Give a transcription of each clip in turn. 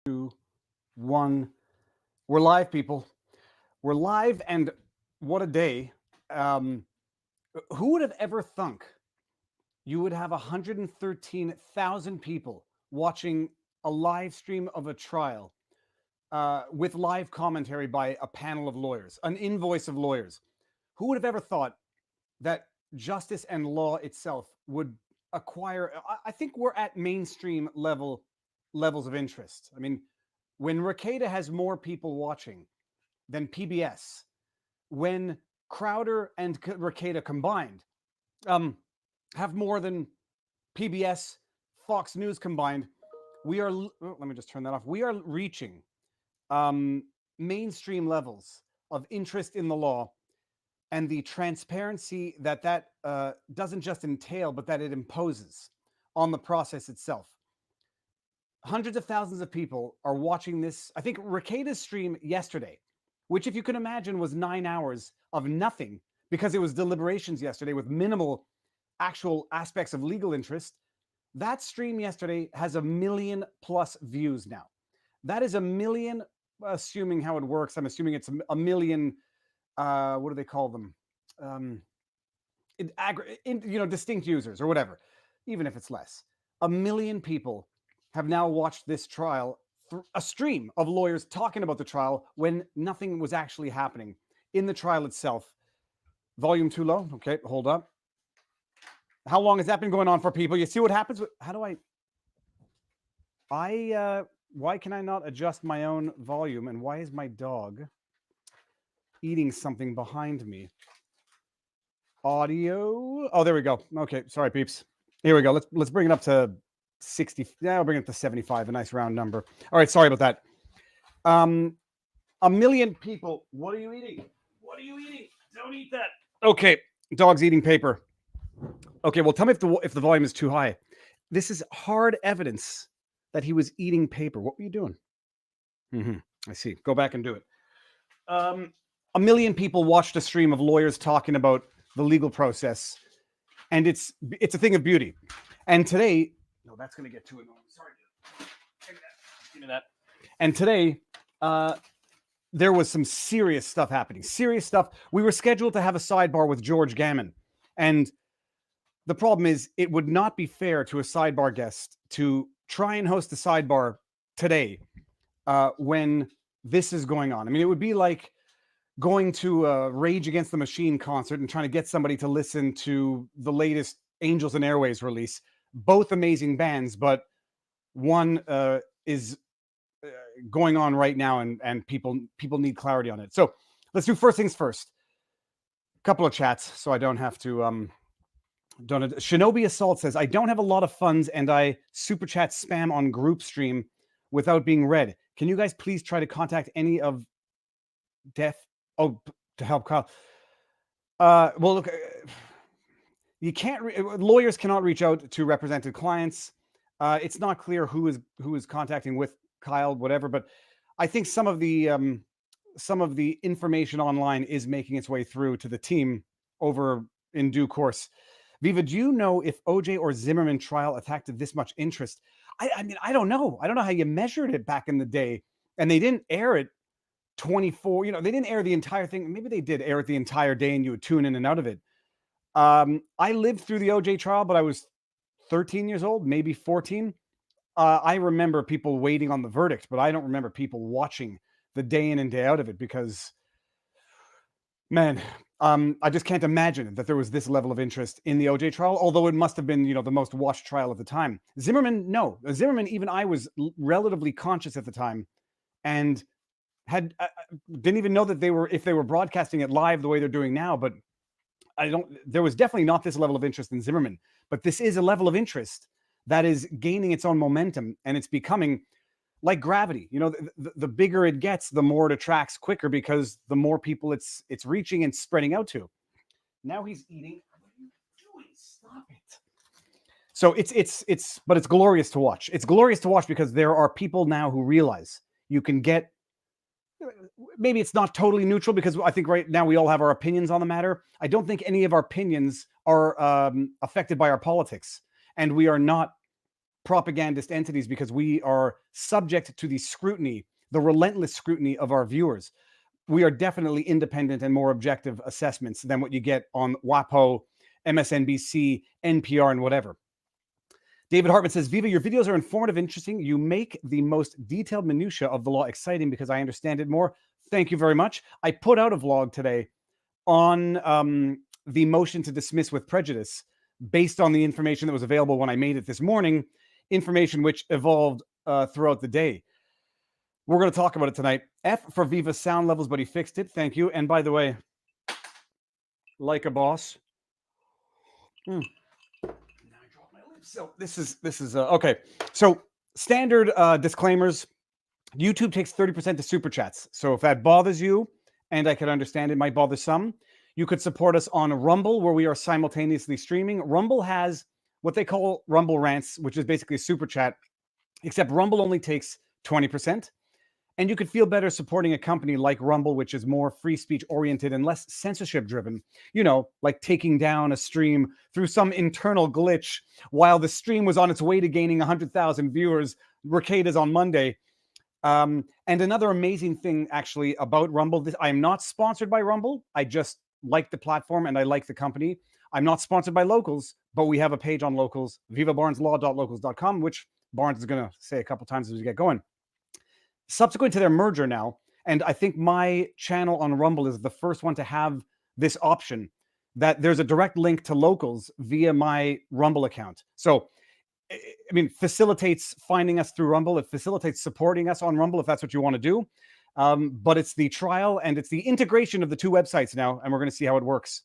2, 1. We're live, people. We're live, and what a day. Um, who would have ever thunk you would have 113,000 people watching a live stream of a trial with live commentary by a panel of lawyers, an invoice of lawyers? Who would have ever thought that justice and law itself would acquire? I think we're at mainstream levels of interest. I mean, when Rekieta has more people watching than PBS, when Crowder and Rekieta combined have more than PBS, Fox News combined, we are, let me just turn that off. We are reaching mainstream levels of interest in the law and the transparency that doesn't just entail, but that it imposes on the process itself. Hundreds of thousands of people are watching this. I think Rekieta's stream yesterday, which, if you can imagine, was 9 hours of nothing because it was deliberations yesterday with minimal actual aspects of legal interest. That stream yesterday has 1 million plus views now. That is 1 million, assuming how it works. I'm assuming it's a million, what do they call them? Distinct users or whatever, even if it's less. 1 million people have now watched this trial, a stream of lawyers talking about the trial when nothing was actually happening in the trial itself. Volume too low. Okay, hold up. How long has that been going on for people? You see what happens? How do why can I not adjust my own volume? And why is my dog eating something behind me? Audio. Oh, there we go. Okay, sorry, peeps. Here we go. Let's bring it up to 60. Yeah, I'll bring it to 75, a nice round number. All right, sorry about that. 1 million people. What are you eating? What are you eating? Don't eat that. Okay, dog's eating paper. Okay, well, tell me if the volume is too high. This is hard evidence that he was eating paper. What were you doing? I see. Go back and do it. 1 million people watched a stream of lawyers talking about the legal process, and it's a thing of beauty. And today, no, that's going to get too annoying. Sorry, give me that. And today, there was some serious stuff happening. Serious stuff. We were scheduled to have a sidebar with George Gammon, and the problem is it would not be fair to a sidebar guest to try and host a sidebar today when this is going on. I mean, it would be like going to a Rage Against the Machine concert and trying to get somebody to listen to the latest Angels and Airways release. Both amazing bands, but one is going on right now, and people need clarity on it. So let's do first things first. A couple of chats, so I don't have to. Shinobi Assault says, I don't have a lot of funds, and I super chat spam on group stream without being read. Can you guys please try to contact any of Death? Oh, to help Kyle. Well, look, you can't. Lawyers cannot reach out to represented clients. It's not clear who is contacting with Kyle, whatever. But I think some of the information online is making its way through to the team over in due course. Viva, do you know if OJ or Zimmerman trial attracted this much interest? I mean, I don't know. I don't know how you measured it back in the day, and they didn't air it 24. They didn't air the entire thing. Maybe they did air it the entire day, and you would tune in and out of it. I lived through the OJ trial, but I was 13 years old, maybe 14. I remember people waiting on the verdict, but I don't remember people watching the day in and day out of it because, man, I just can't imagine that there was this level of interest in the OJ trial, although it must have been, the most watched trial at the time. Zimmerman, no. Zimmerman, even I was relatively conscious at the time and didn't even know that if they were broadcasting it live the way they're doing now, but there was definitely not this level of interest in Zimmerman, but this is a level of interest that is gaining its own momentum, and it's becoming like gravity. The bigger it gets, the more it attracts quicker because the more people it's reaching and spreading out to. Now he's eating. What are you doing? Stop it. So but it's glorious to watch. It's glorious to watch because there are people now who realize you can get. Maybe it's not totally neutral because I think right now we all have our opinions on the matter. I don't think any of our opinions are affected by our politics, and we are not propagandist entities because we are subject to the scrutiny, the relentless scrutiny of our viewers. We are definitely independent and more objective assessments than what you get on WAPO, MSNBC, NPR, and whatever. David Hartman says, Viva, your videos are informative, interesting. You make the most detailed minutia of the law exciting because I understand it more. Thank you very much. I put out a vlog today on the motion to dismiss with prejudice based on the information that was available when I made it this morning, information which evolved throughout the day. We're going to talk about it tonight. F for Viva sound levels, but he fixed it. Thank you. And by the way, like a boss. So this is okay. So standard disclaimers. YouTube takes 30% to super chats. So if that bothers you, and I can understand it might bother some, you could support us on Rumble, where we are simultaneously streaming. Rumble has what they call Rumble Rants, which is basically a super chat, except Rumble only takes 20%. And you could feel better supporting a company like Rumble, which is more free speech oriented and less censorship driven, you know, like taking down a stream through some internal glitch while the stream was on its way to gaining 100,000 viewers. Recadas on Monday. And another amazing thing actually about Rumble, I am not sponsored by Rumble. I just like the platform and I like the company. I'm not sponsored by Locals, but we have a page on Locals, vivabarneslaw.locals.com, which Barnes is going to say a couple times as we get going. Subsequent to their merger now, and I think my channel on Rumble is the first one to have this option, that there's a direct link to Locals via my Rumble account. So, I mean, facilitates finding us through Rumble. It facilitates supporting us on Rumble if that's what you want to do. But it's the trial and it's the integration of the two websites now, and we're going to see how it works.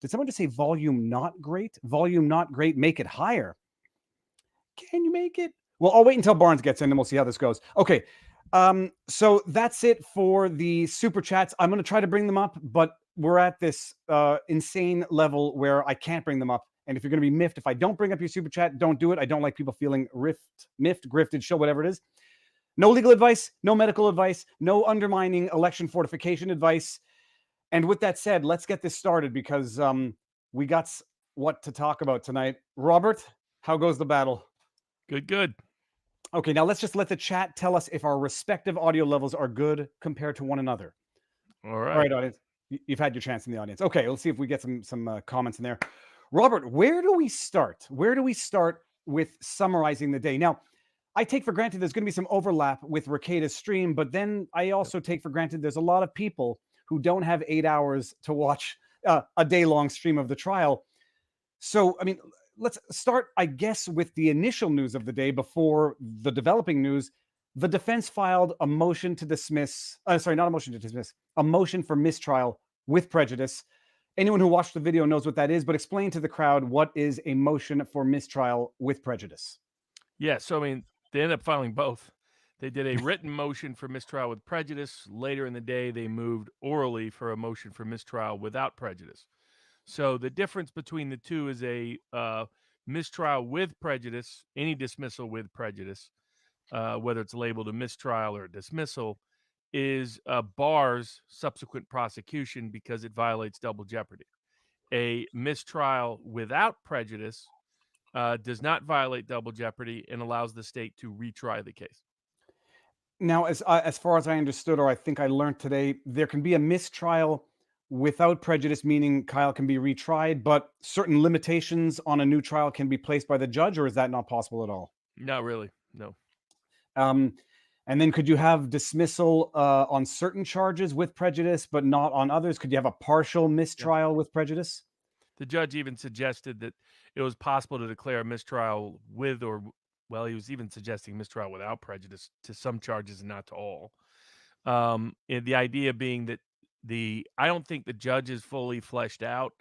Did someone just say volume not great? Volume not great, make it higher. Can you make it? Well, I'll wait until Barnes gets in and we'll see how this goes. Okay. So that's it for the super chats. I'm going to try to bring them up, but we're at this insane level where I can't bring them up. And if you're going to be miffed, if I don't bring up your super chat, don't do it. I don't like people feeling miffed, grifted, show whatever it is. No legal advice, no medical advice, no undermining election fortification advice. And with that said, let's get this started because we got what to talk about tonight. Robert, how goes the battle? Good. Okay, now let's just let the chat tell us if our respective audio levels are good compared to one another. All right. All right, audience. You've had your chance in the audience. Okay, let's see if we get some comments in there. Robert, where do we start? Where do we start with summarizing the day? Now, I take for granted there's going to be some overlap with Recada's stream, but then I also take for granted there's a lot of people who don't have 8 hours to watch a day-long stream of the trial. So, I mean, let's start, I guess, with the initial news of the day before the developing news. The defense filed a motion to dismiss, not a motion to dismiss, a motion for mistrial with prejudice. Anyone who watched the video knows what that is, but explain to the crowd what is a motion for mistrial with prejudice. Yeah, so I mean, they ended up filing both. They did a written motion for mistrial with prejudice. Later in the day, they moved orally for a motion for mistrial without prejudice. So the difference between the two is a mistrial with prejudice, any dismissal with prejudice, whether it's labeled a mistrial or a dismissal, is bars subsequent prosecution because it violates double jeopardy. A mistrial without prejudice does not violate double jeopardy and allows the state to retry the case. Now, as far as I understood, or I think I learned today, there can be a mistrial without prejudice, meaning Kyle can be retried, but certain limitations on a new trial can be placed by the judge, or is that not possible at all? Not really, no. And then could you have dismissal on certain charges with prejudice, but not on others? Could you have a partial mistrial with prejudice? The judge even suggested that it was possible to declare a mistrial with, or, well, he was even suggesting mistrial without prejudice to some charges and not to all. And the idea being that I don't think the judge is fully fleshed out,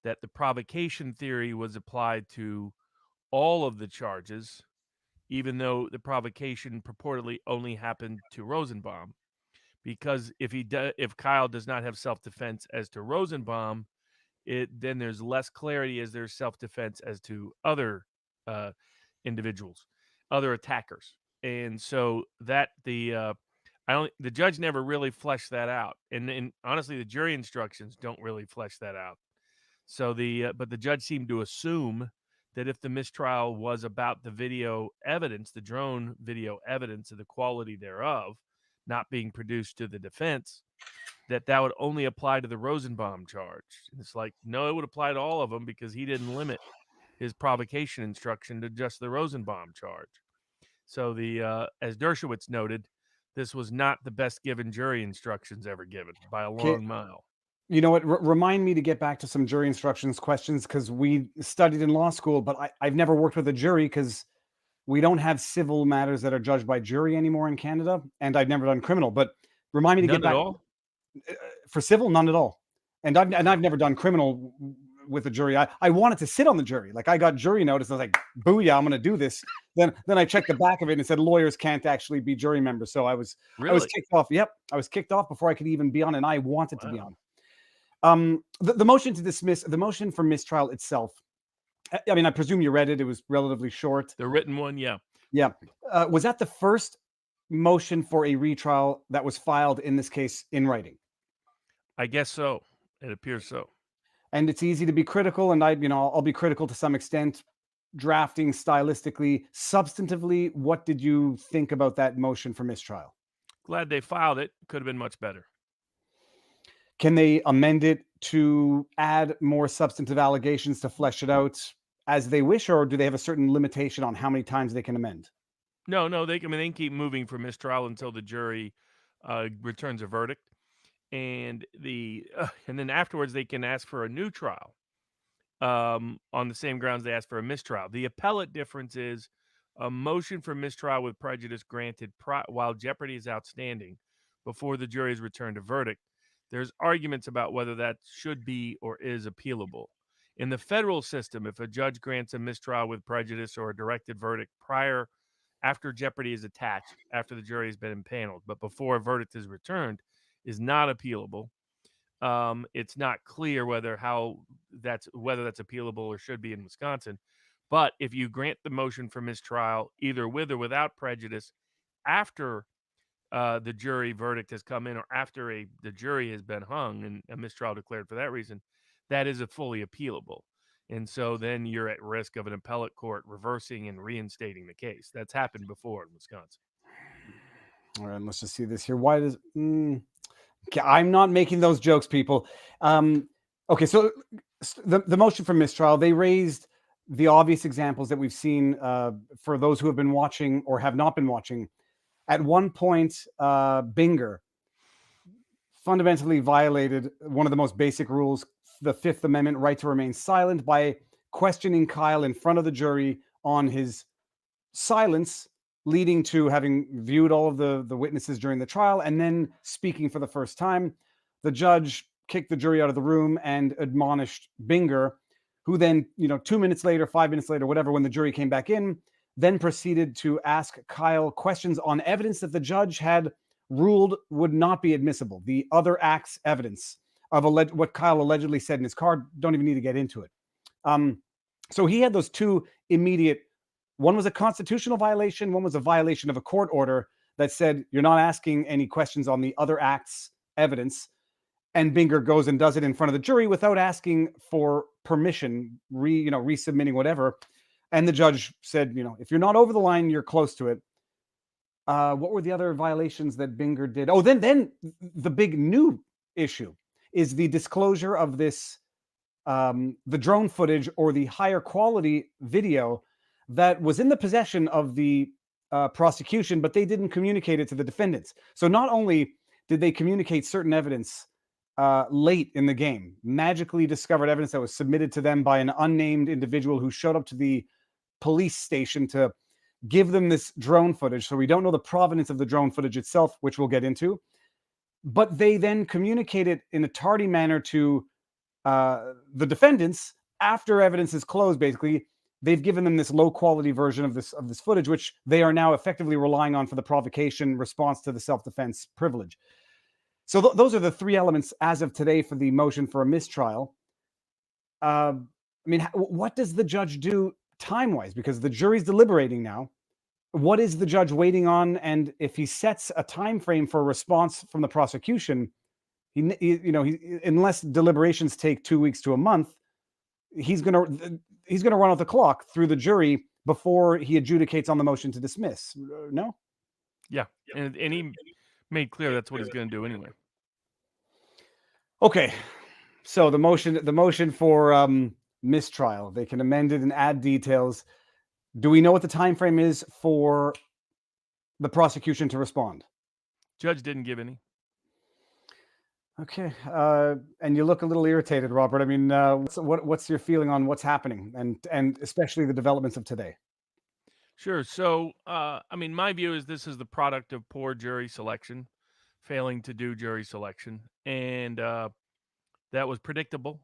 that the provocation theory was applied to all of the charges, even though the provocation purportedly only happened to Rosenbaum. Because if Kyle does not have self-defense as to Rosenbaum, then there's less clarity as there's self-defense as to other individuals, other attackers. And so that the judge never really fleshed that out. And honestly, the jury instructions don't really flesh that out. So but the judge seemed to assume that if the mistrial was about the video evidence, the drone video evidence, and the quality thereof not being produced to the defense, that would only apply to the Rosenbaum charge. And it's like, no, it would apply to all of them because he didn't limit his provocation instruction to just the Rosenbaum charge. So as Dershowitz noted, this was not the best given jury instructions ever given by a long mile. You know what? Remind me to get back to some jury instructions questions, because we studied in law school, but I've never worked with a jury because we don't have civil matters that are judged by jury anymore in Canada, and I've never done criminal. But remind me to None get back at all? for civil, none at all. And I've never done criminal with a jury. I wanted to sit on the jury. Like, I got jury notice, and I was like, booyah, I'm going to do this. Then I checked the back of it and it said lawyers can't actually be jury members. So I was kicked off. Yep, I was kicked off before I could even be on, and I wanted to be on. The motion to dismiss, the motion for mistrial itself, I mean, I presume you read it. It was relatively short. The written one, yeah. Yeah. Was that the first motion for a retrial that was filed in this case in writing? I guess so. It appears so. And it's easy to be critical, and I'll be critical to some extent, drafting stylistically. Substantively, what did you think about that motion for mistrial? Glad they filed it. Could have been much better. Can they amend it to add more substantive allegations to flesh it out as they wish, or do they have a certain limitation on how many times they can amend? No, they can keep moving for mistrial until the jury returns a verdict, and then afterwards they can ask for a new trial on the same grounds they asked for a mistrial. The appellate difference is a motion for mistrial with prejudice granted while jeopardy is outstanding before the jury is returned a verdict. There's arguments about whether that should be or is appealable. In the federal system, if a judge grants a mistrial with prejudice or a directed verdict after jeopardy is attached, after the jury has been impaneled, but before a verdict is returned, is not appealable. It's not clear whether that's appealable or should be in Wisconsin. But if you grant the motion for mistrial either with or without prejudice after the jury verdict has come in, or after the jury has been hung and a mistrial declared for that reason, that is a fully appealable. And so then you're at risk of an appellate court reversing and reinstating the case. That's happened before in Wisconsin. All right, let's just see this here. Why does I'm not making those jokes, people. Okay, so the motion for mistrial, they raised the obvious examples that we've seen for those who have been watching or have not been watching. At one point, Binger fundamentally violated one of the most basic rules, the Fifth Amendment right to remain silent, by questioning Kyle in front of the jury on his silence, leading to having viewed all of the witnesses during the trial and then speaking for the first time. The judge kicked the jury out of the room and admonished Binger, who then, 2 minutes later, 5 minutes later, whatever, when the jury came back in, then proceeded to ask Kyle questions on evidence that the judge had ruled would not be admissible. The other acts evidence of what Kyle allegedly said in his car. Don't even need to get into it. So he had those two immediate. One was a constitutional violation. One was a violation of a court order that said you're not asking any questions on the other acts evidence. And Binger goes and does it in front of the jury without asking for permission, resubmitting whatever. And the judge said, if you're not over the line, you're close to it. What were the other violations that Binger did? Oh, then the big new issue is the disclosure of this, the drone footage or the higher quality video that was in the possession of the prosecution, but they didn't communicate it to the defendants. So not only did they communicate certain evidence late in the game, magically discovered evidence that was submitted to them by an unnamed individual who showed up to the police station to give them this drone footage. So we don't know the provenance of the drone footage itself, which we'll get into. But they then communicated in a tardy manner to the defendants after evidence is closed. Basically, they've given them this low quality version of this footage, which they are now effectively relying on for the provocation response to the self-defense privilege. So those are the three elements as of today for the motion for a mistrial. What does the judge do time-wise? Because the jury's deliberating now. What is the judge waiting on? And if he sets a time frame for a response from the prosecution, unless deliberations take 2 weeks to a month, he's going to he's going to run out the clock through the jury before he adjudicates on the motion to dismiss. No? Yeah, and he made clear that's what he's going to do anyway. Okay, so the motion for mistrial, they can amend it and add details. Do we know what the time frame is for the prosecution to respond? Judge didn't give any. Okay, and you look a little irritated, Robert. I mean, what's your feeling on what's happening, and especially the developments of today? Sure. So, I mean, my view is this is the product of poor jury selection, failing to do jury selection, and that was predictable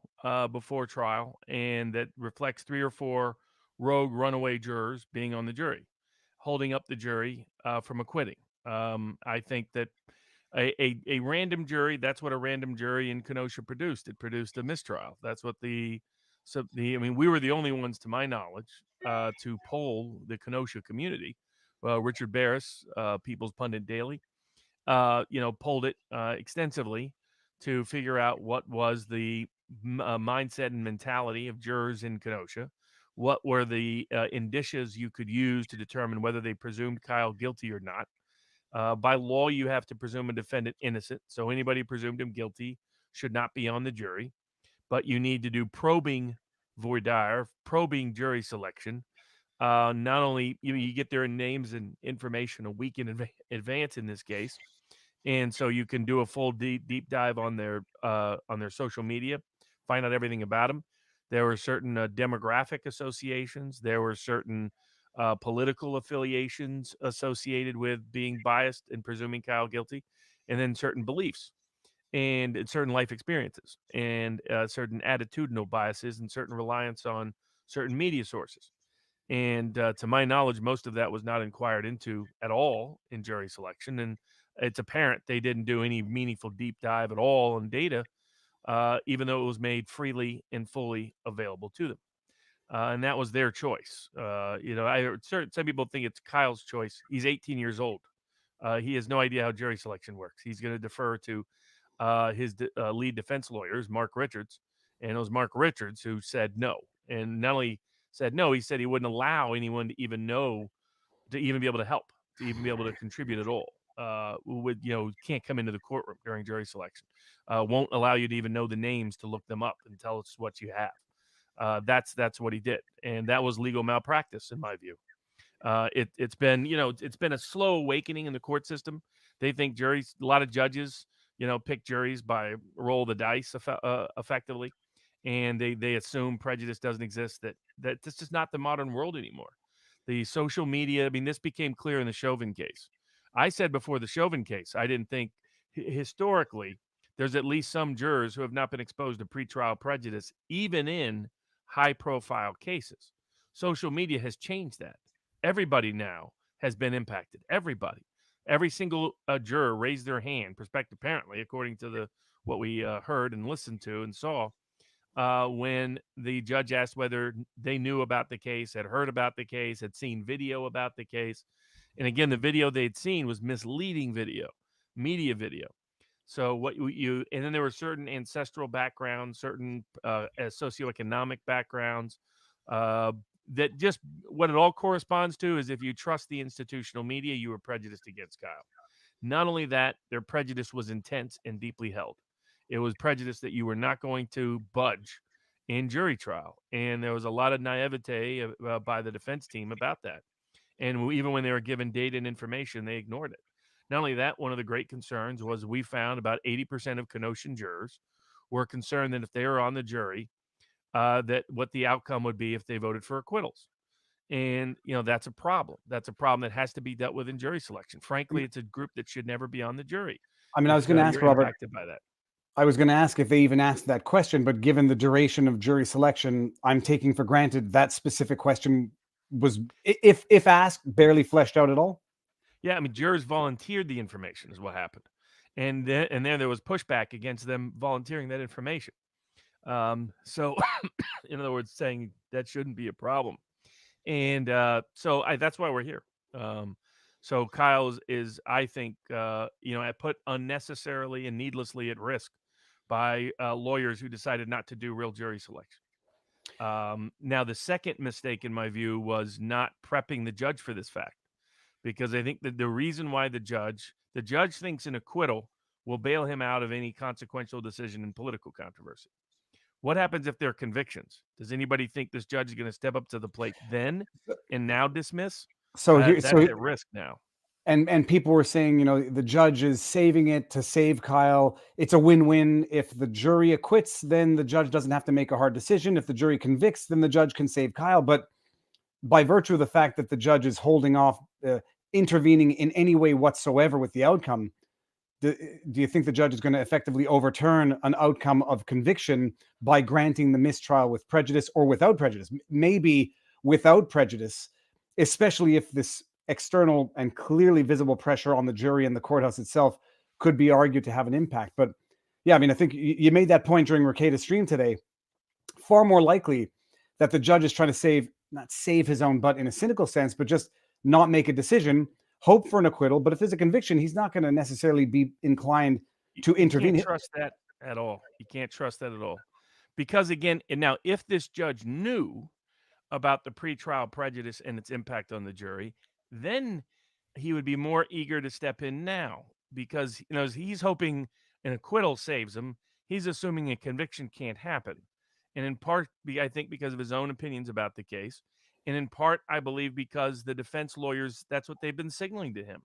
before trial, and that reflects 3 or 4 rogue runaway jurors being on the jury, holding up the jury from acquitting. I think that a random jury, that's what a random jury in Kenosha produced. It produced a mistrial. That's what I mean, we were the only ones, to my knowledge, to poll the Kenosha community. Richard Barris, People's Pundit Daily, polled it extensively to figure out what was the mindset and mentality of jurors in Kenosha. What were the indicias you could use to determine whether they presumed Kyle guilty or not? By law, you have to presume a defendant innocent. So anybody presumed him guilty should not be on the jury. But you need to do probing voir dire, probing jury selection. Not only you get their names and information a week in advance in this case, and so you can do a full deep dive on their social media, find out everything about them. There were certain demographic associations. There were certain political affiliations associated with being biased and presuming Kyle guilty, and then certain beliefs and certain life experiences and certain attitudinal biases and certain reliance on certain media sources. And to my knowledge, most of that was not inquired into at all in jury selection. And it's apparent they didn't do any meaningful deep dive at all on data, even though it was made freely and fully available to them. And that was their choice. Some people think it's Kyle's choice. He's 18 years old. He has no idea how jury selection works. He's going to defer to his lead defense lawyers, Mark Richards, and it was Mark Richards who said no. And not only said no, he said he wouldn't allow anyone to even know, to even be able to help, to even be able to contribute at all. Can't come into the courtroom during jury selection. Won't allow you to even know the names to look them up and tell us what you have. That's what he did, and that was legal malpractice in my view. It's been a slow awakening in the court system. They think juries, a lot of judges, pick juries by roll the dice effectively, and they assume prejudice doesn't exist. That this is not the modern world anymore. The social media. I mean, this became clear in the Chauvin case. I said before the Chauvin case, I didn't think historically there's at least some jurors who have not been exposed to pretrial prejudice, even in high-profile cases. Social media has changed that. Everybody now has been impacted. Everybody. Every single juror raised their hand, apparently, according to what we heard and listened to and saw, when the judge asked whether they knew about the case, had heard about the case, had seen video about the case. And again, the video they'd seen was misleading video, media video. So and then there were certain ancestral backgrounds, certain socioeconomic backgrounds, that just what it all corresponds to is if you trust the institutional media, you were prejudiced against Kyle. Not only that, their prejudice was intense and deeply held. It was prejudice that you were not going to budge in jury trial. And there was a lot of naivete by the defense team about that. And even when they were given data and information, they ignored it. Not only that, one of the great concerns was we found about 80% of Kenoshan jurors were concerned that if they were on the jury, that what the outcome would be if they voted for acquittals. And, that's a problem. That's a problem that has to be dealt with in jury selection. Frankly, it's a group that should never be on the jury. I mean, I was going to ask Robert. Impacted by that. I was going to ask if they even asked that question, but given the duration of jury selection, I'm taking for granted that specific question was, if asked, barely fleshed out at all. Yeah, I mean, jurors volunteered the information is what happened, and then there was pushback against them volunteering that information. So, in other words, saying that shouldn't be a problem, and so that's why we're here. So Kyle's is, I think, put unnecessarily and needlessly at risk by lawyers who decided not to do real jury selection. Now, the second mistake, in my view, was not prepping the judge for this fact, because I think that the reason why the judge thinks an acquittal will bail him out of any consequential decision in political controversy. What happens if there are convictions? Does anybody think this judge is going to step up to the plate then and now dismiss? So here, That's at risk now. and people were saying, the judge is saving it to save Kyle. It's a win-win. If the jury acquits, then the judge doesn't have to make a hard decision. If the jury convicts, then the judge can save Kyle. But by virtue of the fact that the judge is holding off intervening in any way whatsoever with the outcome, do you think the judge is going to effectively overturn an outcome of conviction by granting the mistrial with prejudice or without prejudice? Maybe without prejudice, especially if this external and clearly visible pressure on the jury and the courthouse itself could be argued to have an impact. But yeah, I mean, I think you made that point during Recaita's stream today. Far more likely that the judge is trying to not save his own butt in a cynical sense, but just not make a decision, hope for an acquittal. But if there's a conviction, he's not going to necessarily be inclined to intervene. You can't trust that at all. You can't trust that at all. Because again, and now if this judge knew about the pretrial prejudice and its impact on the jury, then he would be more eager to step in now, because he's hoping an acquittal saves him. He's assuming a conviction can't happen. And in part, I think, because of his own opinions about the case. And in part, I believe, because the defense lawyers, that's what they've been signaling to him.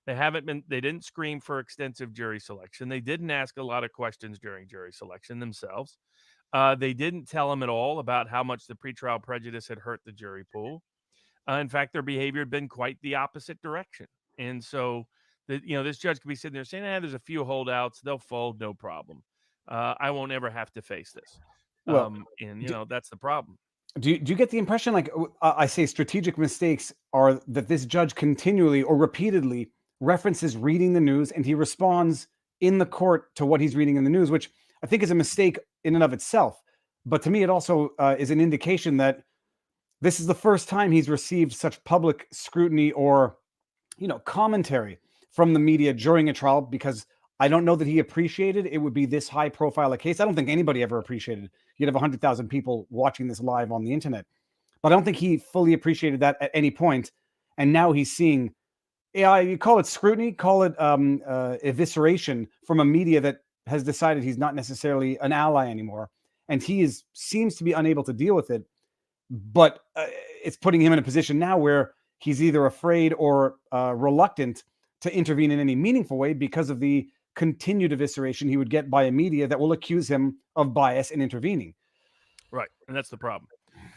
They didn't scream for extensive jury selection. They didn't ask a lot of questions during jury selection themselves. They didn't tell him at all about how much the pretrial prejudice had hurt the jury pool. In fact, their behavior had been quite the opposite direction. And so, this judge could be sitting there saying, there's a few holdouts. They'll fold, no problem. I won't ever have to face this. Well, That's the problem. Do you get the impression, like I say, strategic mistakes are that this judge continually or repeatedly references reading the news, and he responds in the court to what he's reading in the news, which I think is a mistake in and of itself. But to me, it also is an indication that this is the first time he's received such public scrutiny or, commentary from the media during a trial, because I don't know that he appreciated it would be this high profile a case. I don't think anybody ever appreciated you'd have 100,000 people watching this live on the internet. But I don't think he fully appreciated that at any point. And now he's seeing, you call it scrutiny, call it evisceration from a media that has decided he's not necessarily an ally anymore. And he seems to be unable to deal with it. But it's putting him in a position now where he's either afraid or reluctant to intervene in any meaningful way because of the continued evisceration he would get by a media that will accuse him of bias in intervening. Right. And that's the problem.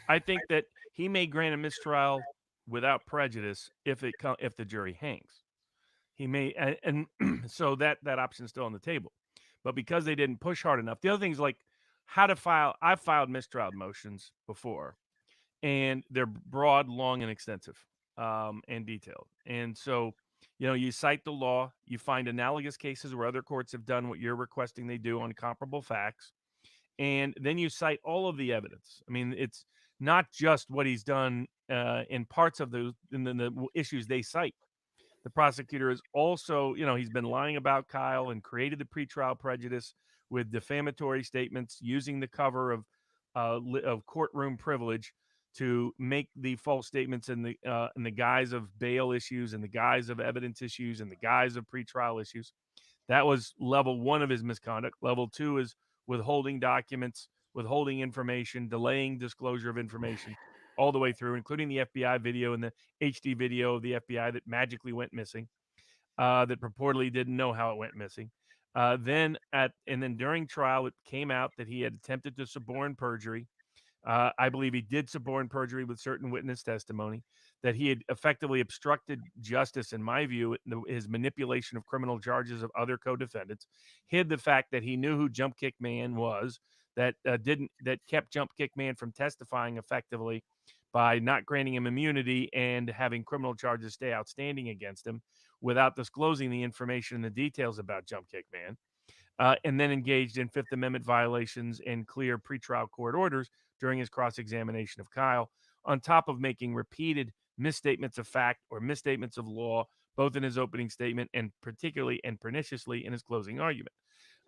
I think that he may grant a mistrial without prejudice if the jury hangs. He may, and so that option is still on the table. But because they didn't push hard enough, the other things like how to file, I've filed mistrial motions before, and they're broad, long, and extensive, and detailed. And so, you cite the law, you find analogous cases where other courts have done what you're requesting they do on comparable facts, and then you cite all of the evidence. I mean, it's not just what he's done in parts of the issues they cite. The prosecutor is also, he's been lying about Kyle and created the pretrial prejudice with defamatory statements using the cover of courtroom privilege to make the false statements in the guise of bail issues, and the guise of evidence issues, and the guise of pretrial issues. That was level one of his misconduct. Level two is withholding documents, withholding information, delaying disclosure of information all the way through, including the FBI video and the HD video of the FBI that magically went missing, that purportedly didn't know how it went missing. Then during trial, it came out that he had attempted to suborn perjury. I believe he did suborn perjury with certain witness testimony, that he had effectively obstructed justice, in my view, his manipulation of criminal charges of other co-defendants, hid the fact that he knew who Jump Kick Man was, that kept Jump Kick Man from testifying effectively by not granting him immunity and having criminal charges stay outstanding against him without disclosing the information and the details about Jump Kick Man. And then engaged in Fifth Amendment violations and clear pretrial court orders during his cross-examination of Kyle, on top of making repeated misstatements of fact or misstatements of law, both in his opening statement and particularly and perniciously in his closing argument.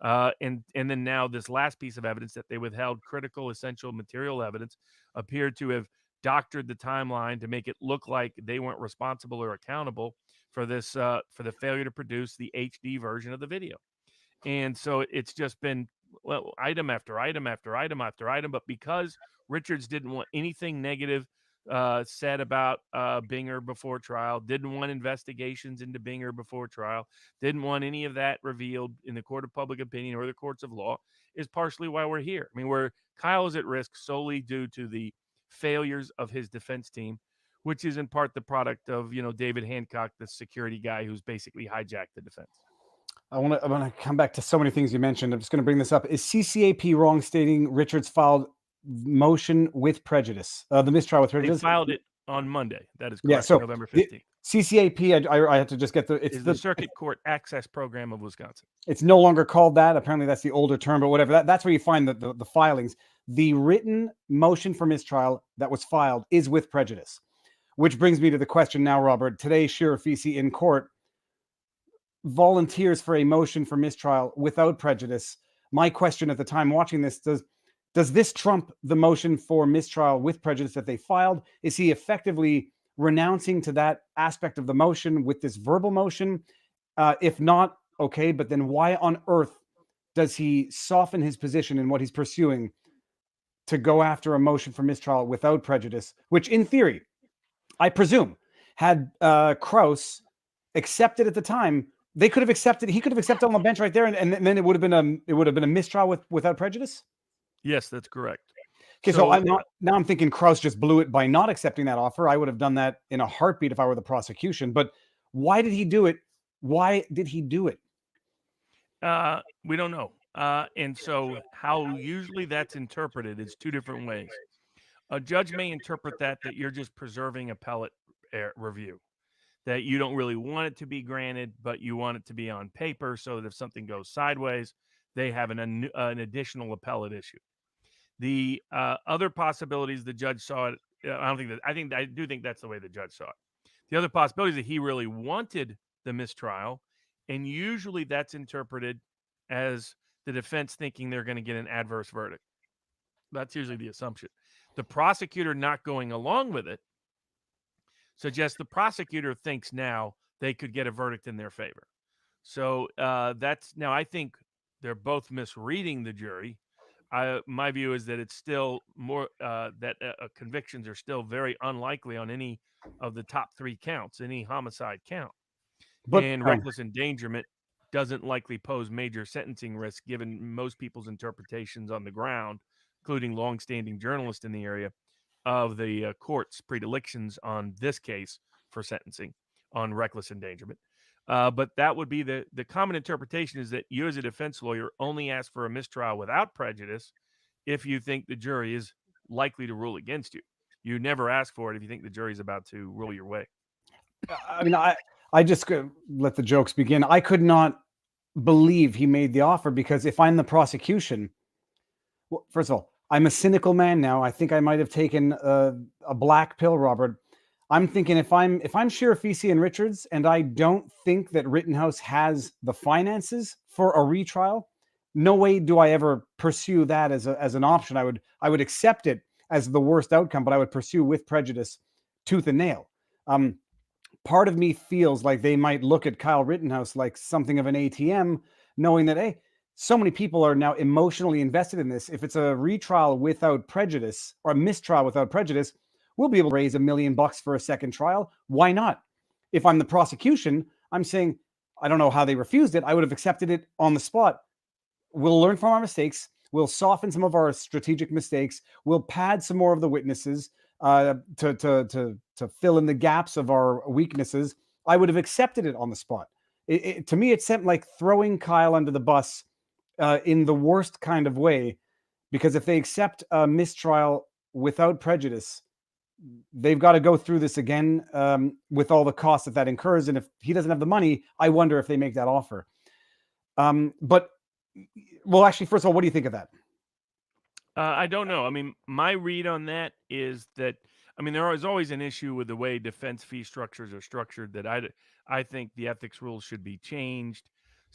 And then now this last piece of evidence that they withheld critical essential material evidence appeared to have doctored the timeline to make it look like they weren't responsible or accountable for this for the failure to produce the HD version of the video. And so it's just been, well, item after item after item after item. But because Richards didn't want anything negative said about Binger before trial, didn't want investigations into Binger before trial, didn't want any of that revealed in the court of public opinion or the courts of law, is partially why we're here. I mean, Kyle is at risk solely due to the failures of his defense team, which is in part the product of, David Hancock, the security guy who's basically hijacked the defense. I want to come back to so many things you mentioned. I'm just going to bring this up. Is CCAP wrong stating Richards filed motion with prejudice? The mistrial with prejudice? They filed it on Monday. That is correct. Yeah, so November 15th. CCAP, I had to just get It's the Circuit Court Access Program of Wisconsin. It's no longer called that. Apparently that's the older term, but whatever. That's where you find the filings. The written motion for mistrial that was filed is with prejudice, which brings me to the question now, Robert. Today, Sheriff Fisi in court volunteers for a motion for mistrial without prejudice. My question at the time watching this, does this trump the motion for mistrial with prejudice that they filed? Is he effectively renouncing to that aspect of the motion with this verbal motion? If not, okay, but then why on earth does he soften his position in what he's pursuing to go after a motion for mistrial without prejudice, which in theory, I presume, had Krause accepted at the time, they could have accepted. He could have accepted on the bench right there, and then it would have been a mistrial without prejudice. Yes, that's correct. Okay, so I'm thinking Krause just blew it by not accepting that offer. I would have done that in a heartbeat if I were the prosecution. But why did he do it? Why did he do it? We don't know. And so how usually that's interpreted is two different ways. A judge may interpret that you're just preserving appellate review, that you don't really want it to be granted, but you want it to be on paper so that if something goes sideways, they have an additional appellate issue. The other possibilities the judge saw it. I do think that's the way the judge saw it. The other possibility is that he really wanted the mistrial, and usually that's interpreted as the defense thinking they're going to get an adverse verdict. That's usually the assumption. The prosecutor not going along with it suggests the prosecutor thinks now they could get a verdict in their favor. So I think they're both misreading the jury. My view is that it's still more that convictions are still very unlikely on any of the top three counts, any homicide count. And reckless endangerment doesn't likely pose major sentencing risk given most people's interpretations on the ground, including longstanding journalists in the area, of the court's predilections on this case for sentencing on reckless endangerment. But that would be the common interpretation, is that you as a defense lawyer only ask for a mistrial without prejudice if you think the jury is likely to rule against you. You never ask for it if you think the jury is about to rule your way. I mean, I just let the jokes begin. I could not believe he made the offer, because if I'm the prosecution, well, first of all, I'm a cynical man now. I think I might have taken a black pill, Robert. I'm thinking if I'm Sheriff Fisi and Richards, and I don't think that Rittenhouse has the finances for a retrial, no way do I ever pursue that as an option. I would accept it as the worst outcome, but I would pursue with prejudice, tooth and nail. Part of me feels like they might look at Kyle Rittenhouse like something of an ATM, knowing that, hey, so many people are now emotionally invested in this. If it's a retrial without prejudice or a mistrial without prejudice, we'll be able to raise $1 million for a second trial. Why not? If I'm the prosecution, I'm saying, I don't know how they refused it. I would have accepted it on the spot. We'll learn from our mistakes. We'll soften some of our strategic mistakes. We'll pad some more of the witnesses to fill in the gaps of our weaknesses. I would have accepted it on the spot. To me, it seemed like throwing Kyle under the bus in the worst kind of way, because if they accept a mistrial without prejudice, they've got to go through this again with all the costs that incurs. And if he doesn't have the money, I wonder if they make that offer. But, well, actually, first of all, what do you think of that? I don't know. I mean, my read on that is that, I mean, there is always an issue with the way defense fee structures are structured, that I think the ethics rules should be changed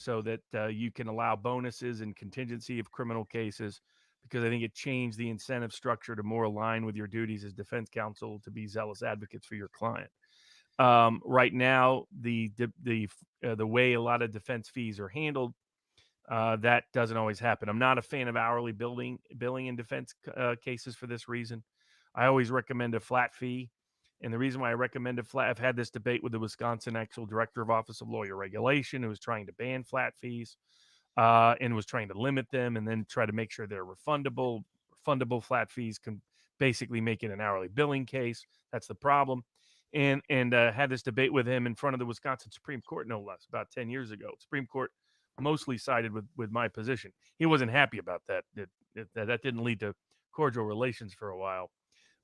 so that you can allow bonuses and contingency of criminal cases, because I think it changed the incentive structure to more align with your duties as defense counsel to be zealous advocates for your client. Right now, the way a lot of defense fees are handled, that doesn't always happen. I'm not a fan of hourly billing in defense cases for this reason. I always recommend a flat fee. And the reason why I recommend a flat, I've had this debate with the Wisconsin actual director of Office of Lawyer Regulation, who was trying to ban flat fees and was trying to limit them and then try to make sure they're refundable. Refundable flat fees can basically make it an hourly billing case. That's the problem. And had this debate with him in front of the Wisconsin Supreme Court, no less, about 10 years ago. Supreme Court mostly sided with my position. He wasn't happy about that. That didn't lead to cordial relations for a while.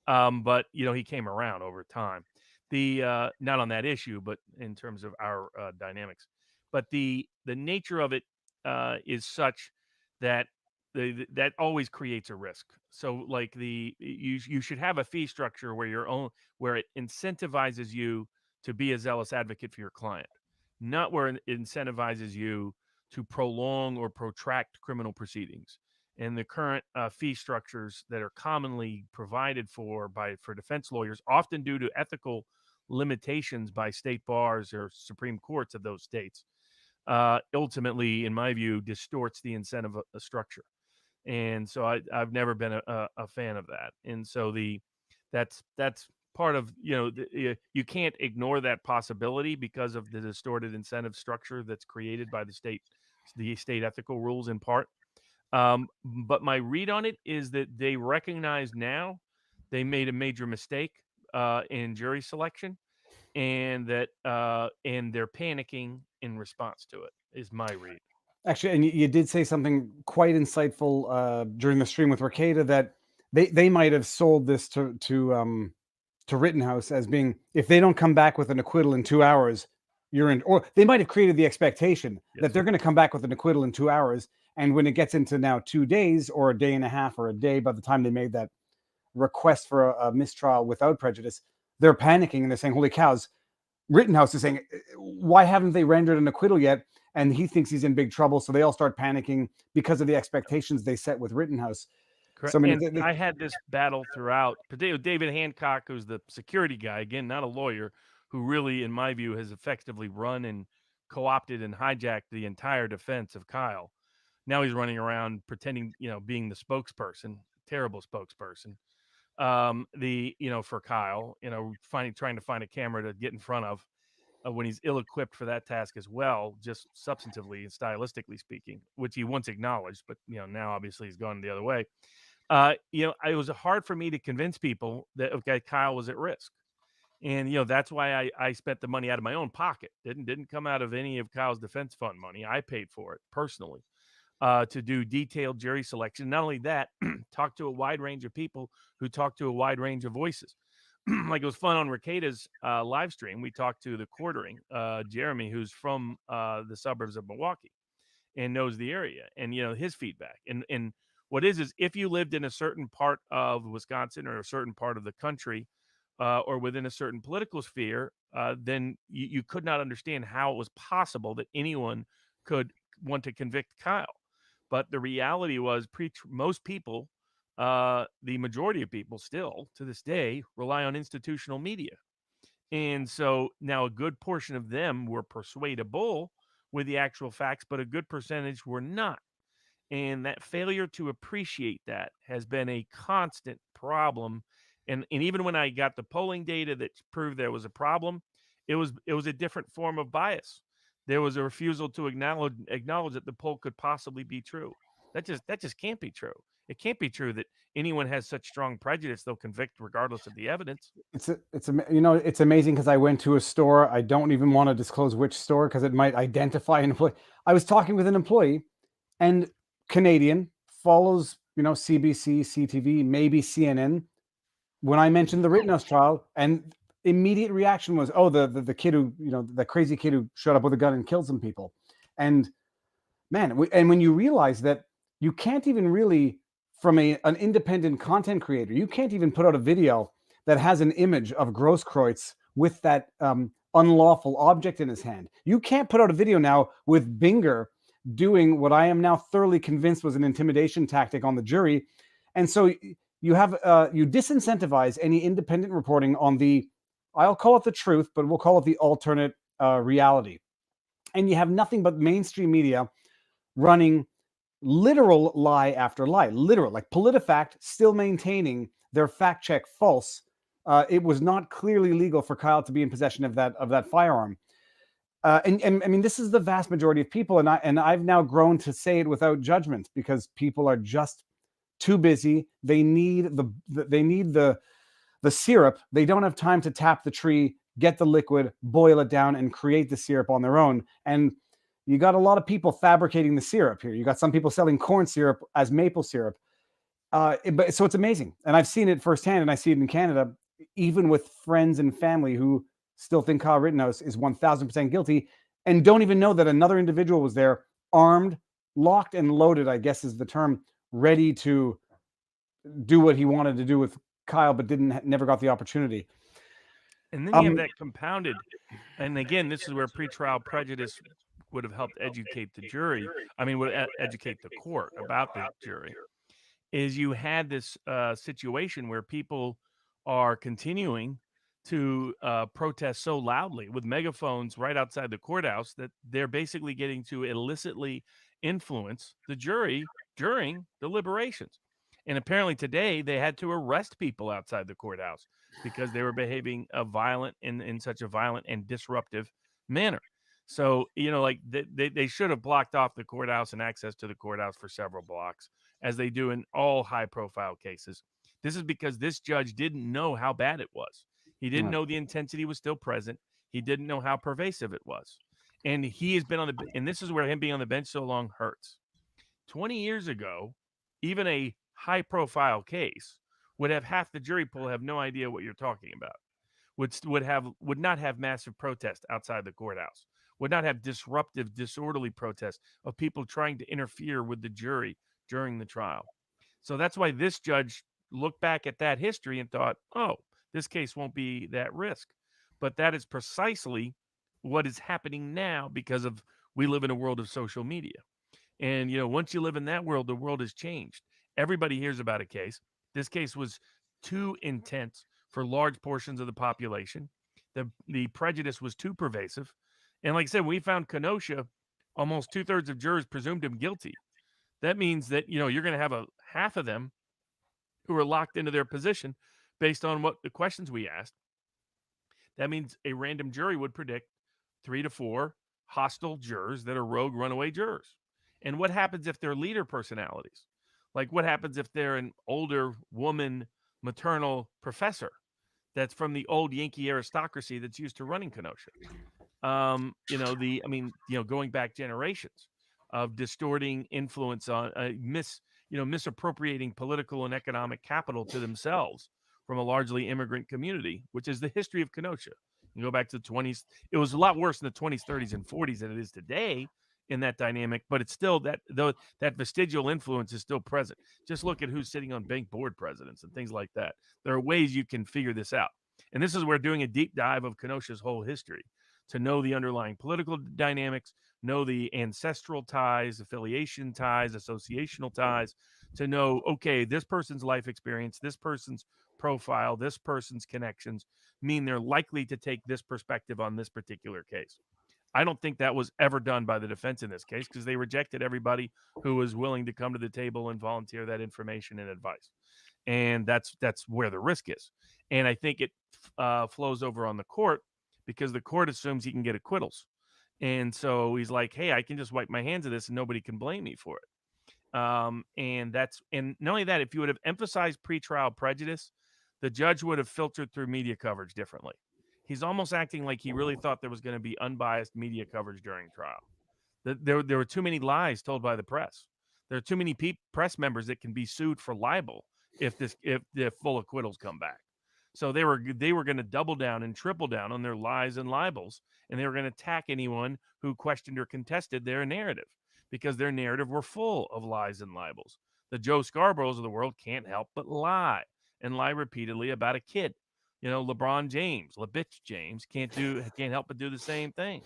But he came around over time. The not on that issue, but in terms of our dynamics. But the nature of it is such that that always creates a risk. So, like you should have a fee structure where it incentivizes you to be a zealous advocate for your client, not where it incentivizes you to prolong or protract criminal proceedings. And the current fee structures that are commonly provided for defense lawyers, often due to ethical limitations by state bars or Supreme Courts of those states, ultimately, in my view, distorts the incentive structure. And so I've never been a fan of that. And so that's part of, you can't ignore that possibility because of the distorted incentive structure that's created by the state ethical rules in part. But my read on it is that they recognize now they made a major mistake in jury selection, and that and they're panicking in response to it, is my read. Actually, and you did say something quite insightful during the stream with Ricada, that they might have sold this to Rittenhouse as being, if they don't come back with an acquittal in 2 hours, you're in. Or they might have created the expectation that they're going to come back with an acquittal in 2 hours, and when it gets into now 2 days or a day and a half or a day, by the time they made that request for a mistrial without prejudice, they're panicking and they're saying, "Holy cows!" Rittenhouse is saying, "Why haven't they rendered an acquittal yet?" And he thinks he's in big trouble, so they all start panicking because of the expectations they set with Rittenhouse. Correct. So, I mean, and I had this battle throughout. David Hancock, who's the security guy, again, not a lawyer, who really, in my view, has effectively run and co-opted and hijacked the entire defense of Kyle. Now he's running around pretending, being the spokesperson, terrible spokesperson. For Kyle, trying to find a camera to get in front of when he's ill-equipped for that task as well, just substantively and stylistically speaking, which he once acknowledged, but now obviously he's gone the other way. It was hard for me to convince people that, okay, Kyle was at risk. And, that's why I spent the money out of my own pocket. Didn't come out of any of Kyle's defense fund money. I paid for it personally to do detailed jury selection. Not only that, talk to a wide range of people who talk to a wide range of voices. Like, it was fun on Ricada's live stream. We talked to the quartering, Jeremy, who's from the suburbs of Milwaukee and knows the area, and his feedback. And what is if you lived in a certain part of Wisconsin or a certain part of the country, or within a certain political sphere, then you could not understand how it was possible that anyone could want to convict Kyle. But the reality was, most people, the majority of people still to this day, rely on institutional media. And so now a good portion of them were persuadable with the actual facts, but a good percentage were not. And that failure to appreciate that has been a constant problem. And even when I got the polling data that proved there was a problem, it was a different form of bias. There was a refusal to acknowledge that the poll could possibly be true. That just can't be true. It can't be true that anyone has such strong prejudice they'll convict regardless of the evidence. It's amazing, because I went to a store. I don't even want to disclose which store because it might identify an employee. I was talking with an employee, and Canadian, follows CBC, CTV, maybe CNN. When I mentioned the Rittenhouse trial, and immediate reaction was, "Oh, the kid who, the crazy kid who showed up with a gun and killed some people." And man, and when you realize that you can't even really, from an independent content creator, you can't even put out a video that has an image of Grosskreutz with that unlawful object in his hand. You can't put out a video now with Binger doing what I am now thoroughly convinced was an intimidation tactic on the jury. And so you have you disincentivize any independent reporting on the, I'll call it the truth, but we'll call it the alternate reality. And you have nothing but mainstream media running literal lie after lie, literal, like PolitiFact still maintaining their fact check false. It was not clearly legal for Kyle to be in possession of that firearm. And I mean, this is the vast majority of people, and I've now grown to say it without judgment because people are just too busy. They need the syrup. They don't have time to tap the tree, get the liquid, boil it down, and create the syrup on their own. And you got a lot of people fabricating the syrup here. You got some people selling corn syrup as maple syrup. But so it's amazing. And I've seen it firsthand, and I see it in Canada, even with friends and family who still think Kyle Rittenhouse is 1000% guilty and don't even know that another individual was there, armed, locked and loaded, I guess is the term, ready to do what he wanted to do with Kyle, but never got the opportunity. And then you have that compounded. And again, this is where pretrial prejudice would have helped educate the jury. I mean, would educate the court about the jury. Is you had this situation where people are continuing to protest so loudly with megaphones right outside the courthouse that they're basically getting to illicitly influence the jury during deliberations. And apparently today they had to arrest people outside the courthouse because they were behaving in such a violent and disruptive manner. So, like they should have blocked off the courthouse and access to the courthouse for several blocks, as they do in all high-profile cases. This is because this judge didn't know how bad it was. He didn't know the intensity was still present. He didn't know how pervasive it was. And he has been and this is where him being on the bench so long hurts. 20 years ago, even a high-profile case would have half the jury pool have no idea what you're talking about. Would not have massive protest outside the courthouse. Would not have disruptive, disorderly protests of people trying to interfere with the jury during the trial. So that's why this judge looked back at that history and thought, oh, this case won't be that risk. But that is precisely what is happening now because we live in a world of social media. And, once you live in that world, the world has changed. Everybody hears about a case. This case was too intense for large portions of the population. The prejudice was too pervasive. And like I said, we found Kenosha, almost 2/3 of jurors presumed him guilty. That means that, you're going to have half of them who are locked into their position based on what the questions we asked. That means a random jury would predict 3 to 4 hostile jurors that are rogue runaway jurors. And what happens if they're leader personalities? Like what happens if they're an older woman, maternal professor that's from the old Yankee aristocracy that's used to running Kenosha? Going back generations of distorting influence on misappropriating political and economic capital to themselves from a largely immigrant community, which is the history of Kenosha. You go back to the 20s. It was a lot worse in the 20s, 30s, and 40s than it is today in that dynamic, but it's still that vestigial influence is still present. Just look at who's sitting on bank board presidents and things like that. There are ways you can figure this out. And this is where doing a deep dive of Kenosha's whole history to know the underlying political dynamics, know the ancestral ties, affiliation ties, associational ties, to know, okay, this person's life experience, this person's profile, this person's connections mean they're likely to take this perspective on this particular case. I don't think that was ever done by the defense in this case because they rejected everybody who was willing to come to the table and volunteer that information and advice. And that's where the risk is. And I think it flows over on the court because the court assumes he can get acquittals. And so he's like, hey, I can just wipe my hands of this and nobody can blame me for it. And not only that, if you would have emphasized pretrial prejudice, the judge would have filtered through media coverage differently. He's almost acting like he really thought there was going to be unbiased media coverage during trial. There were too many lies told by the press. There are too many press members that can be sued for libel if the full acquittals come back. So they were going to double down and triple down on their lies and libels, and they were going to attack anyone who questioned or contested their narrative because their narrative were full of lies and libels. The Joe Scarboroughs of the world can't help but lie and lie repeatedly about a kid. LeBron James, LeBitch James can't help but do the same thing.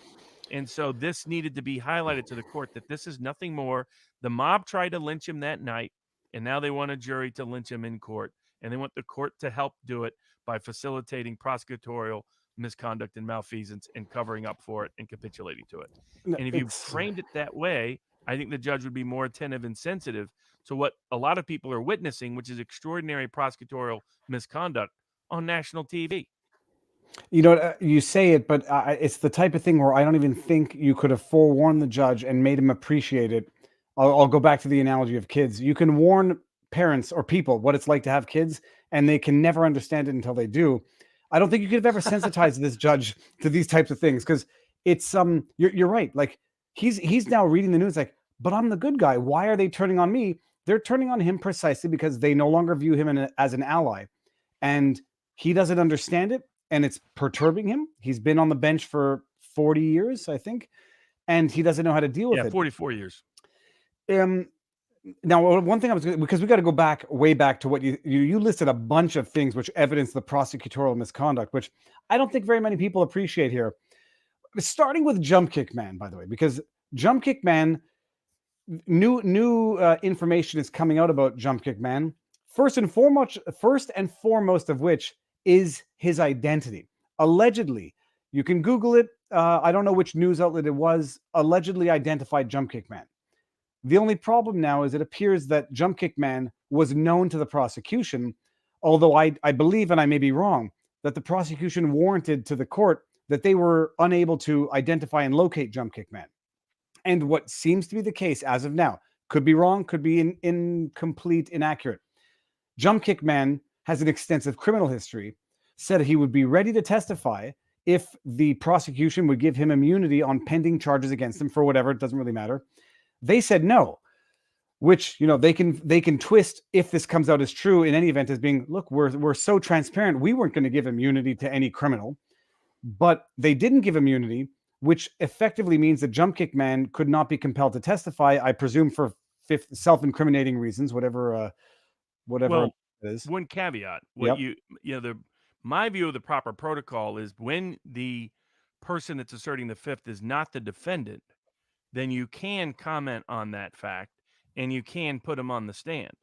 And so this needed to be highlighted to the court that this is nothing more. The mob tried to lynch him that night, and now they want a jury to lynch him in court. And they want the court to help do it by facilitating prosecutorial misconduct and malfeasance and covering up for it and capitulating to it. No, And if you framed it that way, I think the judge would be more attentive and sensitive to what a lot of people are witnessing, which is extraordinary prosecutorial misconduct on national TV. You say it, but it's the type of thing where I don't even think you could have forewarned the judge and made him appreciate it. I'll go back to the analogy of kids. You can warn parents or people what it's like to have kids, and they can never understand it until they do. I don't think you could have ever sensitized this judge to these types of things, because it's you're right. Like he's now reading the news like, but I'm the good guy. Why are they turning on me? They're turning on him precisely because they no longer view him as an ally, and he doesn't understand it. And it's perturbing him. He's been on the bench for 40 years, I think, and he doesn't know how to deal with it. 44 years. Now, one thing because we got to go way back to what you listed a bunch of things which evidence the prosecutorial misconduct, which I don't think very many people appreciate here. Starting with Jump Kick Man, by the way, because Jump Kick Man, new information is coming out about Jump Kick Man. First and foremost of which is his identity. Allegedly, you can Google it. I don't know which news outlet it was. Allegedly identified Jump Kick Man. The only problem now is it appears that Jump Kick Man was known to the prosecution, although I believe, and I may be wrong, that the prosecution warranted to the court that they were unable to identify and locate Jump Kick Man. And what seems to be the case as of now, could be wrong, could be incomplete, inaccurate. Jump Kick Man has an extensive criminal history, said he would be ready to testify if the prosecution would give him immunity on pending charges against him for whatever, it doesn't really matter. They said no, which, they can twist, if this comes out as true in any event, as being, look, we're so transparent, we weren't going to give immunity to any criminal, but they didn't give immunity, which effectively means that Jump Kick Man could not be compelled to testify, I presume for self-incriminating reasons, whatever Well, it is. one caveat, my view of the proper protocol is when the person that's asserting the fifth is not the defendant, then you can comment on that fact and you can put him on the stand.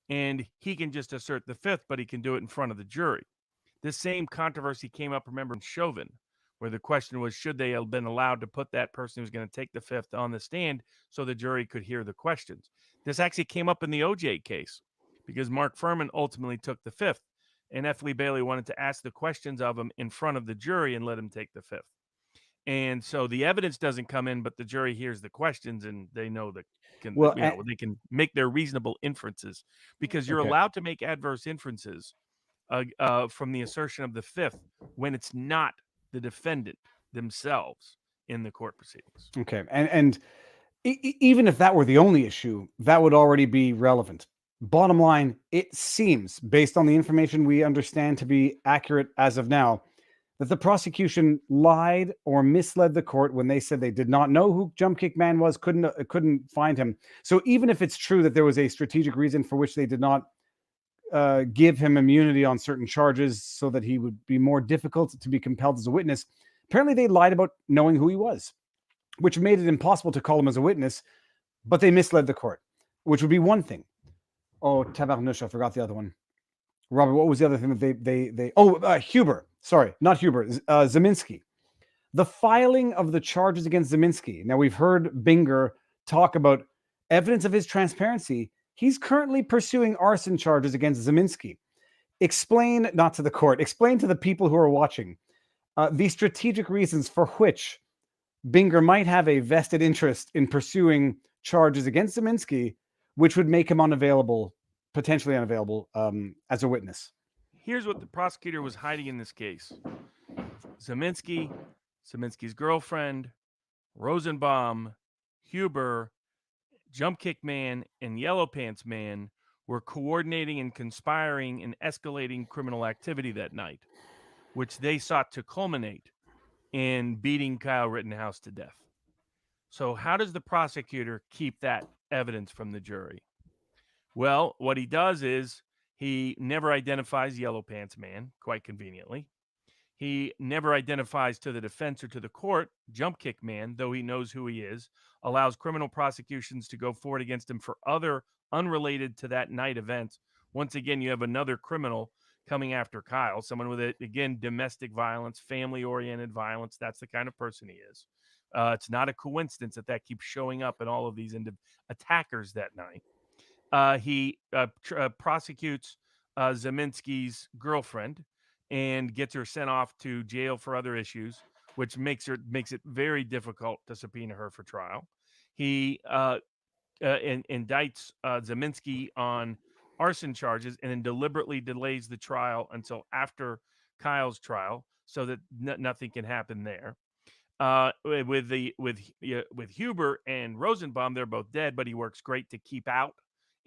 And he can just assert the fifth, but he can do it in front of the jury. This same controversy came up, remember, in Chauvin, where the question was, should they have been allowed to put that person who's going to take the fifth on the stand so the jury could hear the questions? This actually came up in the OJ case because Mark Furman ultimately took the fifth, and F. Lee Bailey wanted to ask the questions of him in front of the jury and let him take the fifth. And so the evidence doesn't come in, but the jury hears the questions and they know that they can make their reasonable inferences, because you're allowed to make adverse inferences from the assertion of the fifth when it's not the defendant themselves in the court proceedings. Okay. And even if that were the only issue, that would already be relevant. Bottom line, it seems, based on the information we understand to be accurate as of now, that the prosecution lied or misled the court when they said they did not know who Jump Kick Man was, couldn't find him. So even if it's true that there was a strategic reason for which they did not give him immunity on certain charges so that he would be more difficult to be compelled as a witness, apparently they lied about knowing who he was, which made it impossible to call him as a witness, but they misled the court, which would be one thing. Oh, tabarnouche, I forgot the other one. Robert, what was the other thing that Huber. Sorry, not Huber. Zeminski. The filing of the charges against Zeminski. Now, we've heard Binger talk about evidence of his transparency. He's currently pursuing arson charges against Zeminski. Explain, not to the court, explain to the people who are watching the strategic reasons for which Binger might have a vested interest in pursuing charges against Zeminski, which would make him potentially unavailable as a witness. Here's what the prosecutor was hiding in this case. Zeminski, Zeminski's girlfriend, Rosenbaum, Huber, Jump Kick Man, and Yellow Pants Man were coordinating and conspiring and escalating criminal activity that night, which they sought to culminate in beating Kyle Rittenhouse to death. So how does the prosecutor keep that evidence from the jury? Well, what he does is He never identifies Yellow Pants Man, quite conveniently. He never identifies to the defense or to the court Jump Kick Man, though he knows who he is, allows criminal prosecutions to go forward against him for other unrelated to that night events. Once again, you have another criminal coming after Kyle, someone with, again, domestic violence, family-oriented violence. That's the kind of person he is. It's not a coincidence that keeps showing up in all of these attackers that night. He prosecutes Zeminski's girlfriend and gets her sent off to jail for other issues, which makes it very difficult to subpoena her for trial. He indicts Zeminski on arson charges and then deliberately delays the trial until after Kyle's trial so that nothing can happen there. With Huber and Rosenbaum, they're both dead, but he works great to keep out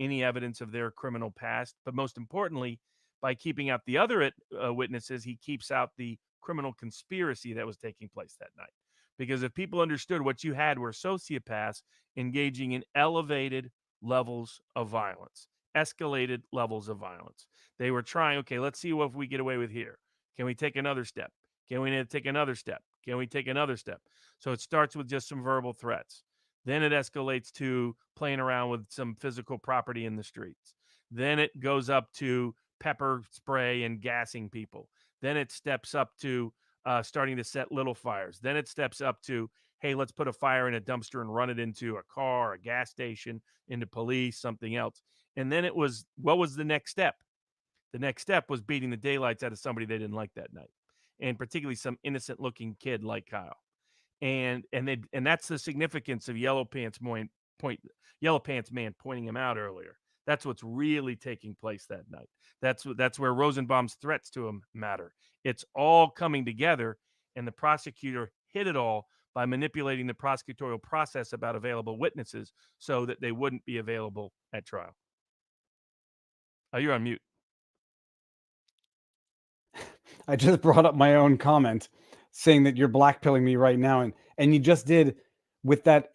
any evidence of their criminal past. But most importantly, by keeping out the other witnesses, he keeps out the criminal conspiracy that was taking place that night. Because if people understood what you had were sociopaths engaging in elevated levels of violence, escalated levels of violence, they were trying, okay, let's see what we get away with here. Can we take another step? Can we take another step? Can we take another step? So it starts with just some verbal threats. Then it escalates to playing around with some physical property in the streets. Then it goes up to pepper spray and gassing people. Then it steps up to starting to set little fires. Then it steps up to, hey, let's put a fire in a dumpster and run it into a car, a gas station, into police, something else. And then it was, what was the next step? The next step was beating the daylights out of somebody they didn't like that night, and particularly some innocent looking kid like Kyle. And that's the significance of Yellow Pants Man pointing him out earlier. That's what's really taking place that night. That's where Rosenbaum's threats to him matter. It's all coming together, and the prosecutor hit it all by manipulating the prosecutorial process about available witnesses so that they wouldn't be available at trial. Oh, you're on mute. I just brought up my own comment saying that you're blackpilling me right now, and you just did with that.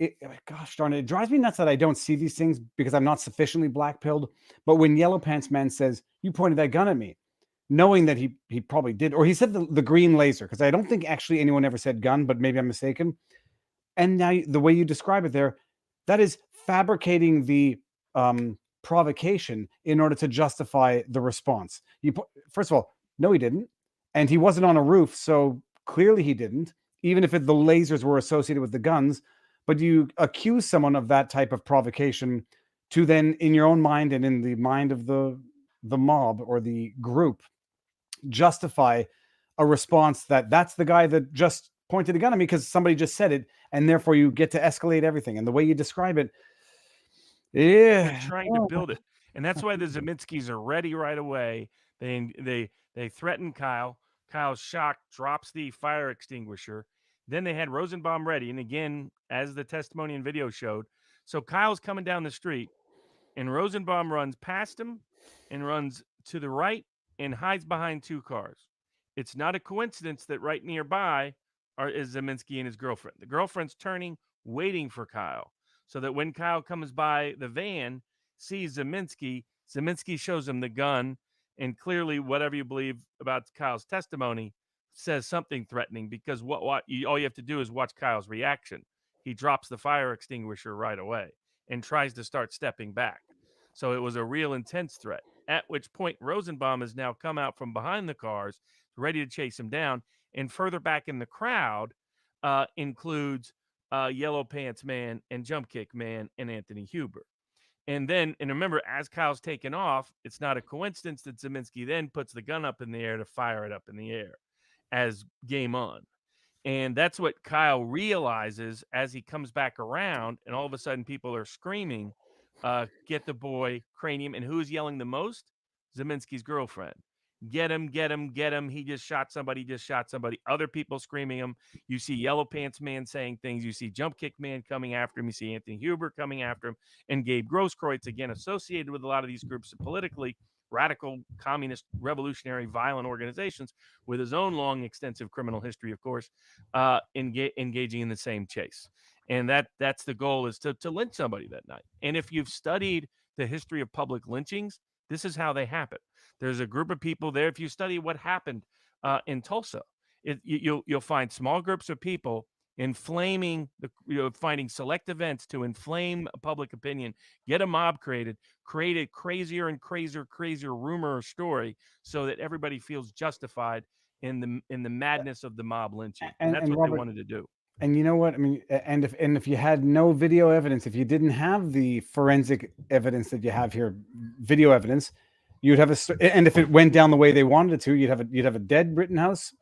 Gosh darn it, it drives me nuts that I don't see these things because I'm not sufficiently blackpilled. But when Yellow Pants Man says, you pointed that gun at me, knowing that he probably did, or he said the green laser, because I don't think actually anyone ever said gun, but maybe I'm mistaken. And now the way you describe it there, that is fabricating the provocation in order to justify the response. First of all, no, he didn't. And he wasn't on a roof, so clearly he didn't, even if the lasers were associated with the guns. But you accuse someone of that type of provocation to then, in your own mind and in the mind of the mob or the group, justify a response that's the guy that just pointed a gun at me because somebody just said it, and therefore you get to escalate everything. And the way you describe it, They're trying to build it, and that's why the Zeminskis are ready right away. They threaten Kyle. Kyle's shocked, drops the fire extinguisher. Then they had Rosenbaum ready, and again, as the testimony and video showed, so Kyle's coming down the street, and Rosenbaum runs past him and runs to the right and hides behind two cars. It's not a coincidence that right nearby is Zeminski and his girlfriend. The girlfriend's turning, waiting for Kyle, so that when Kyle comes by the van, sees Zeminski, Zeminski shows him the gun, and clearly, whatever you believe about Kyle's testimony, says something threatening, because all you have to do is watch Kyle's reaction. He drops the fire extinguisher right away and tries to start stepping back. So it was a real intense threat, at which point Rosenbaum has now come out from behind the cars, ready to chase him down. And further back in the crowd includes Yellow Pants Man and Jump Kick Man and Anthony Huber. And remember, as Kyle's taken off, it's not a coincidence that Zeminski then puts the gun up in the air to fire it up in the air as game on. And that's what Kyle realizes as he comes back around, and all of a sudden people are screaming, get the boy, cranium. And who's yelling the most? Zeminski's girlfriend. Get him, get him, get him. He just shot somebody, just shot somebody. Other people screaming him. You see Yellow Pants Man saying things. You see Jump Kick Man coming after him. You see Anthony Huber coming after him. And Gabe Grosskreutz, again, associated with a lot of these groups politically, radical, communist, revolutionary, violent organizations with his own long, extensive criminal history, of course, engaging in the same chase. And that's the goal, is to lynch somebody that night. And if you've studied the history of public lynchings, This is how they happen. There's a group of people there. If you study what happened in Tulsa, you'll find small groups of people inflaming finding select events to inflame public opinion, get a mob created, create a crazier and crazier rumor or story, so that everybody feels justified in the madness of the mob lynching, and that's And what they Robert, wanted to do. and you know what? I mean, and if you had no video evidence, if you didn't have the forensic evidence that you have here, video evidence, you'd have and if it went down the way they wanted it to, you'd have a dead Rittenhouse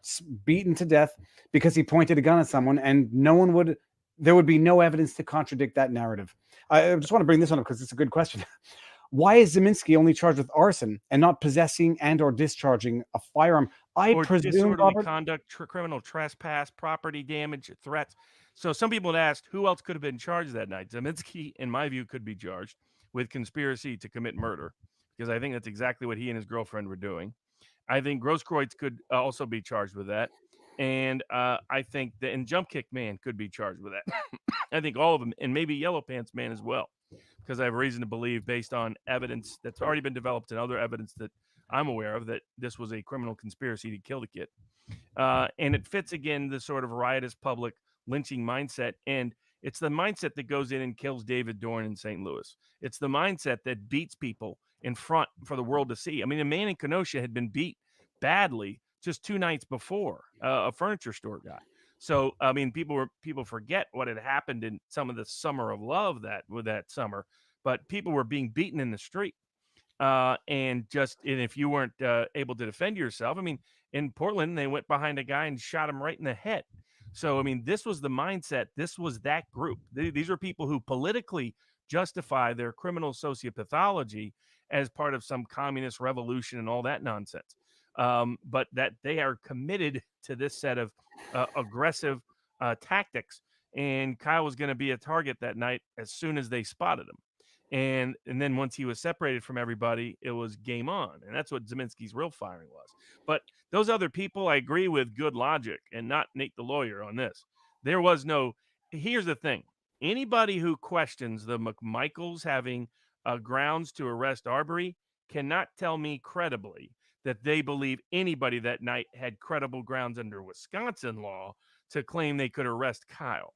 beaten to death because he pointed a gun at someone, and there would be no evidence to contradict that narrative. I just want to bring this on up because it's a good question. Why is Zeminski only charged with arson and not possessing and or discharging a firearm? I Or presume, disorderly Robert, conduct, criminal trespass, property damage, threats. So some people had asked who else could have been charged that night. Zeminski, in my view, could be charged with conspiracy to commit murder, because I think that's exactly what he and his girlfriend were doing. I think Grosskreutz could also be charged with that. And I think and Jump Kick Man could be charged with that. I think all of them, and maybe Yellow Pants Man as well, because I have reason to believe, based on evidence that's already been developed and other evidence that I'm aware of, that this was a criminal conspiracy to kill the kid. And it fits, again, the sort of riotous public lynching mindset. And it's the mindset that goes in and kills David Dorn in St. Louis. It's the mindset that beats people in front for the world to see. I mean, a man in Kenosha had been beat badly just 2 nights before, a furniture store guy. So, I mean, people forget what had happened in some of the summer of love that summer, but people were being beaten in the street. And if you weren't able to defend yourself, I mean, in Portland, they went behind a guy and shot him right in the head. So, I mean, this was the mindset. This was that group. These are people who politically justify their criminal sociopathology as part of some communist revolution and all that nonsense. But that they are committed to this set of aggressive tactics. And Kyle was going to be a target that night as soon as they spotted him. And then once he was separated from everybody, it was game on. And that's what Zeminski's real firing was. But those other people, I agree with good logic, and not Nate the lawyer on this. There was no. Here's the thing: anybody who questions the McMichaels having grounds to arrest Arbery cannot tell me credibly that they believe anybody that night had credible grounds under Wisconsin law to claim they could arrest Kyle.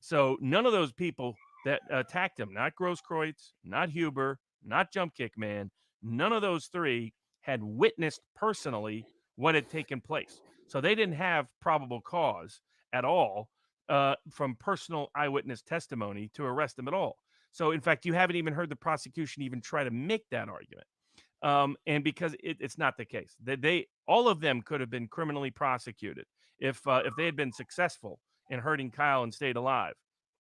So none of those people that attacked him, not Grosskreutz, not Huber, not Jump Kick Man, none of those three had witnessed personally what had taken place. So they didn't have probable cause at all from personal eyewitness testimony to arrest him at all. So, in fact, you haven't even heard the prosecution even try to make that argument. And because it's not the case, they all of them could have been criminally prosecuted if they had been successful in hurting Kyle and stayed alive.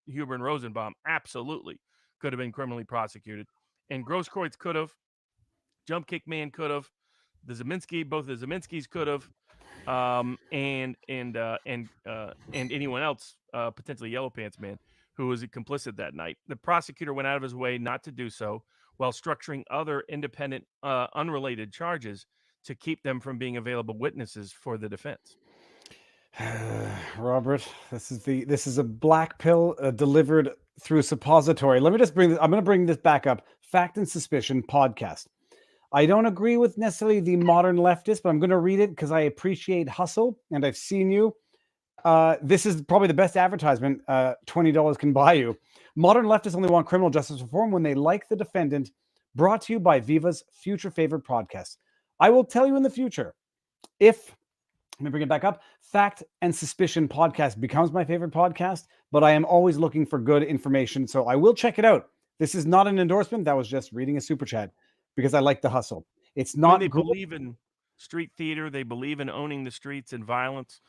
Huber and Rosenbaum absolutely could have been criminally prosecuted, and Grosskreutz could have, Jump Kick Man could have, both the Zeminskis could have, and anyone else, potentially Yellow Pants Man, who was complicit that night. The prosecutor went out of his way not to do so, while structuring other independent, unrelated charges to keep them from being available witnesses for the defense. Robert, this is a black pill delivered through suppository. Let me just I'm going to bring this back up. Fact and Suspicion podcast. I don't agree with necessarily the modern leftist, but I'm going to read it because I appreciate hustle, and I've seen you. This is probably the best advertisement $20 can buy you. Modern leftists only want criminal justice reform when they like the defendant. Brought to you by Viva's future favorite podcast. I will tell you in the future if, let me bring it back up, Fact and Suspicion podcast becomes my favorite podcast, but I am always looking for good information, so I will check it out. This is not an endorsement. That was just reading a super chat because I like the hustle. It's not. They believe in street theater. They believe in owning the streets and violence.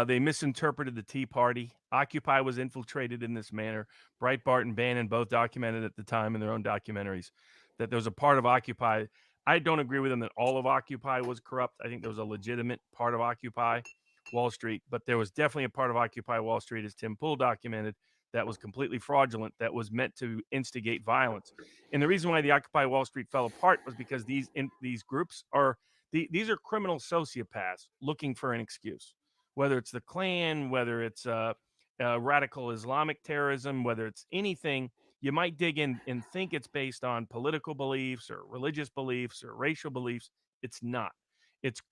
They misinterpreted the Tea Party. Occupy was infiltrated in this manner. Breitbart and Bannon both documented at the time in their own documentaries that there was a part of Occupy. I don't agree with them that all of Occupy was corrupt. I think there was a legitimate part of Occupy Wall Street, but there was definitely a part of Occupy Wall Street, as Tim Pool documented, that was completely fraudulent, that was meant to instigate violence. And the reason why the Occupy Wall Street fell apart was because these groups are these are criminal sociopaths looking for an excuse, whether it's the Klan, whether it's radical Islamic terrorism, whether it's anything you might dig in and think it's based on political beliefs or religious beliefs or racial beliefs. It's not.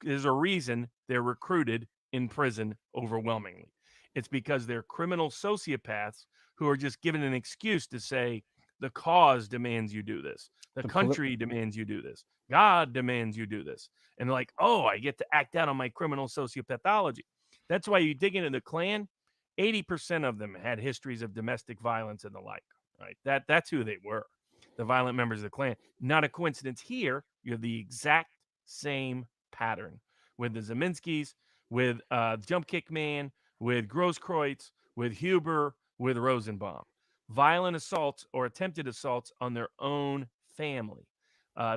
There's a reason they're recruited in prison overwhelmingly. It's because they're criminal sociopaths who are just given an excuse to say the cause demands you do this. The country demands you do this. God demands you do this. And like, oh, I get to act out on my criminal sociopathology. That's why you dig into the Klan, 80% of them had histories of domestic violence and the like, right? That's who they were, the violent members of the Klan. Not a coincidence here. You have the exact same pattern with the Zeminskis, with Jump Kick Man, with Grosskreutz, with Huber, with Rosenbaum. Violent assaults or attempted assaults on their own family.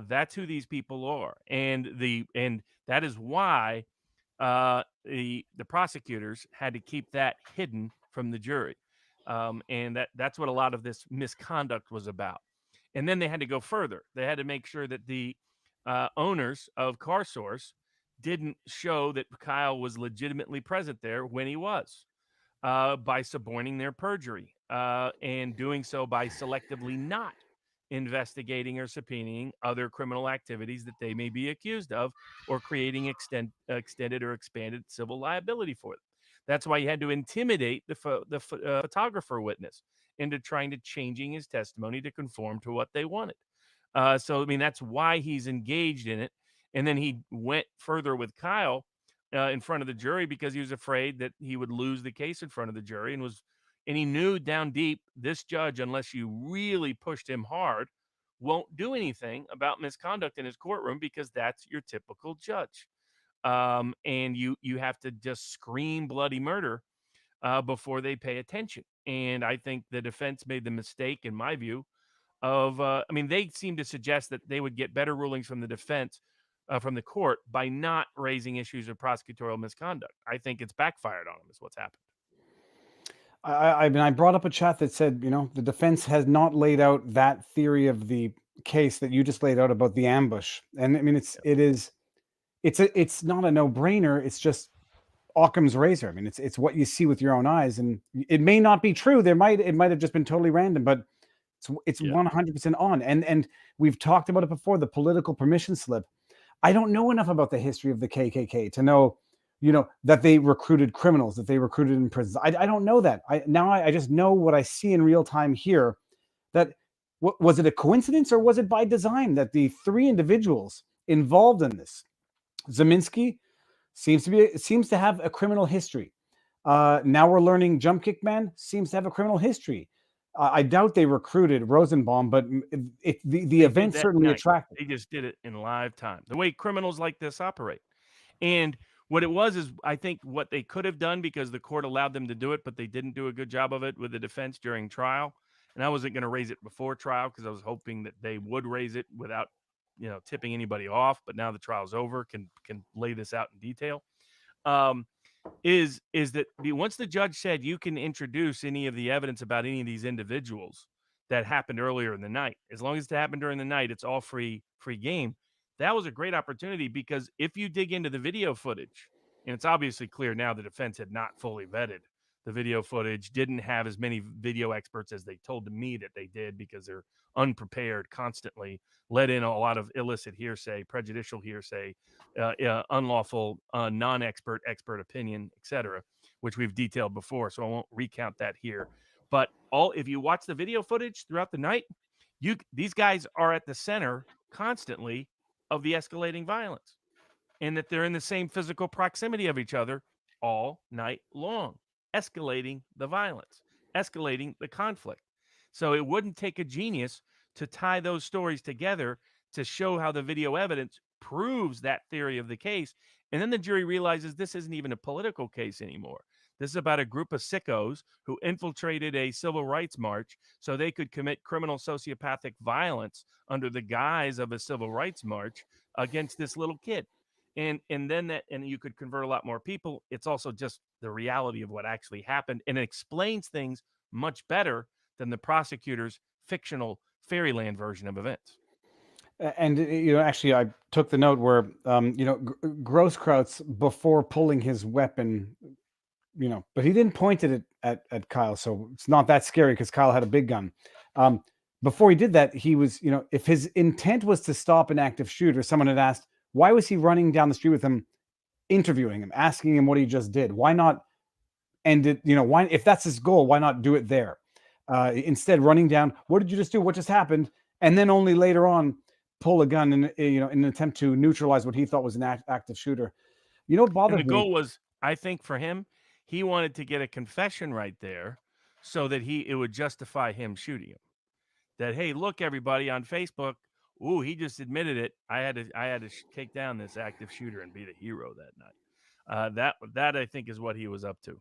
That's who these people are, and that is why the prosecutors had to keep that hidden from the jury, and that's what a lot of this misconduct was about. And then they had to go further. They had to make sure that the owners of CarSource didn't show that Kyle was legitimately present there when he was, by suborning their perjury, and doing so by selectively not investigating or subpoenaing other criminal activities that they may be accused of, or creating extended or expanded civil liability for them. That's why he had to intimidate the photographer witness into trying to changing his testimony to conform to what they wanted. So, I mean, that's why he's engaged in it. And then he went further with Kyle in front of the jury because he was afraid that he would lose the case in front of the jury, and he knew down deep this judge, unless you really pushed him hard, won't do anything about misconduct in his courtroom because that's your typical judge. And you have to just scream bloody murder before they pay attention. And I think the defense made the mistake, in my view, of I mean, they seem to suggest that they would get better rulings from the defense, from the court, by not raising issues of prosecutorial misconduct. I think it's backfired on them, is what's happened. I mean, I brought up a chat that said, the defense has not laid out that theory of the case that you just laid out about the ambush. And I mean, it's not a no-brainer. It's just Occam's razor. I mean, it's what you see with your own eyes, and it may not be true. It might have just been totally random, but it's 100% on. And we've talked about it before, the political permission slip. I don't know enough about the history of the KKK to know, that they recruited criminals, that they recruited in prisons. I don't know that. I just know what I see in real time here. That was it a coincidence, or was it by design that the three individuals involved in this, Zeminski seems to have a criminal history. Now we're learning Jump Kick Man seems to have a criminal history. I doubt they recruited Rosenbaum, but the event certainly attracted. They just did it in live time, the way criminals like this operate. And what it was is, I think, what they could have done, because the court allowed them to do it, but they didn't do a good job of it with the defense during trial. And I wasn't going to raise it before trial because I was hoping that they would raise it without, tipping anybody off. But now the trial's over, can lay this out in detail. Is that once the judge said you can introduce any of the evidence about any of these individuals that happened earlier in the night, as long as it happened during the night, it's all free game. That was a great opportunity, because if you dig into the video footage, and it's obviously clear now the defense had not fully vetted the video footage, didn't have as many video experts as they told me that they did, because they're unprepared, constantly let in a lot of illicit hearsay, prejudicial hearsay, unlawful, non-expert, expert opinion, etc., which we've detailed before, so I won't recount that here. But if you watch the video footage throughout the night, these guys are at the center constantly of the escalating violence, and that they're in the same physical proximity of each other all night long, escalating the violence, escalating the conflict. So it wouldn't take a genius to tie those stories together to show how the video evidence proves that theory of the case. And then the jury realizes this isn't even a political case anymore. This is about a group of sickos who infiltrated a civil rights march so they could commit criminal sociopathic violence under the guise of a civil rights march against this little kid. And then you could convert a lot more people. It's also just the reality of what actually happened, and it explains things much better than the prosecutor's fictional fairyland version of events. And actually, I took the note where Grosskreutz, before pulling his weapon, but he didn't point it at Kyle, so it's not that scary because Kyle had a big gun. Before he did that, he was, if his intent was to stop an active shooter, someone had asked, why was he running down the street with him, interviewing him, asking him what he just did? Why not end it? Why, if that's his goal, why not do it there? Instead, running down, what did you just do? What just happened? And then only later on pull a gun in an attempt to neutralize what he thought was an active shooter. What bothered me? And the goal was, I think, for him, he wanted to get a confession right there, so that it would justify him shooting him. That, hey, look, everybody on Facebook, ooh, he just admitted it. I had to take down this active shooter and be the hero that night. That I think is what he was up to.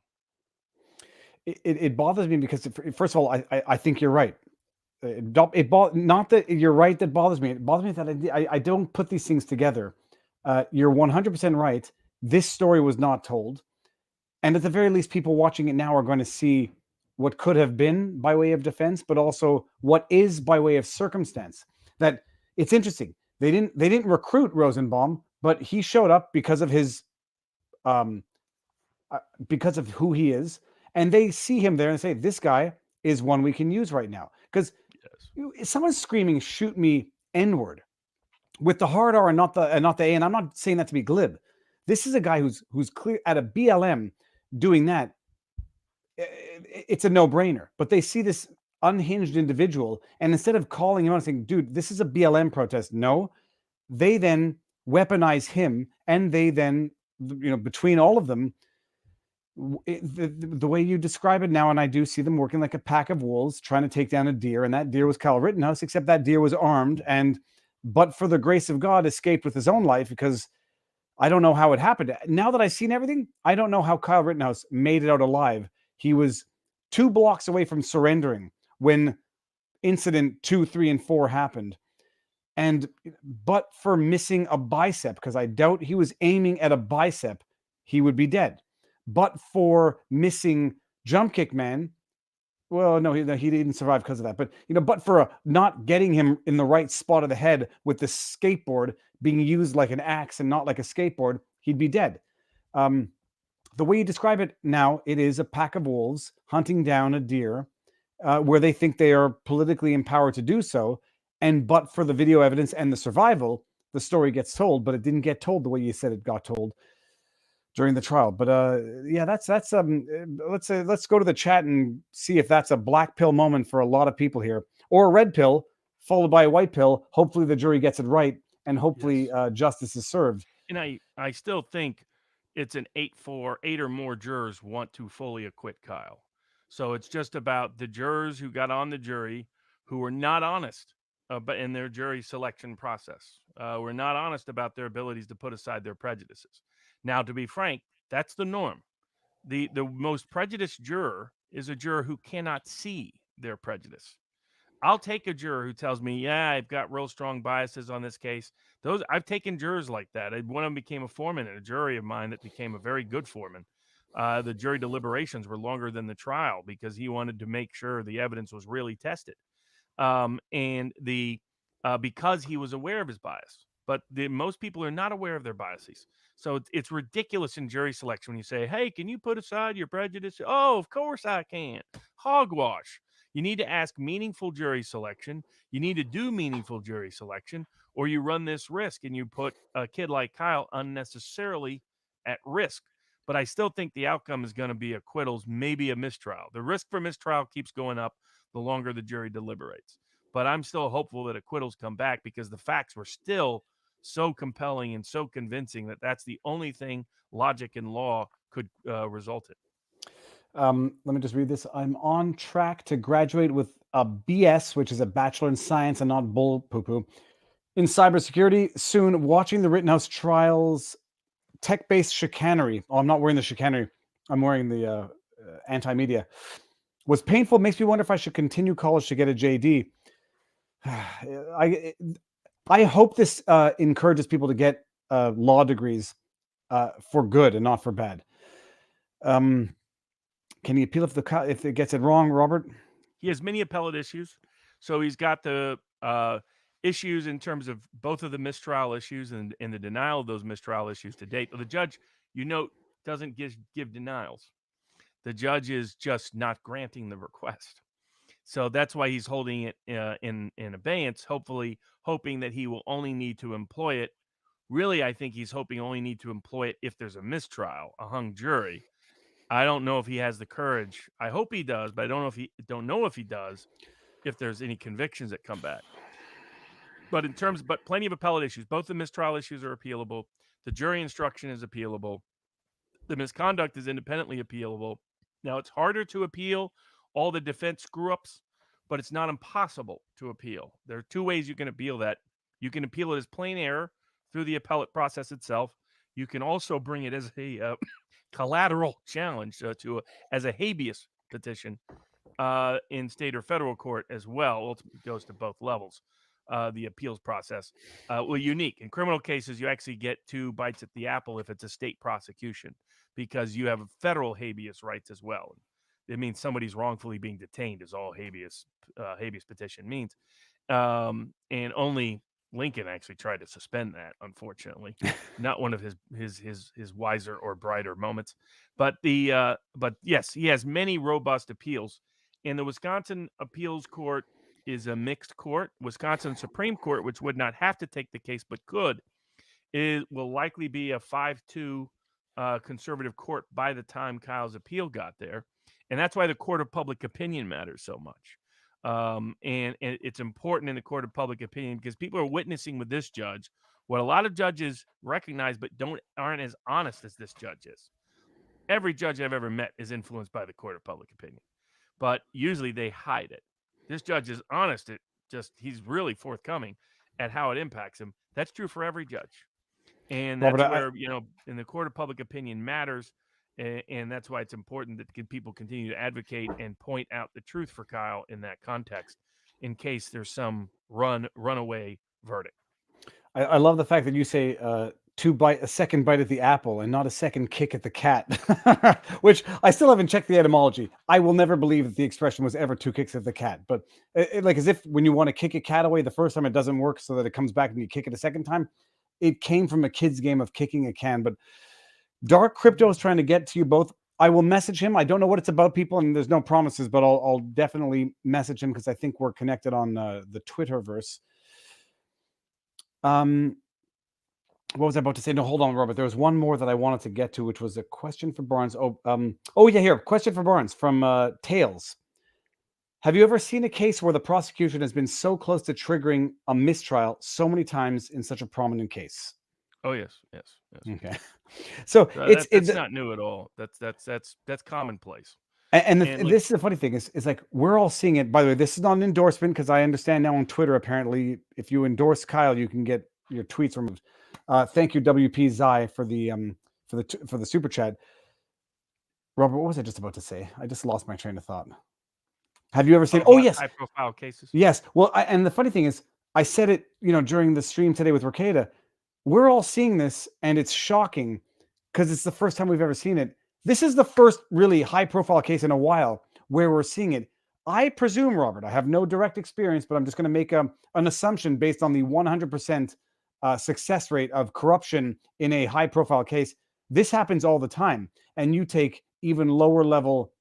It bothers me because, first of all, I think you're right. Not that you're right that bothers me. It bothers me that I don't put these things together. You're 100% right. This story was not told. And at the very least, people watching it now are going to see what could have been by way of defense, but also what is by way of circumstance. That it's interesting. They didn't recruit Rosenbaum, but he showed up because of his because of who he is, and they see him there and say, this guy is one we can use right now. Because if someone's screaming, shoot me N-word, with the hard R and not the A, and I'm not saying that to be glib. This is a guy who's clear at a BLM doing that. It's a no-brainer. But they see this unhinged individual, and instead of calling him out and saying, dude, this is a BLM protest, no, they then weaponize him, and they then, between all of them, the way you describe it now, and I do see them working like a pack of wolves trying to take down a deer, and that deer was Kyle Rittenhouse, except that deer was armed and, but for the grace of God, escaped with his own life, because I don't know how it happened. Now that I've seen everything, I don't know how Kyle Rittenhouse made it out alive. He was 2 blocks away from surrendering when incident 2, 3, and 4 happened. And but for missing a bicep, because I doubt he was aiming at a bicep, he would be dead. But for missing Jump Kick Man, well, no, he didn't survive because of that. But but for not getting him in the right spot of the head with the skateboard being used like an axe and not like a skateboard, he'd be dead. The way you describe it now, it is a pack of wolves hunting down a deer, where they think they are politically empowered to do so. And but for the video evidence and the survival, the story gets told, but it didn't get told the way you said it got told during the trial. But yeah, that's let's go to the chat and see if that's a black pill moment for a lot of people here, or a red pill followed by a white pill. Hopefully the jury gets it right, and hopefully justice is served. And I still think it's an 8-4, 8 or more jurors want to fully acquit Kyle. So it's just about the jurors who got on the jury who were not honest, but in their jury selection process, were not honest about their abilities to put aside their prejudices. Now, to be frank, that's the norm. The most prejudiced juror is a juror who cannot see their prejudice. I'll take a juror who tells me, yeah, I've got real strong biases on this case. I've taken jurors like that. One of them became a foreman in a jury of mine that became a very good foreman. The jury deliberations were longer than the trial because he wanted to make sure the evidence was really tested. Because he was aware of his bias. But most people are not aware of their biases. So it's ridiculous in jury selection when you say, hey, can you put aside your prejudice? Oh, of course I can. Hogwash. You need to ask meaningful jury selection. You need to do meaningful jury selection, or you run this risk and you put a kid like Kyle unnecessarily at risk. But I still think the outcome is going to be acquittals, maybe a mistrial. The risk for mistrial keeps going up the longer the jury deliberates. But I'm still hopeful that acquittals come back because the facts were still so compelling and so convincing that that's the only thing logic and law could result in. Let me just read this. I'm on track to graduate with a BS, which is a Bachelor in Science and not bull poo-poo, in cybersecurity soon. Watching the Rittenhouse trials, tech-based chicanery. Oh, I'm not wearing the chicanery. I'm wearing the anti-media. Was painful. Makes me wonder if I should continue college to get a JD. I hope this encourages people to get law degrees for good and not for bad. Can he appeal if it gets it wrong, Robert? He has many appellate issues. So he's got the issues in terms of both of the mistrial issues and the denial of those mistrial issues to date. But the judge, doesn't give denials. The judge is just not granting the request. So that's why he's holding it in abeyance, hopefully hoping that he will only need to employ it. Really, I think he's hoping only need to employ it if there's a mistrial, a hung jury. I don't know if he has the courage. I hope he does, but I don't know if he does if there's any convictions that come back. But plenty of appellate issues. Both the mistrial issues are appealable. The jury instruction is appealable. The misconduct is independently appealable. Now, it's harder to appeal all the defense screw ups, but it's not impossible to appeal. There are two ways you can appeal that. You can appeal it as plain error through the appellate process itself. You can also bring it as a collateral challenge as a habeas petition in state or federal court as well. Ultimately, goes to both levels. The appeals process. Unique in criminal cases, you actually get 2 bites at the apple if it's a state prosecution, because you have federal habeas rights as well. It means somebody's wrongfully being detained, is all habeas petition means. And only Lincoln actually tried to suspend that, unfortunately. Not one of his wiser or brighter moments. But yes, he has many robust appeals. And the Wisconsin Appeals Court is a mixed court. Wisconsin Supreme Court, which would not have to take the case but could, it will likely be a 5-2 conservative court by the time Kyle's appeal got there. And that's why the court of public opinion matters so much. And it's important in the court of public opinion because people are witnessing with this judge what a lot of judges recognize but aren't as honest as this judge is. Every judge I've ever met is influenced by the court of public opinion, but usually they hide it. This judge is honest. He's really forthcoming at how it impacts him. That's true for every judge. And that's Robert, where, in the court of public opinion matters. And that's why it's important that people continue to advocate and point out the truth for Kyle in that context, in case there's some runaway verdict. I love the fact that you say a second bite at the apple and not a second kick at the cat, which I still haven't checked the etymology. I will never believe that the expression was ever 2 kicks at the cat, but like as if when you want to kick a cat away the first time, it doesn't work so that it comes back and you kick it a second time. It came from a kid's game of kicking a can. But Dark Crypto is trying to get to you both. I will message him. I don't know what it's about, people, and there's no promises, but I'll definitely message him because I think we're connected on the Twitterverse. What was I about to say? No, hold on, Robert. There was one more that I wanted to get to, which was a question for Barnes. Here. Question for Barnes from Tails. Have you ever seen a case where the prosecution has been so close to triggering a mistrial so many times in such a prominent case? Oh, yes. Okay. So it's not new at all. That's commonplace. And this is the funny thing is like we're all seeing it. By the way, this is not an endorsement because I understand now on Twitter, apparently, if you endorse Kyle, you can get your tweets removed. Thank you, WP Zai, for the super chat. Robert, what was I just about to say? I just lost my train of thought. Have you ever seen? Oh, yes, high profile cases. Yes. Well, and the funny thing is, I said it, during the stream today with Ricada. We're all seeing this, and it's shocking because it's the first time we've ever seen it. This is the first really high-profile case in a while where we're seeing it. I presume, Robert, I have no direct experience, but I'm just going to make an assumption based on the 100% success rate of corruption in a high-profile case. This happens all the time, and you take even lower level,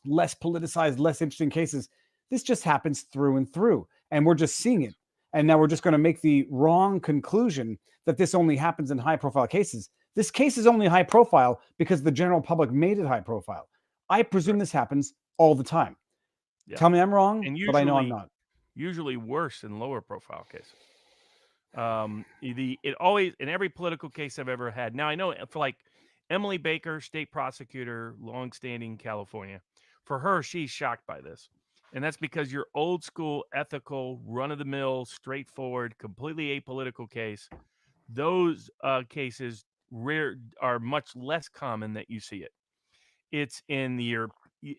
less politicized, less interesting cases. This just happens through and through, and we're just seeing it. And now we're just going to make the wrong conclusion that this only happens in high-profile cases. This case is only high profile because the general public made it high profile. I presume this happens all the time. Yeah. Tell me I'm wrong, but I know I'm not. Usually worse in lower profile cases. It always, in every political case I've ever had. Now I know for like Emily Baker, state prosecutor, longstanding California, for her, she's shocked by this. And that's because your old school, ethical, run-of-the-mill, straightforward, completely apolitical case, those cases are much less common that you see it. It's in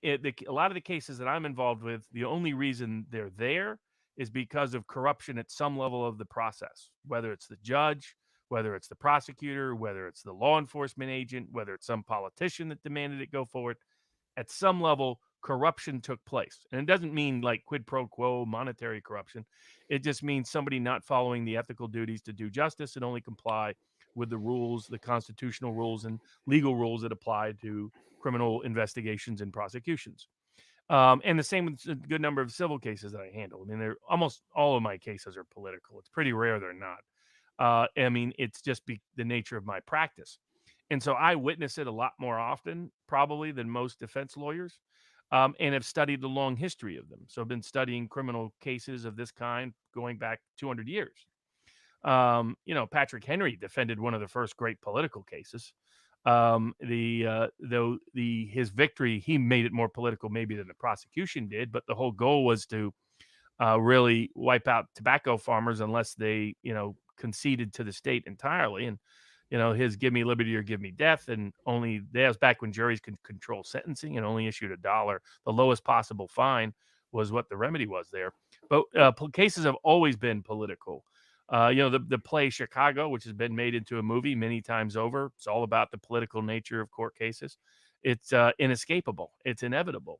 a lot of the cases that I'm involved with, the only reason they're there is because of corruption at some level of the process, whether it's the judge, whether it's the prosecutor, whether it's the law enforcement agent, whether it's some politician that demanded it go forward. At some level, corruption took place. And it doesn't mean like quid pro quo monetary corruption. It just means somebody not following the ethical duties to do justice and only comply with the rules, the constitutional rules and legal rules that apply to criminal investigations and prosecutions. And the same with a good number of civil cases that I handle. I mean, they're almost all of my cases are political. It's pretty rare they're not. I mean, it's just the nature of my practice. And so I witness it a lot more often, probably, than most defense lawyers, and have studied the long history of them. So I've been studying criminal cases of this kind going back 200 years. Patrick Henry defended one of the first great political cases. Though his victory, he made it more political maybe than the prosecution did, but the whole goal was to really wipe out tobacco farmers unless they, conceded to the state entirely. And, his give me liberty or give me death. And only that was back when juries could control sentencing and only issued $1. The lowest possible fine was what the remedy was there. But cases have always been political. The play Chicago, which has been made into a movie many times over, it's all about the political nature of court cases. It's inescapable. It's inevitable.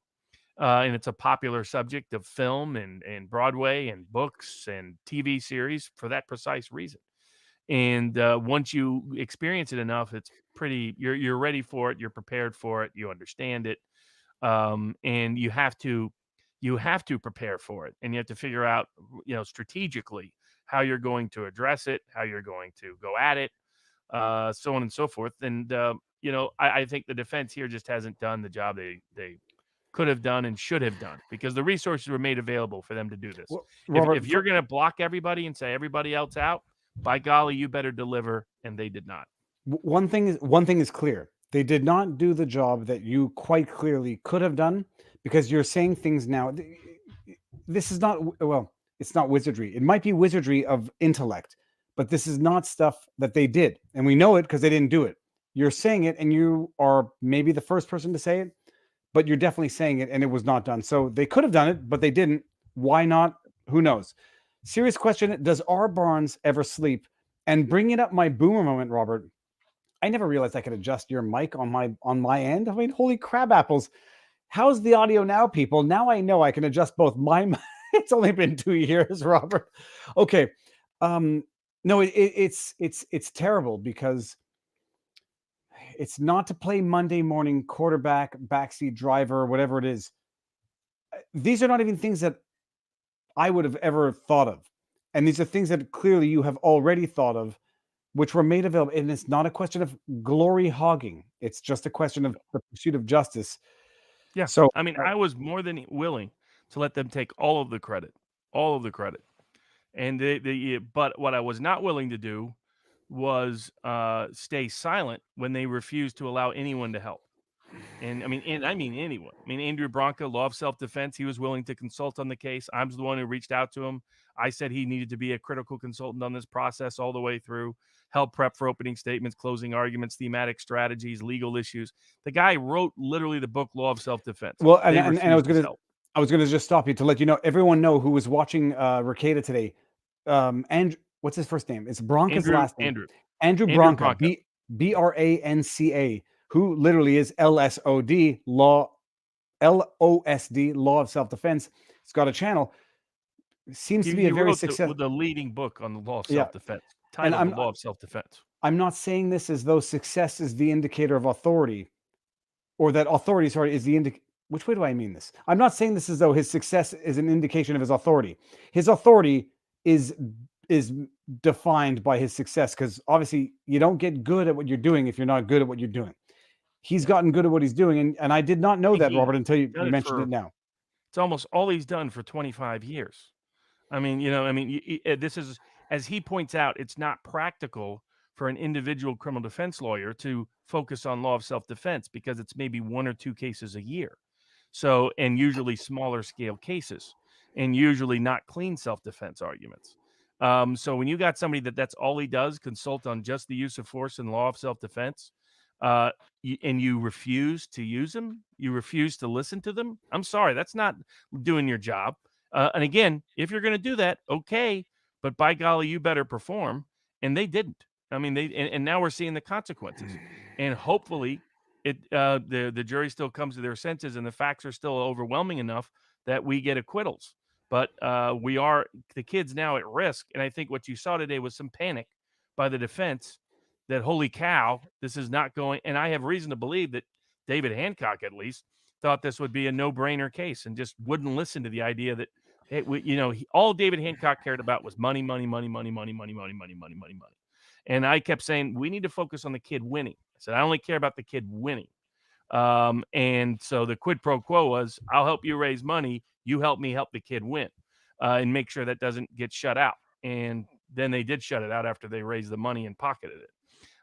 And it's a popular subject of film and Broadway and books and TV series for that precise reason. And once you experience it enough, it's pretty. You're ready for it. You're prepared for it. You understand it, and you have to prepare for it, and you have to figure out strategically how you're going to address it, how you're going to go at it, so on and so forth. And I think the defense here just hasn't done the job they could have done and should have done because the resources were made available for them to do this. Well, Robert, if you're going to block everybody and say everybody else out, by golly, you better deliver, and they did not. one thing is clear. They did not do the job that you quite clearly could have done because you're saying things now. This is not, well, it's not wizardry. It might be wizardry of intellect, but this is not stuff that they did. And we know it because they didn't do it. You're saying it, and you are maybe the first person to say it, but you're definitely saying it, and it was not done. So they could have done it, but they didn't. Why not? Who knows? Serious question. Does R. Barnes ever sleep? And bringing up my boomer moment, Robert, I never realized I could adjust your mic on my end. I mean, holy crab apples. How's the audio now, people? Now I know I can adjust both my it's only been 2 years, Robert. Okay. No, it's terrible because it's not to play Monday morning quarterback, backseat driver, whatever it is. These are not even things that I would have ever thought of. And these are things that clearly you have already thought of, which were made available. And it's not a question of glory hogging. It's just a question of the pursuit of justice. Yeah. So, I mean, I was more than willing to let them take all of the credit. And but what I was not willing to do was stay silent when they refused to allow anyone to help. And I mean anyone. I mean, Andrew Branca, law of self-defense, he was willing to consult on the case. I was the one who reached out to him. I said he needed to be a critical consultant on this process all the way through, help prep for opening statements, closing arguments, thematic strategies, legal issues. The guy wrote literally the book Law of Self-Defense. well, and I was gonna just stop you to let you know, everyone know who was watching Ricada today. Andrew, what's his first name? It's Branca's last name. Andrew Branca, Branca, who literally is LSOD, LOSD, Law of Self-Defense. It's got a channel. Seems to be a very successful. The leading book on the law of self-defense. And Titled The Law of Self-Defense. I'm not saying this as though success is the indicator of authority, or that authority, is the indicator. Which way do I mean this? I'm not saying this as though his success is an indication of his authority. His authority is defined by his success, because obviously you don't get good at what you're doing if you're not good at what you're doing. He's gotten good at what he's doing, and I did not know that, Robert, until you mentioned it now. It's almost all he's done for 25 years. I mean, this is, as he points out, it's not practical for an individual criminal defense lawyer to focus on law of self-defense because it's maybe 1 or 2 cases a year. So, and usually smaller scale cases, and usually not clean self-defense arguments. So when you got somebody that's all he does, consult on just the use of force and law of self-defense, and you refuse to use them, you refuse to listen to them, I'm sorry, that's not doing your job. And again, if you're going to do that, okay, but by golly, you better perform. And they didn't. I mean, and now we're seeing the consequences. And hopefully, the jury still comes to their senses, and the facts are still overwhelming enough that we get acquittals. But the kid's now at risk. And I think what you saw today was some panic by the defense that, holy cow, this is not going. And I have reason to believe that David Hancock, at least, thought this would be a no-brainer case and just wouldn't listen to the idea that, hey, all David Hancock cared about was money, money, money, money, money, money, money, money, money, money, money. And I kept saying, we need to focus on the kid winning. I said, I only care about the kid winning. And so the quid pro quo was, I'll help you raise money. You help me help the kid win, and make sure that doesn't get shut out. And then they did shut it out after they raised the money and pocketed it.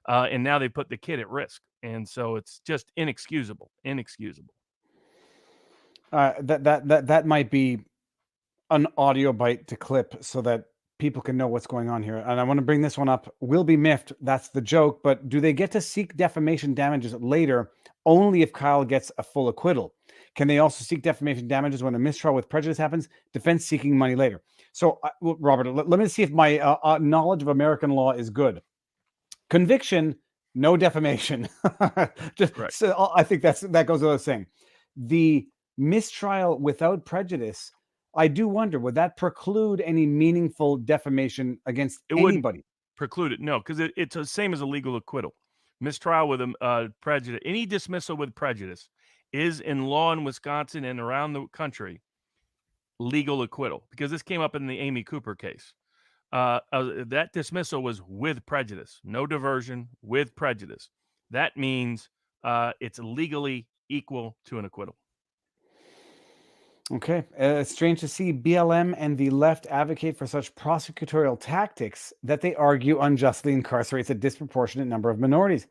And now they put the kid at risk. And so it's just inexcusable. That might be an audio bite to clip so that people can know what's going on here. And I want to bring this one up. Will be miffed. That's the joke. But do they get to seek defamation damages later only if Kyle gets a full acquittal? Can they also seek defamation damages when a mistrial with prejudice happens? Defense seeking money later. So, Robert, let me see if my knowledge of American law is good. Conviction, no defamation. Just Right. So I think that goes without saying. The mistrial without prejudice, I do wonder, would that preclude any meaningful defamation against anybody? Preclude it, no, because it's the same as a legal acquittal. Mistrial with a prejudice, any dismissal with prejudice is in law in Wisconsin and around the country legal acquittal, because this came up in the Amy Cooper case. That dismissal was with prejudice, no diversion, with prejudice. That means it's legally equal to an acquittal. Okay. It's strange to see BLM and the left advocate for such prosecutorial tactics that they argue unjustly incarcerates a disproportionate number of minorities.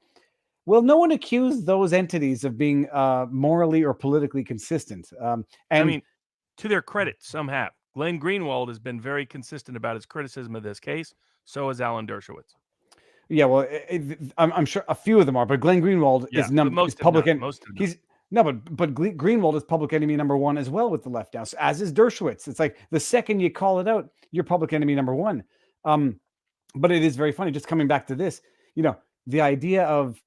Well, no one accused those entities of being morally or politically consistent. I mean, to their credit, some have. Glenn Greenwald has been very consistent about his criticism of this case. So has Alan Dershowitz. Yeah, well, I'm sure a few of them are, but Glenn Greenwald is public. But Greenwald is public enemy number one as well with the left now, as is Dershowitz. It's like the second you call it out, you're public enemy number one. But it is very funny. Just coming back to this, the idea of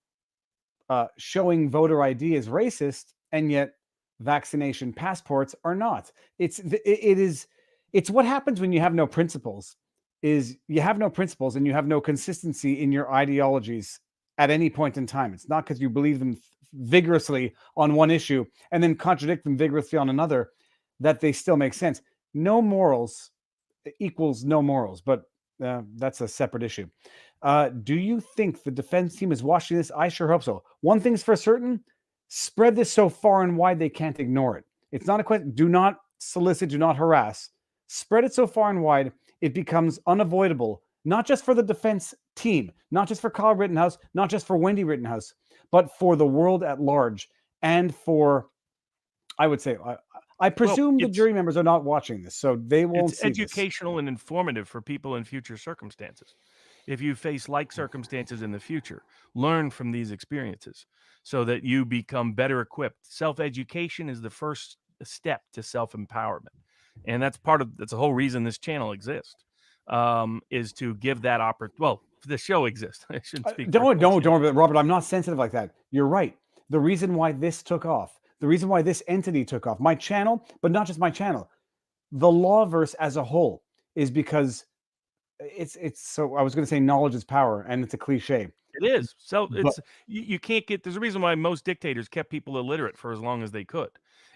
showing voter ID is racist, and yet vaccination passports are not. It's what happens when you have no principles. Is you have no principles and you have no consistency in your ideologies at any point in time. It's not because you believe them vigorously on one issue and then contradict them vigorously on another that they still make sense. No morals equals no morals, but that's a separate issue. Do you think the defense team is watching this? I sure hope so. One thing's for certain, spread this so far and wide they can't ignore it. It's not a question. Do not solicit, do not harass. Spread it so far and wide it becomes unavoidable, not just for the defense team, not just for Kyle Rittenhouse, not just for Wendy Rittenhouse, but for the world at large. And for, I would say, I presume the jury members are not watching this, so they won't see this. It's educational and informative for people in future circumstances. If you face like circumstances in the future, learn from these experiences so that you become better equipped. Self-education is the first step to self-empowerment. And that's the whole reason this channel exists, is to give that opportunity. Well, the show exists. I shouldn't speak. Don't worry, Robert. I'm not sensitive like that. You're right. The reason why this took off, the reason why this entity took off, my channel, but not just my channel, the lawverse as a whole, is because it's so. I was going to say knowledge is power, and it's a cliche. It is. So you can't get. There's a reason why most dictators kept people illiterate for as long as they could.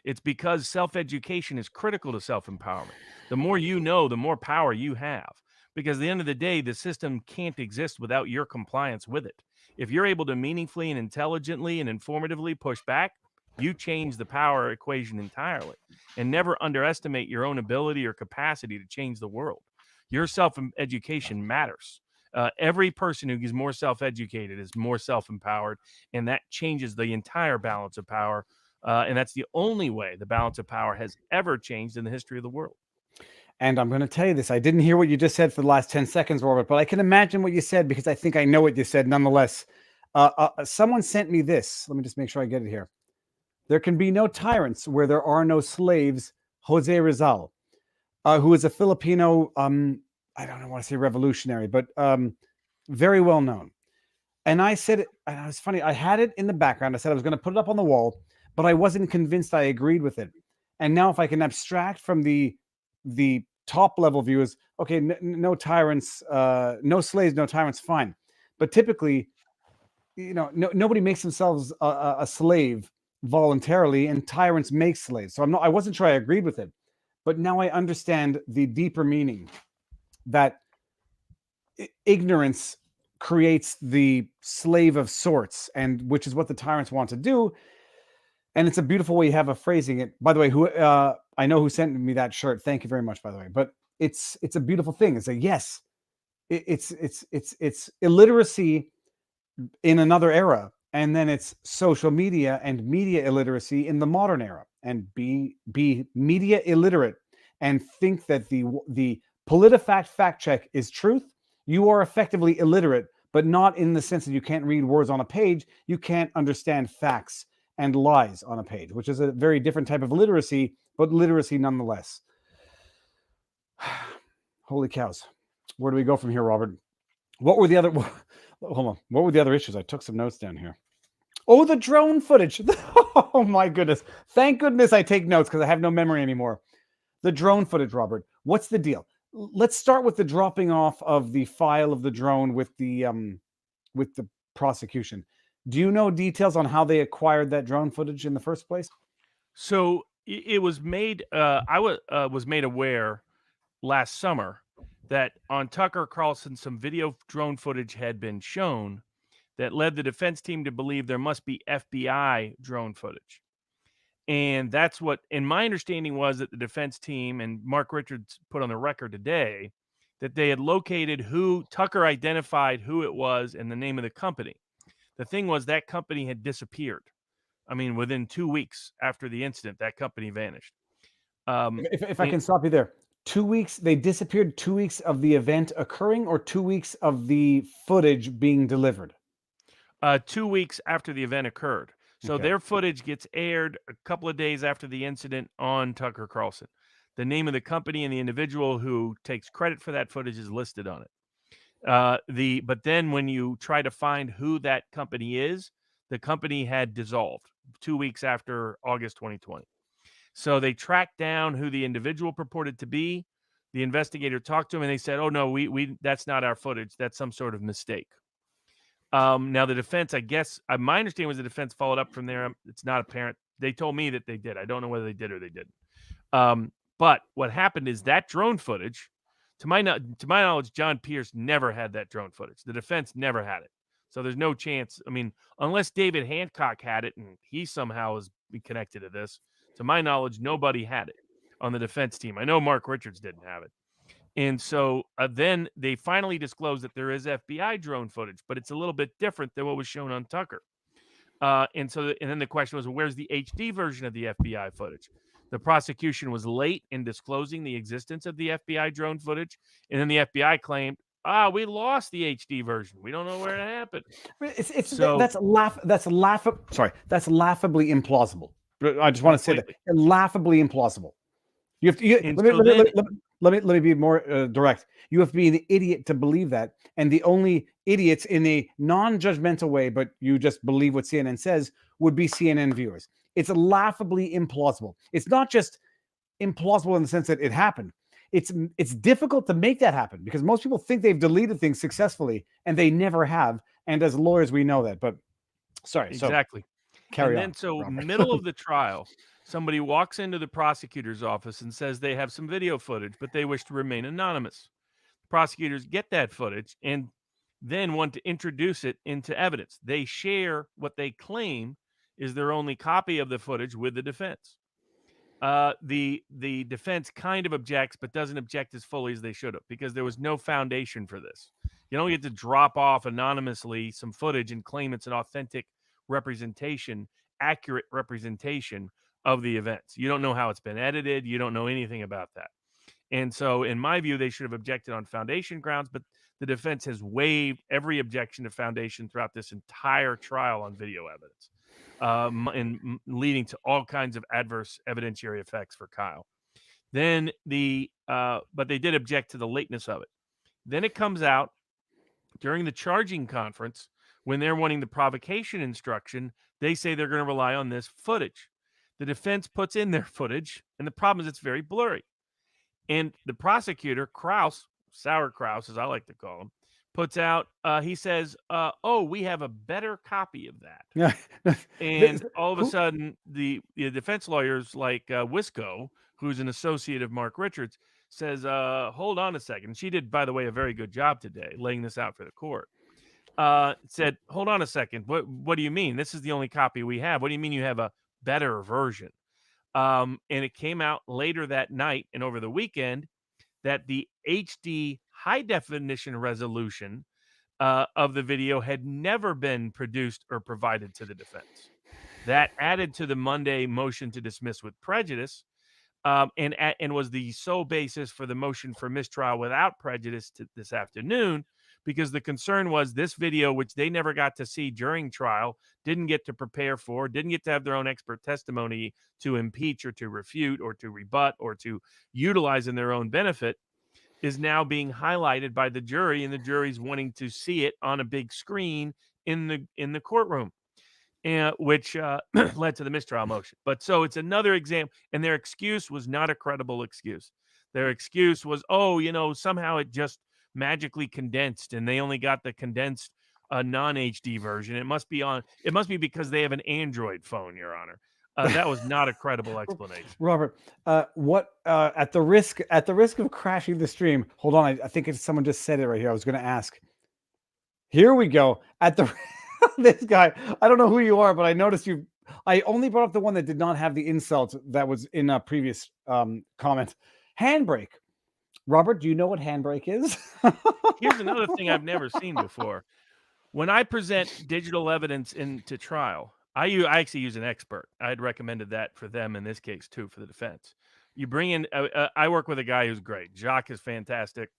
It's because self-education is critical to self-empowerment. The more you know, the more power you have. Because at the end of the day, the system can't exist without your compliance with it. If you're able to meaningfully and intelligently and informatively push back, you change the power equation entirely. And never underestimate your own ability or capacity to change the world. Your self-education matters. Every person who is more self-educated is more self-empowered, and that changes the entire balance of power. And that's the only way the balance of power has ever changed in the history of the world. And I'm going to tell you this. I didn't hear what you just said for the last 10 seconds, Robert, but I can imagine what you said because I think I know what you said nonetheless. Someone sent me this. Let me just make sure I get it here. There can be no tyrants where there are no slaves. Jose Rizal, who is a Filipino, I don't want to say revolutionary, but very well known. And I said it, and it was funny. I had it in the background. I said I was going to put it up on the wall, but I wasn't convinced I agreed with it. And now if I can abstract from the top level view is, okay, no tyrants, no slaves, no tyrants, fine. But typically, nobody makes themselves a slave voluntarily, and tyrants make slaves. So I wasn't sure I agreed with it, but now I understand the deeper meaning that ignorance creates the slave of sorts, and which is what the tyrants want to do. And it's a beautiful way you have of phrasing it. By the way, who I know who sent me that shirt. Thank you very much, by the way. But it's a beautiful thing. It's like, yes, it's illiteracy in another era, and then it's social media and media illiteracy in the modern era. And be media illiterate and think that the PolitiFact fact check is truth. You are effectively illiterate, but not in the sense that you can't read words on a page. You can't understand facts and lies on a page, which is a very different type of literacy, but literacy nonetheless. Holy cows. Where do we go from here, Robert? What were the other... Hold on. What were the other issues? I took some notes down here. Oh, the drone footage. Oh, my goodness. Thank goodness I take notes because I have no memory anymore. The drone footage, Robert. What's the deal? Let's start with the dropping off of the file of the drone with the prosecution. Do you know details on how they acquired that drone footage in the first place? So it was made. I was made aware last summer that on Tucker Carlson, some video drone footage had been shown that led the defense team to believe there must be FBI drone footage. And that's what, and my understanding was that the defense team, and Mark Richards put on the record today, that they had located who Tucker identified who it was and the name of the company. The thing was that company had disappeared. I mean, within 2 weeks after the incident, that company vanished. If I can stop you there. 2 weeks, they disappeared 2 weeks of the event occurring, or 2 weeks of the footage being delivered? 2 weeks after the event occurred. So Okay. their footage gets aired a couple of days after the incident on Tucker Carlson. The name of the company and the individual who takes credit for that footage is listed on it. But then when you try to find who that company is, the company had dissolved 2 weeks after August 2020. So they tracked down who the individual purported to be. The investigator talked to him and they said, "Oh no, we that's not our footage. That's some sort of mistake." Now the defense, I guess, my understanding was the defense followed up from there. It's not apparent. They told me that they did. I don't know whether they did or they didn't. But what happened is that drone footage, to my knowledge, John Pierce never had that drone footage. The defense never had it. So there's no chance. I mean, unless David Hancock had it and he somehow is connected to this, to my knowledge, nobody had it on the defense team. I know Mark Richards didn't have it. And so then they finally disclosed that there is FBI drone footage, but it's a little bit different than what was shown on Tucker. And then the question was, well, where's the HD version of the FBI footage? The prosecution was late in disclosing the existence of the FBI drone footage. And then the FBI claimed, we lost the HD version. We don't know where it happened. That's laughably implausible. I just want to say that laughably implausible. You have to, let me be more direct. You have to be an idiot to believe that, and the only idiots in a non-judgmental way, but you just believe what CNN says, would be CNN viewers. It's laughably implausible. It's not just implausible in the sense that it happened. It's difficult to make that happen because most people think they've deleted things successfully, and they never have. And as lawyers, we know that. But sorry, exactly. Carry on. And then, so middle of the trial, somebody walks into the prosecutor's office and says they have some video footage, but they wish to remain anonymous. Prosecutors get that footage and then want to introduce it into evidence. They share what they claim is their only copy of the footage with the defense. The defense kind of objects, but doesn't object as fully as they should have because there was no foundation for this. You don't get to drop off anonymously some footage and claim it's an authentic representation, accurate representation of the events. You don't know how it's been edited. You don't know anything about that. And so in my view, they should have objected on foundation grounds, but the defense has waived every objection to foundation throughout this entire trial on video evidence, and leading to all kinds of adverse evidentiary effects for Kyle. Then but they did object to the lateness of it. Then it comes out during the charging conference when they're wanting the provocation instruction, they say they're going to rely on this footage. The defense puts in their footage, and the problem is it's very blurry. And the prosecutor, Krause, Sauer Krause, as I like to call him, puts out, he says, "Oh, we have a better copy of that." Yeah. And all of a Who- sudden, the defense lawyers like Wisco, who's an associate of Mark Richards, says, "Hold on a second." She did, by the way, a very good job today laying this out for the court. Said, "Hold on a second. What do you mean? This is the only copy we have. What do you mean you have a better version?" And it came out later that night and over the weekend that the HD high definition resolution of the video had never been produced or provided to the defense. That added to the Monday motion to dismiss with prejudice, and was the sole basis for the motion for mistrial without prejudice this afternoon, because the concern was this video, which they never got to see during trial, didn't get to prepare for, didn't get to have their own expert testimony to impeach or to refute or to rebut or to utilize in their own benefit, is now being highlighted by the jury, and the jury's wanting to see it on a big screen in the courtroom, and which led to the mistrial motion. But so it's another example, and their excuse was not a credible excuse. Their excuse was, "Oh, somehow it just magically condensed, and they only got the condensed non HD version. It must be because they have an Android phone, Your Honor." That was not a credible explanation. Robert, what at the risk of crashing the stream? Hold on, I think someone just said it right here. I was going to ask. Here we go. At the this guy, I don't know who you are, but I noticed you. I only brought up the one that did not have the insult that was in a previous comment. Handbrake. Robert, do you know what handbrake is? Here's another thing I've never seen before. When I present digital evidence into trial, I actually use an expert. I'd recommended that for them in this case too, for the defense. You bring in, I work with a guy who's great. Jacques is fantastic.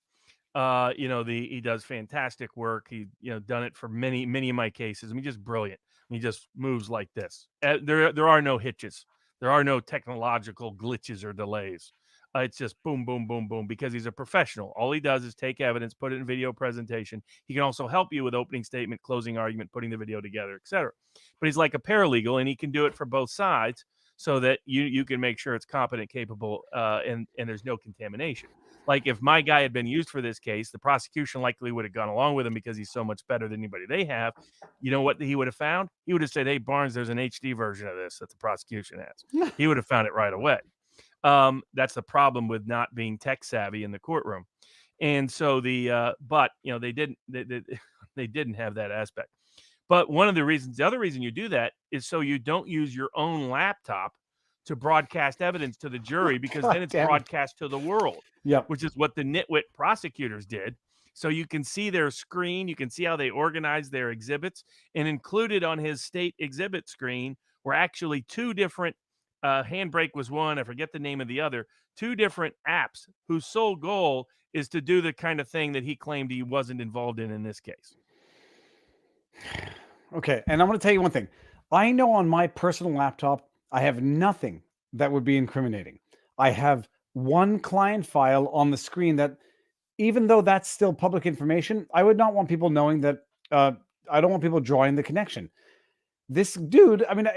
He does fantastic work. He, done it for many of my cases. I mean, just brilliant. He just moves like this. There are no hitches. There are no technological glitches or delays. It's just boom, boom, boom, boom, because he's a professional. All he does is take evidence, put it in video presentation. He can also help you with opening statement, closing argument, putting the video together, etc. But he's like a paralegal, and he can do it for both sides so that you can make sure it's competent, capable, and there's no contamination. Like if my guy had been used for this case, the prosecution likely would have gone along with him because he's so much better than anybody they have. You know what he would have found? He would have said, "Hey, Barnes, there's an HD version of this that the prosecution has." He would have found it right away. That's the problem with not being tech savvy in the courtroom. And so but they didn't they didn't have that aspect. But the other reason you do that is so you don't use your own laptop to broadcast evidence to the jury, because then it's broadcast to the world. Yeah, which is what the nitwit prosecutors did. So you can see their screen, you can see how they organize their exhibits, and included on his state exhibit screen were actually two different, Handbrake was one, I forget the name of the other, two different apps whose sole goal is to do the kind of thing that he claimed he wasn't involved in this case. Okay, and I'm going to tell you one thing. I know on my personal laptop, I have nothing that would be incriminating. I have one client file on the screen that, even though that's still public information, I would not want people knowing that. I don't want people drawing the connection. This dude, I mean,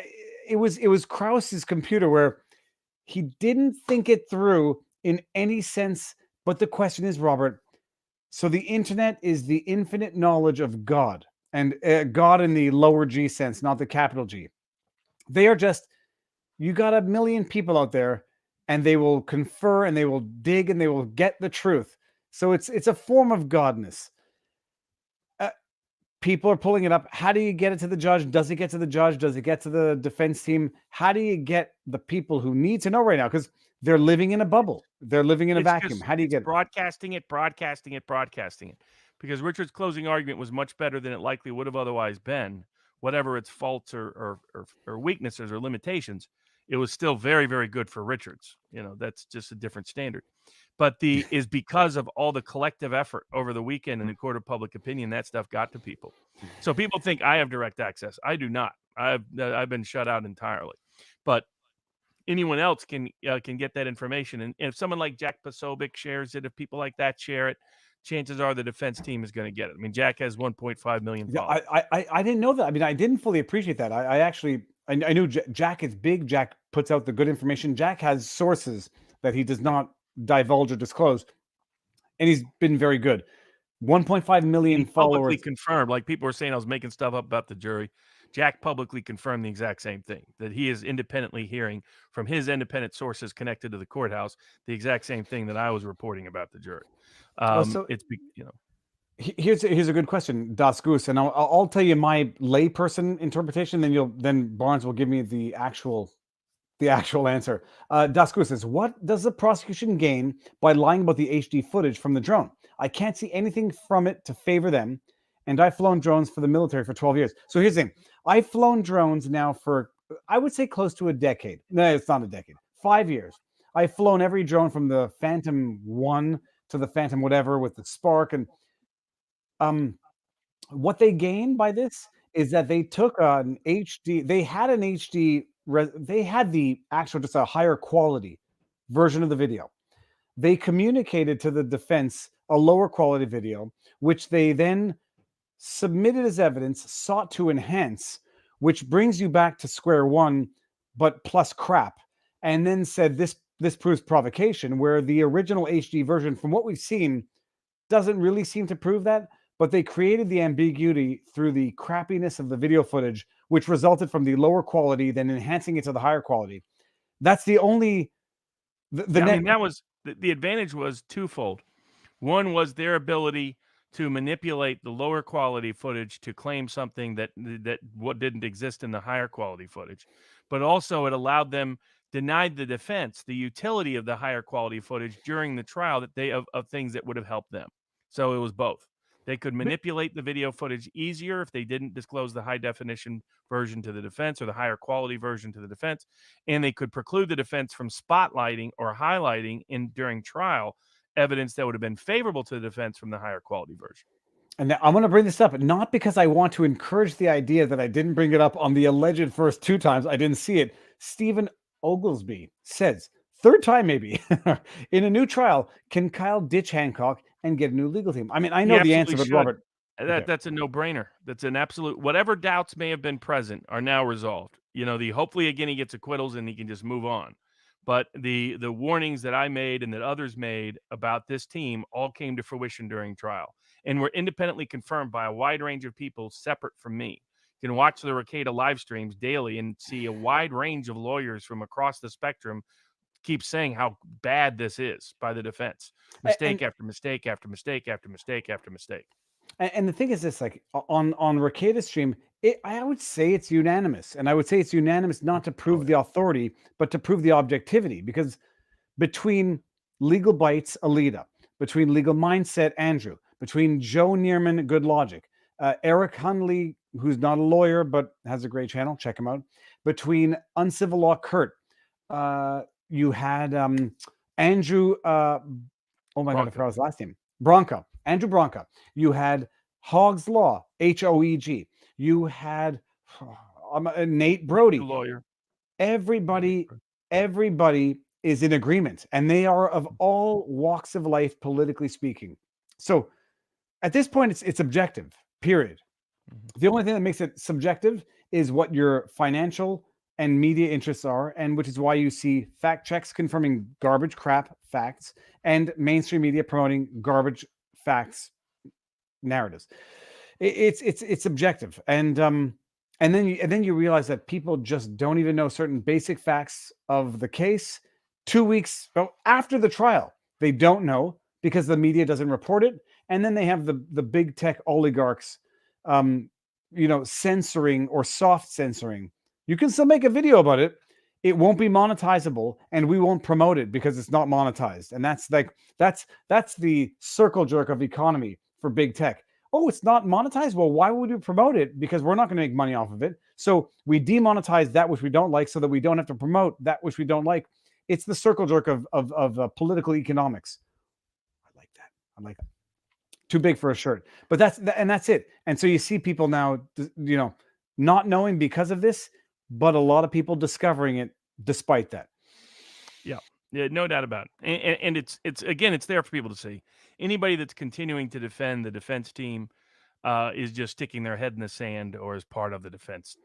it was Krause's computer where he didn't think it through in any sense. But the question is, Robert, so the internet is the infinite knowledge of God, and God in the lower G sense, not the capital G. They are just, you got a million people out there, and they will confer and they will dig and they will get the truth. So it's a form of godness. People are pulling it up. How do you get it to the judge? Does it get to the judge? Does it get to the defense team? How do you get the people who need to know right now? Because they're living in a bubble. They're living in a vacuum. How do you get broadcasting it? Because Richard's closing argument was much better than it likely would have otherwise been. Whatever its faults or weaknesses or limitations, it was still very, very good for Richards. That's just a different standard. But is because of all the collective effort over the weekend in the court of public opinion, that stuff got to people. So people think I have direct access. I do not. I've been shut out entirely. But anyone else can get that information. And if someone like Jack Posobiec shares it, if people like that share it, chances are the defense team is going to get it. I mean, Jack has 1.5 million followers. I didn't know that. I mean, I didn't fully appreciate that. I knew Jack is big. Jack puts out the good information. Jack has sources that he does not divulge or disclose, and he's been very good. 1.5 million He publicly followers. confirmed, like people were saying I was making stuff up about the jury. Jack publicly confirmed the exact same thing, that he is independently hearing from his independent sources connected to the courthouse the exact same thing that I was reporting about the jury. So It's you know, here's a good question, Das Goose, and I'll tell you my layperson interpretation. Then Barnes will give me the actual answer. Das Goose says, what does the prosecution gain by lying about the HD footage from the drone? I can't see anything from it to favor them. And I've flown drones for the military for 12 years. So here's the thing. I've flown drones now for, I would say, close to a decade. No, it's not a decade. 5 years. I've flown every drone from the Phantom 1 to the Phantom whatever with the Spark. And what they gained by this is that they took an HD, they had an HD, they had the actual, just a higher quality version of the video. They communicated to the defense a lower quality video, which they then submitted as evidence, sought to enhance, which brings you back to square one, but plus crap. And then said this proves provocation, where the original HD version, from what we've seen, doesn't really seem to prove that. But they created the ambiguity through the crappiness of the video footage, which resulted from the lower quality, then enhancing it to the higher quality. That's the only. I mean, that was the advantage was twofold. One was their ability to manipulate the lower quality footage to claim something that what didn't exist in the higher quality footage, but also it allowed them, denied the defense the utility of the higher quality footage during the trial that they of things that would have helped them. So it was both. They could manipulate the video footage easier if they didn't disclose the high definition version to the defense or the higher quality version to the defense, and they could preclude the defense from spotlighting or highlighting during trial evidence that would have been favorable to the defense from the higher quality version. And I'm going to bring this up, not because I want to encourage the idea that I didn't bring it up on the alleged first 2 times. I didn't see it. Stephen Oglesby says, third time maybe, in a new trial, can Kyle ditch Hancock and get a new legal team? I mean, I know the answer, but Robert. That's a no-brainer. That's an absolute. Whatever doubts may have been present are now resolved. Hopefully again he gets acquittals and he can just move on. But the warnings that I made and that others made about this team all came to fruition during trial and were independently confirmed by a wide range of people separate from me. You can watch the Rekieta live streams daily and see a wide range of lawyers from across the spectrum keep saying how bad this is by the defense. Mistake after mistake after mistake after mistake after mistake. And the thing is this, like on Rekieta's stream, I would say it's unanimous. And I would say it's unanimous not to prove the authority, but to prove the objectivity. Because between Legal Bites, Alita, between Legal Mindset, Andrew, between Joe Neerman, Good Logic, Eric Hunley, who's not a lawyer, but has a great channel, check him out. Between Uncivil Law, Kurt, you had Andrew, oh my God, I forgot his last name, Bronca, Andrew Bronca. You had Hogg's Law, HOEG. You had Nate Brody. Lawyer. Everybody is in agreement, and they are of all walks of life, politically speaking. So at this point, it's objective, period. The only thing that makes it subjective is what your financial and media interests are, and which is why you see fact checks confirming garbage crap facts and mainstream media promoting garbage facts narratives. It's subjective, and then you realize that people just don't even know certain basic facts of the case. 2 weeks after the trial, they don't know because the media doesn't report it, and then they have the big tech oligarchs, censoring or soft censoring. You can still make a video about it. It won't be monetizable, and we won't promote it because it's not monetized. And that's the circle jerk of economy for big tech. Oh, it's not monetized? Well, why would we promote it? Because we're not going to make money off of it. So we demonetize that which we don't like so that we don't have to promote that which we don't like. It's the circle jerk of political economics. I like that. Too big for a shirt. But that's it. And so you see people now, not knowing because of this, but a lot of people discovering it despite that. Yeah, no doubt about it. And it's again, it's there for people to see. Anybody that's continuing to defend the defense team is just sticking their head in the sand or is part of the defense,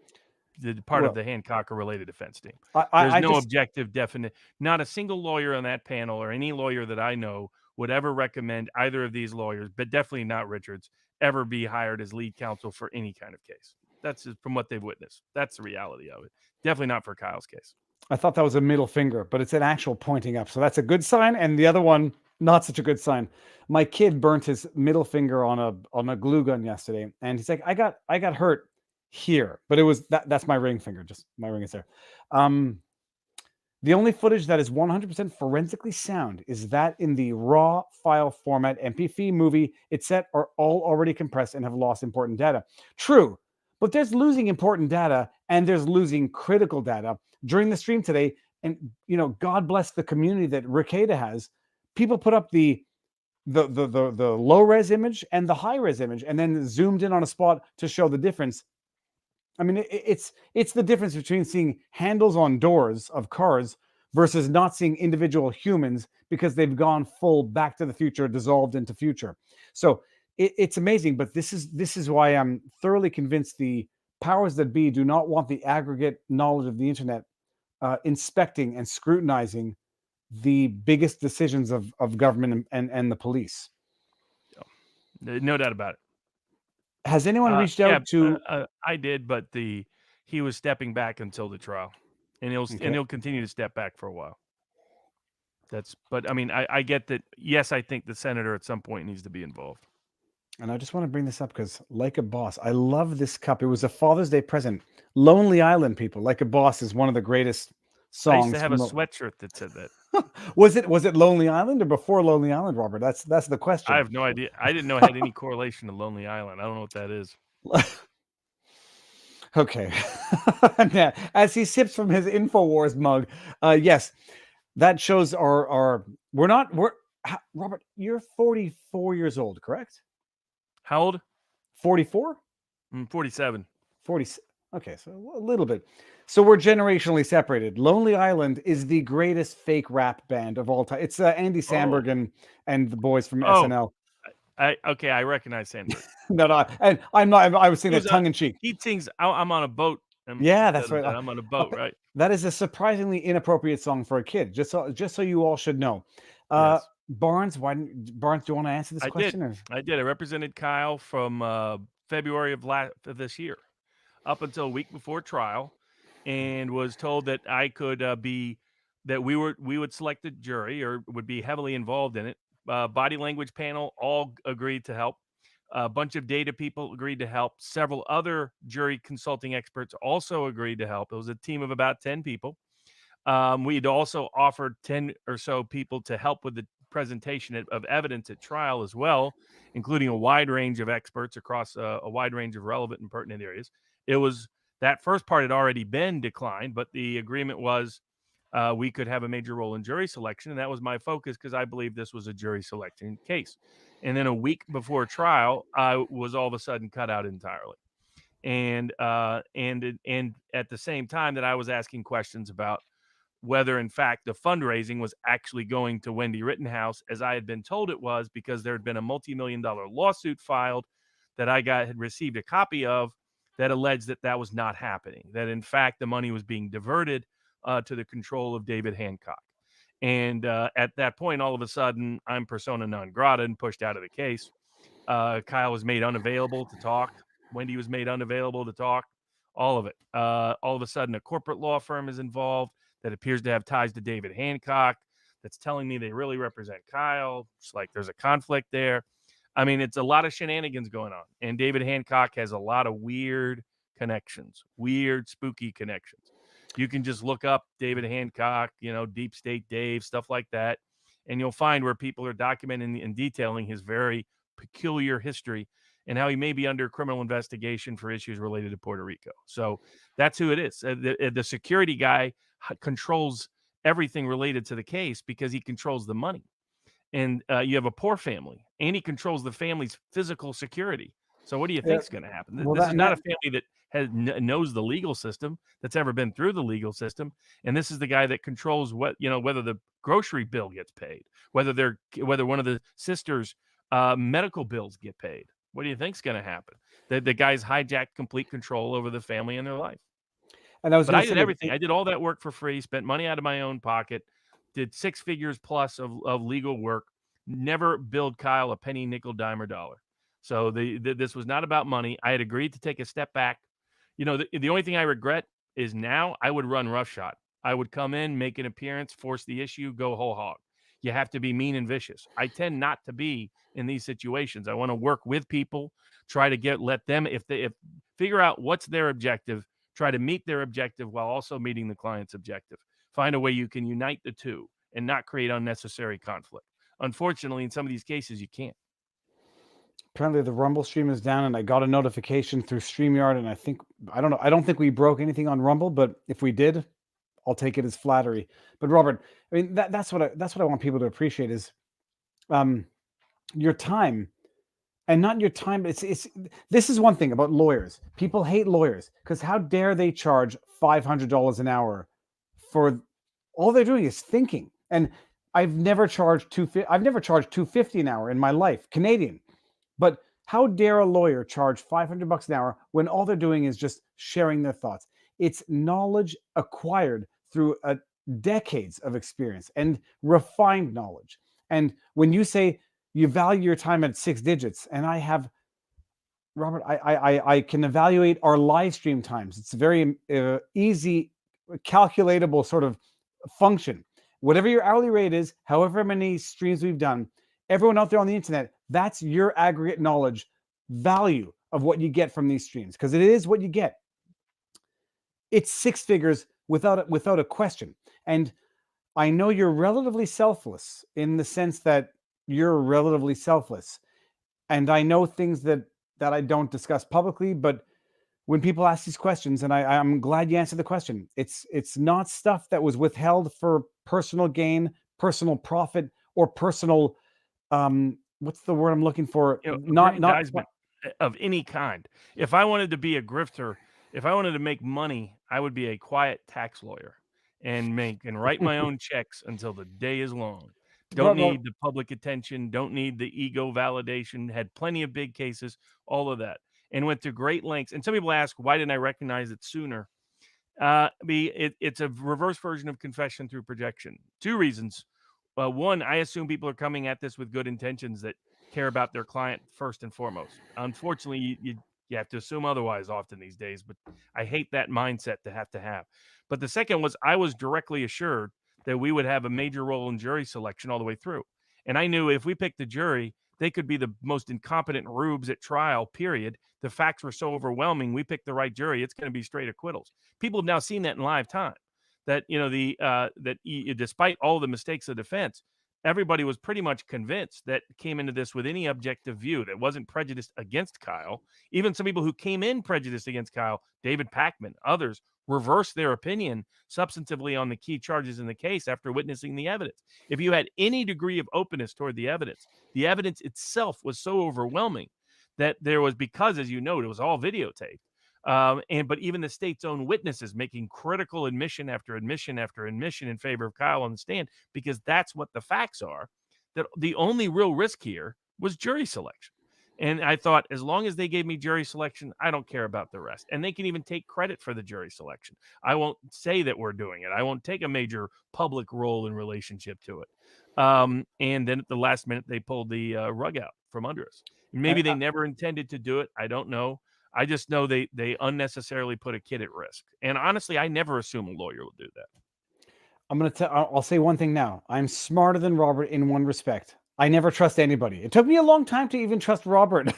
of the Hancock-related defense team. There's no objective, definite. Not a single lawyer on that panel or any lawyer that I know would ever recommend either of these lawyers, but definitely not Richards, ever be hired as lead counsel for any kind of case. That's just from what they've witnessed. That's the reality of it. Definitely not for Kyle's case. I thought that was a middle finger, but it's an actual pointing up. So that's a good sign. And the other one, not such a good sign. My kid burnt his middle finger on a glue gun yesterday, and he's like, I got hurt here, but it was that's my ring finger. Just my ring is there. The only footage that is 100% forensically sound is that in the raw file format MP3 movie it's set are all already compressed and have lost important data. True, but there's losing important data and there's losing critical data. During the stream today, and God bless the community that Ricada has, people put up the low res image and the high res image and then zoomed in on a spot to show the difference. I mean, it's the difference between seeing handles on doors of cars versus not seeing individual humans because they've gone full Back to the Future, dissolved into future. So it's amazing, but this is why I'm thoroughly convinced the powers that be do not want the aggregate knowledge of the internet inspecting and scrutinizing the biggest decisions of government and the police. No doubt about it. Has anyone reached out to? I did, but he was stepping back until the trial, and he'll continue to step back for a while. But I mean, I get that. Yes, I think the senator at some point needs to be involved. And I just want to bring this up because, Like a Boss, I love this cup. It was a Father's Day present. Lonely Island, people. Like a Boss is one of the greatest songs. I used to have a sweatshirt that said that. Was it Lonely Island or before Lonely Island, Robert? That's the question. I have no idea. I didn't know it had any correlation to Lonely Island. I don't know what that is. Okay. As he sips from his InfoWars mug, yes, that shows our Robert, you're 44 years old, correct? How old? 44? 47. 40. Okay, so a little bit. So we're generationally separated. Lonely Island is the greatest fake rap band of all time. It's Andy Samberg and the boys from SNL. I recognize Sandberg. No, and I'm not. I was saying that tongue in cheek. He sings "I'm on a boat." Yeah, that's right. I'm on a boat, right? That is a surprisingly inappropriate song for a kid. Just so you all should know. Yes. Barnes, do you want to answer this question? I did. I represented Kyle from February of this year up until a week before trial, and was told that I could that we would select the jury or would be heavily involved in it. Body language panel all agreed to help. A bunch of data people agreed to help. Several other jury consulting experts also agreed to help. It was a team of about 10 people. We'd also offered 10 or so people to help with the presentation of evidence at trial as well, including a wide range of experts across a wide range of relevant and pertinent areas. It was that first part had already been declined, but the agreement was we could have a major role in jury selection, and that was my focus because I believe this was a jury selection case. And then a week before trial, I was all of a sudden cut out entirely. And at the same time that I was asking questions about whether, in fact, the fundraising was actually going to Wendy Rittenhouse, as I had been told it was, because there had been a multi-million-dollar lawsuit filed that I had received a copy of that alleged that was not happening, that, in fact, the money was being diverted to the control of David Hancock. And at that point, all of a sudden, I'm persona non grata and pushed out of the case. Kyle was made unavailable to talk. Wendy was made unavailable to talk. All of it. All of a sudden, a corporate law firm is involved that appears to have ties to David Hancock that's telling me they really represent Kyle. It's like there's a conflict there. I mean, it's a lot of shenanigans going on. And David Hancock has a lot of weird connections, weird, spooky connections. You can just look up David Hancock, Deep State Dave, stuff like that. And you'll find where people are documenting and detailing his very peculiar history and how he may be under criminal investigation for issues related to Puerto Rico. So that's who it is. The security guy controls everything related to the case because he controls the money. And you have a poor family, and he controls the family's physical security. So what do you think is going to happen? This is not a family that knows the legal system, that's ever been through the legal system. And this is the guy that controls whether the grocery bill gets paid, whether one of the sisters' medical bills get paid. What do you think is going to happen? The guy's hijacked complete control over the family and their life. And I did everything. I did all that work for free, spent money out of my own pocket, did 6 figures plus of legal work never billed Kyle a penny, nickel, dime, or dollar. So this was not about money. I had agreed to take a step back. You know, the only thing I regret is now I would run roughshod. I would come in, make an appearance, force the issue, go whole hog. You have to be mean and vicious. I tend not to be in these situations. I want to work with people, try to let them, if figure out what's their objective, try to meet their objective while also meeting the client's objective. Find a way you can unite the two and not create unnecessary conflict. Unfortunately, in some of these cases, you can't. Apparently the Rumble stream is down, and I got a notification through StreamYard, and I don't know. I don't think we broke anything on Rumble, but if we did, I'll take it as flattery. But Robert, I mean, that's what I want people to appreciate is your time, and not your time. This is one thing about lawyers. People hate lawyers because how dare they charge $500 an hour for all they're doing is thinking. And I've never charged $250 an hour in my life, Canadian. But how dare a lawyer charge $500 an hour when all they're doing is just sharing their thoughts? It's knowledge acquired through decades of experience and refined knowledge. And when you say you value your time at 6 digits, and I have, Robert, I can evaluate our live stream times. It's a very easy, calculatable sort of function. Whatever your hourly rate is, however many streams we've done, everyone out there on the internet, that's your aggregate knowledge value of what you get from these streams, because it is what you get. It's 6 figures without a question. And I know you're relatively selfless in the sense that you're relatively selfless. And I know things that I don't discuss publicly, but when people ask these questions, and I'm glad you answered the question, it's not stuff that was withheld for personal gain, personal profit, or personal what's the word I'm looking for? Not of any kind. If I wanted to be a grifter, if I wanted to make money, I would be a quiet tax lawyer and write my own checks until the day is long. Don't need the public attention, don't need the ego validation, had plenty of big cases, all of that, and went to great lengths. And some people ask, why didn't I recognize it sooner? It's a reverse version of confession through projection. 2 reasons. One, I assume people are coming at this with good intentions that care about their client first and foremost. Unfortunately, you have to assume otherwise often these days, but I hate that mindset to have. But the second was I was directly assured that we would have a major role in jury selection all the way through. And I knew if we picked the jury, they could be the most incompetent rubes at trial, period. The facts were so overwhelming, we picked the right jury, it's going to be straight acquittals. People have now seen that in live time. That, you know, despite all the mistakes of defense, everybody was pretty much convinced that came into this with any objective view that wasn't prejudiced against Kyle. Even some people who came in prejudiced against Kyle, David Packman, others, reversed their opinion substantively on the key charges in the case after witnessing the evidence. If you had any degree of openness toward the evidence itself was so overwhelming that there was, because, as you know, it was all videotaped. But even the state's own witnesses making critical admission after admission after admission in favor of Kyle on the stand, because that's what the facts are, that the only real risk here was jury selection. And I thought, as long as they gave me jury selection, I don't care about the rest. And they can even take credit for the jury selection. I won't say that we're doing it. I won't take a major public role in relationship to it. And then at the last minute, they pulled the rug out from under us. Maybe they never intended to do it. I don't know. I just know they unnecessarily put a kid at risk. And honestly, I never assume a lawyer will do that. I'll say one thing now. I'm smarter than Robert in one respect. I never trust anybody. It took me a long time to even trust Robert.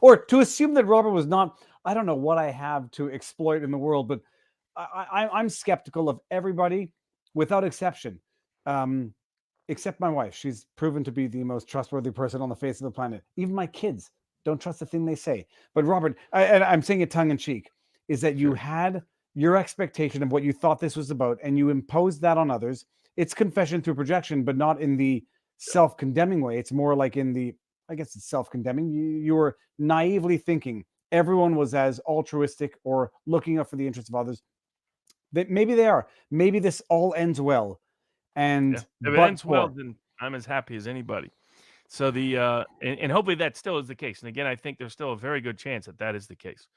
Or to assume that Robert was not. I don't know what I have to exploit in the world, but I'm skeptical of everybody without exception. Except my wife. She's proven to be the most trustworthy person on the face of the planet. Even my kids don't trust a thing they say. But Robert, and I'm saying it tongue in cheek, is that you had your expectation of what you thought this was about, and you imposed that on others. It's confession through projection, but not in the self-condemning way. It's more like in the, I guess it's self-condemning. You were naively thinking everyone was as altruistic or looking out for the interests of others. That maybe they are. Maybe this all ends well. And if it ends well, then I'm as happy as anybody. So and hopefully that still is the case. And again, I think there's still a very good chance that is the case.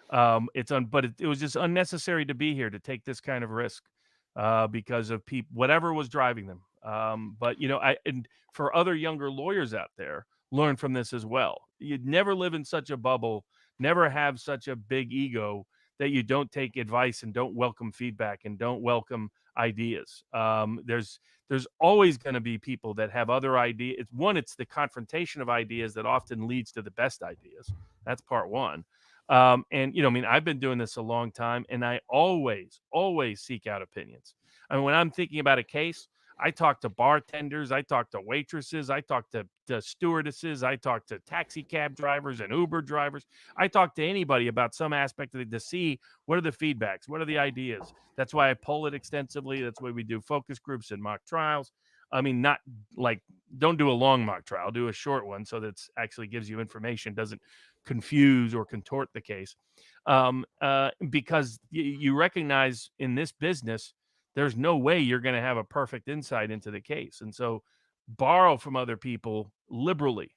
But it was just unnecessary to be here to take this kind of risk because of whatever was driving them. But and for other younger lawyers out there, learn from this as well. You'd never live in such a bubble, never have such a big ego that you don't take advice and don't welcome feedback and don't welcome ideas. There's always going to be people that have other ideas. It's the confrontation of ideas that often leads to the best ideas. That's part one. And I've been doing this a long time, and I always seek out opinions. I mean, when I'm thinking about a case, I talk to bartenders, I talk to waitresses, I talk to stewardesses, I talk to taxi cab drivers and Uber drivers. I talk to anybody about some aspect of it to see what are the feedbacks, what are the ideas. That's why I poll it extensively. That's why we do focus groups and mock trials. I mean, not like, don't do a long mock trial, do a short one so that actually gives you information, doesn't confuse or contort the case. Because you recognize in this business, there's no way you're going to have a perfect insight into the case. And so borrow from other people liberally,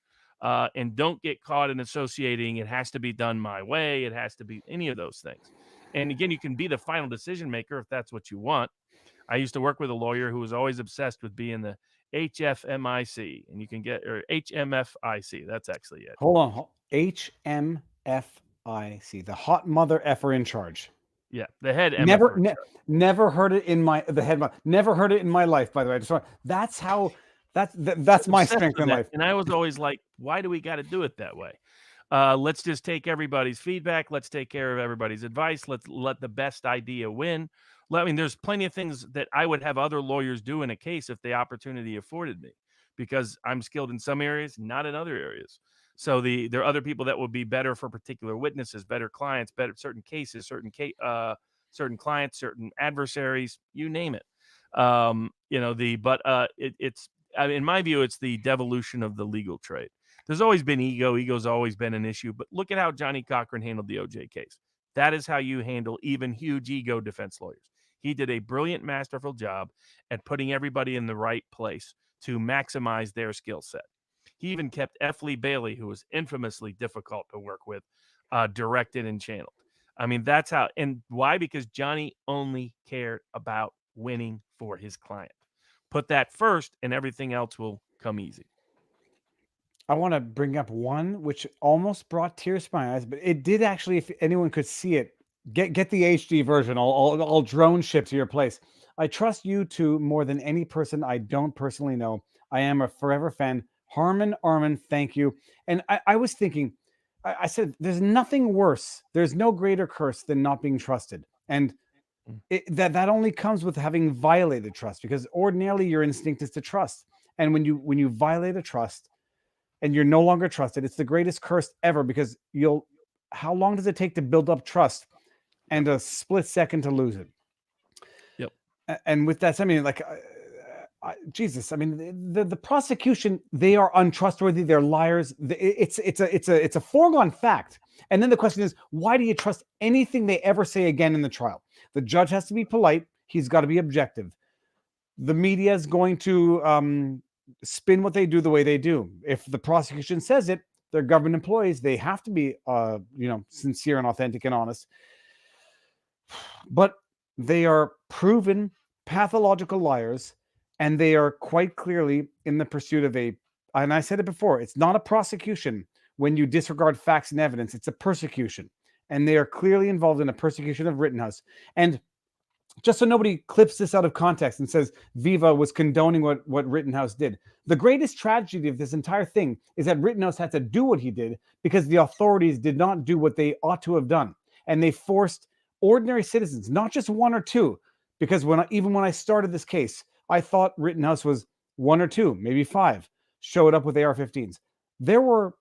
and don't get caught in associating it has to be done my way. It has to be any of those things. And again, you can be the final decision maker if that's what you want. I used to work with a lawyer who was always obsessed with being the HFMIC, and you can get, or HMFIC. That's actually it. Hold on. HMFIC, the hot mother effer in charge. Yeah, the head. Never heard it in my never heard it in my life. By the way, that's my strength in life. And I was always like, why do we got to do it that way? Let's just take everybody's feedback. Let's take care of everybody's advice. Let's let the best idea win. I mean, there's plenty of things that I would have other lawyers do in a case if the opportunity afforded me, because I'm skilled in some areas, not in other areas. So there are other people that would be better for particular witnesses, better clients, better certain cases, certain clients, certain adversaries, you name it. In my view, it's the devolution of the legal trade. There's always been ego. Ego's always been an issue. But look at how Johnny Cochran handled the OJ case. That is how you handle even huge ego defense lawyers. He did a brilliant, masterful job at putting everybody in the right place to maximize their skill set. He even kept F. Lee Bailey, who was infamously difficult to work with, directed and channeled. I mean, that's how. And why? Because Johnny only cared about winning for his client. Put that first, and everything else will come easy. I want to bring up one which almost brought tears to my eyes, but it did actually. If anyone could see it, get the HD version. I'll drone ship to your place. I trust you two more than any person I don't personally know. I am a forever fan. Harmon Armin, thank you. And I was thinking, I said, there's nothing worse. There's no greater curse than not being trusted. And that only comes with having violated trust, because ordinarily your instinct is to trust. And when you violate a trust and you're no longer trusted, it's the greatest curse ever, because how long does it take to build up trust and a split second to lose it? Yep. And with that, I mean, like, Jesus, I mean, the prosecution, they are untrustworthy. They're liars. It's a foregone fact. And then the question is, why do you trust anything they ever say again in the trial? The judge has to be polite. He's got to be objective. The media is going to spin what they do the way they do. If the prosecution says it, they're government employees. They have to be, sincere and authentic and honest. But they are proven pathological liars. And they are quite clearly in the pursuit of and I said it before, it's not a prosecution when you disregard facts and evidence, it's a persecution. And they are clearly involved in a persecution of Rittenhouse. And just so nobody clips this out of context and says Viva was condoning what Rittenhouse did. The greatest tragedy of this entire thing is that Rittenhouse had to do what he did because the authorities did not do what they ought to have done. And they forced ordinary citizens, not just one or two, because even when I started this case, I thought Rittenhouse was one or two, maybe five, showed up with AR-15s. There were,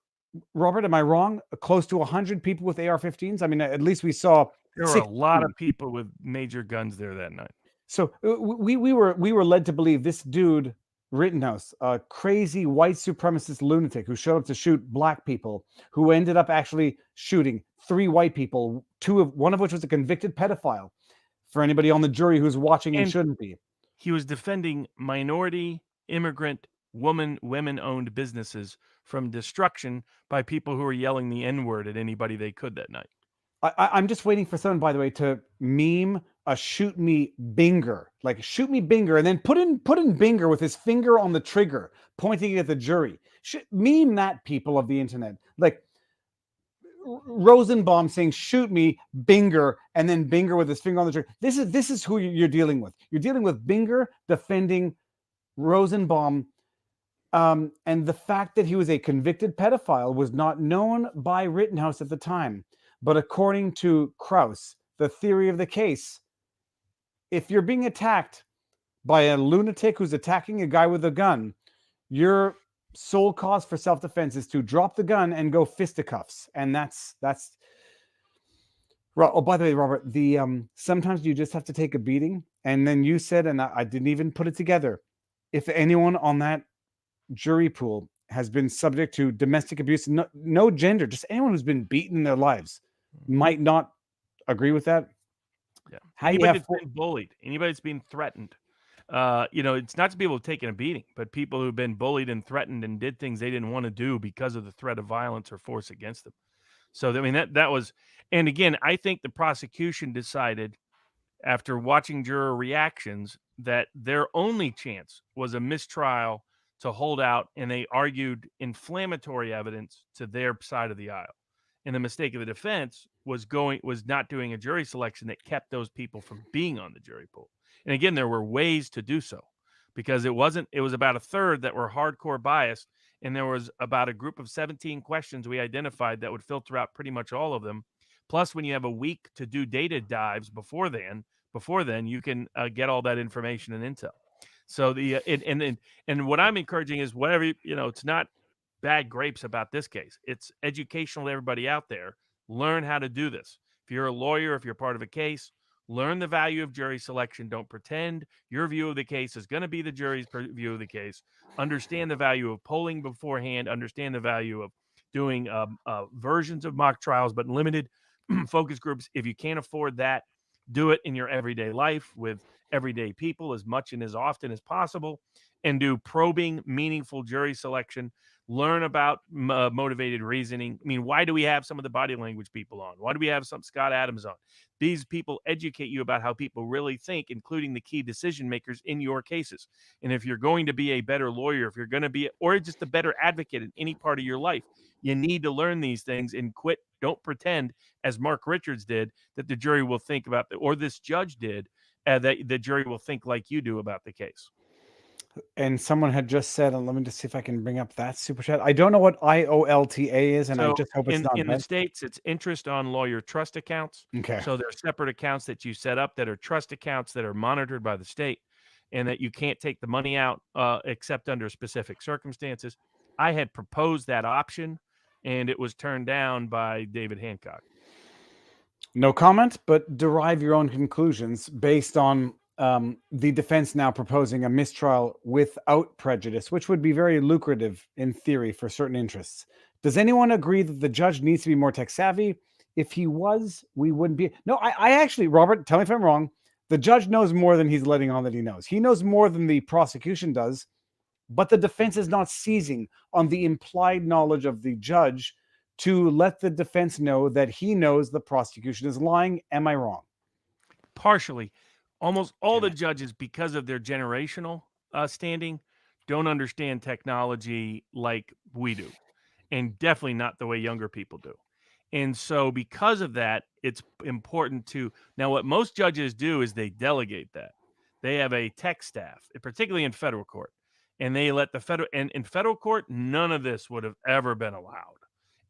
Robert, am I wrong? Close to 100 people with AR-15s. I mean, at least we saw. There were a lot of people with major guns there that night. So we were led to believe this dude Rittenhouse, a crazy white supremacist lunatic who showed up to shoot black people, who ended up actually shooting 3 white people, one of which was a convicted pedophile. For anybody on the jury who's watching and shouldn't be. He was defending minority, immigrant, women-owned businesses from destruction by people who were yelling the N-word at anybody they could that night. I'm just waiting for someone, by the way, to meme a shoot me binger, like shoot me binger, and then put in binger with his finger on the trigger, pointing it at the jury. Meme that, people of the internet. Like Rosenbaum saying shoot me binger, and then binger with his finger on the trigger. This is who you're dealing with. You're dealing with Binger defending Rosenbaum. And the fact that he was a convicted pedophile was not known by Rittenhouse at the time. But according to Krauss, the theory of the case, if you're being attacked by a lunatic who's attacking a guy with a gun, your sole cause for self-defense is to drop the gun and go fisticuffs. And that's oh, by the way, Robert, the sometimes you just have to take a beating. And then you said, and I didn't even put it together, if anyone on that jury pool has been subject to domestic abuse, no gender, just anyone who's been beaten in their lives, might not agree with that. Yeah. Anybody that's been bullied, anybody that's been threatened, it's not just people who've taken a beating, but people who've been bullied and threatened and did things they didn't want to do because of the threat of violence or force against them. So, I mean, that was, and again, I think the prosecution decided after watching juror reactions that their only chance was a mistrial to hold out, and they argued inflammatory evidence to their side of the aisle. And the mistake of the defense was not doing a jury selection that kept those people from being on the jury pool. And again, there were ways to do so, because it was about a third that were hardcore biased, and there was about a group of 17 questions we identified that would filter out pretty much all of them. Plus, when you have a week to do data dives before then you can get all that information and intel. So and what I'm encouraging is whatever, it's not bad grapes about this case. It's educational to everybody out there. Learn how to do this. If you're a lawyer, if you're part of a case, learn the value of jury selection. Don't pretend your view of the case is going to be the jury's view of the case. Understand the value of polling beforehand. Understand the value of doing versions of mock trials, but limited focus groups. If you can't afford that, do it in your everyday life with everyday people as much and as often as possible, and do probing, meaningful jury selection. Learn about motivated reasoning. I mean, why do we have some of the body language people on? Why do we have some Scott Adams on? These people educate you about how people really think, including the key decision makers in your cases. And if you're going to be a better lawyer, if you're going to be, or just a better advocate in any part of your life, you need to learn these things and quit. Don't pretend, as Mark Richards did, that the jury will think about, or this judge did, that the jury will think like you do about the case. And someone had just said, and let me just see if I can bring up that super chat. I don't know what IOLTA is, and so I just hope it's not in the States, it's interest on lawyer trust accounts. Okay. So they're separate accounts that you set up that are trust accounts that are monitored by the state, and that you can't take the money out except under specific circumstances. I had proposed that option, and it was turned down by David Hancock. No comment, but derive your own conclusions based on the defense now proposing a mistrial without prejudice, which would be very lucrative in theory for certain interests. Does anyone agree that the judge needs to be more tech savvy? If he was, we wouldn't be. No, I actually, Robert, tell me if I'm wrong. The judge knows more than he's letting on that he knows. He knows more than the prosecution does, but the defense is not seizing on the implied knowledge of the judge to let the defense know that he knows the prosecution is lying. Am I wrong? Partially. Almost all the judges, because of their generational standing, don't understand technology like we do, and definitely not the way younger people do. And so because of that, it's important to, now what most judges do is they delegate that. They have a tech staff, particularly in federal court, and they let the federal, and in federal court, none of this would have ever been allowed.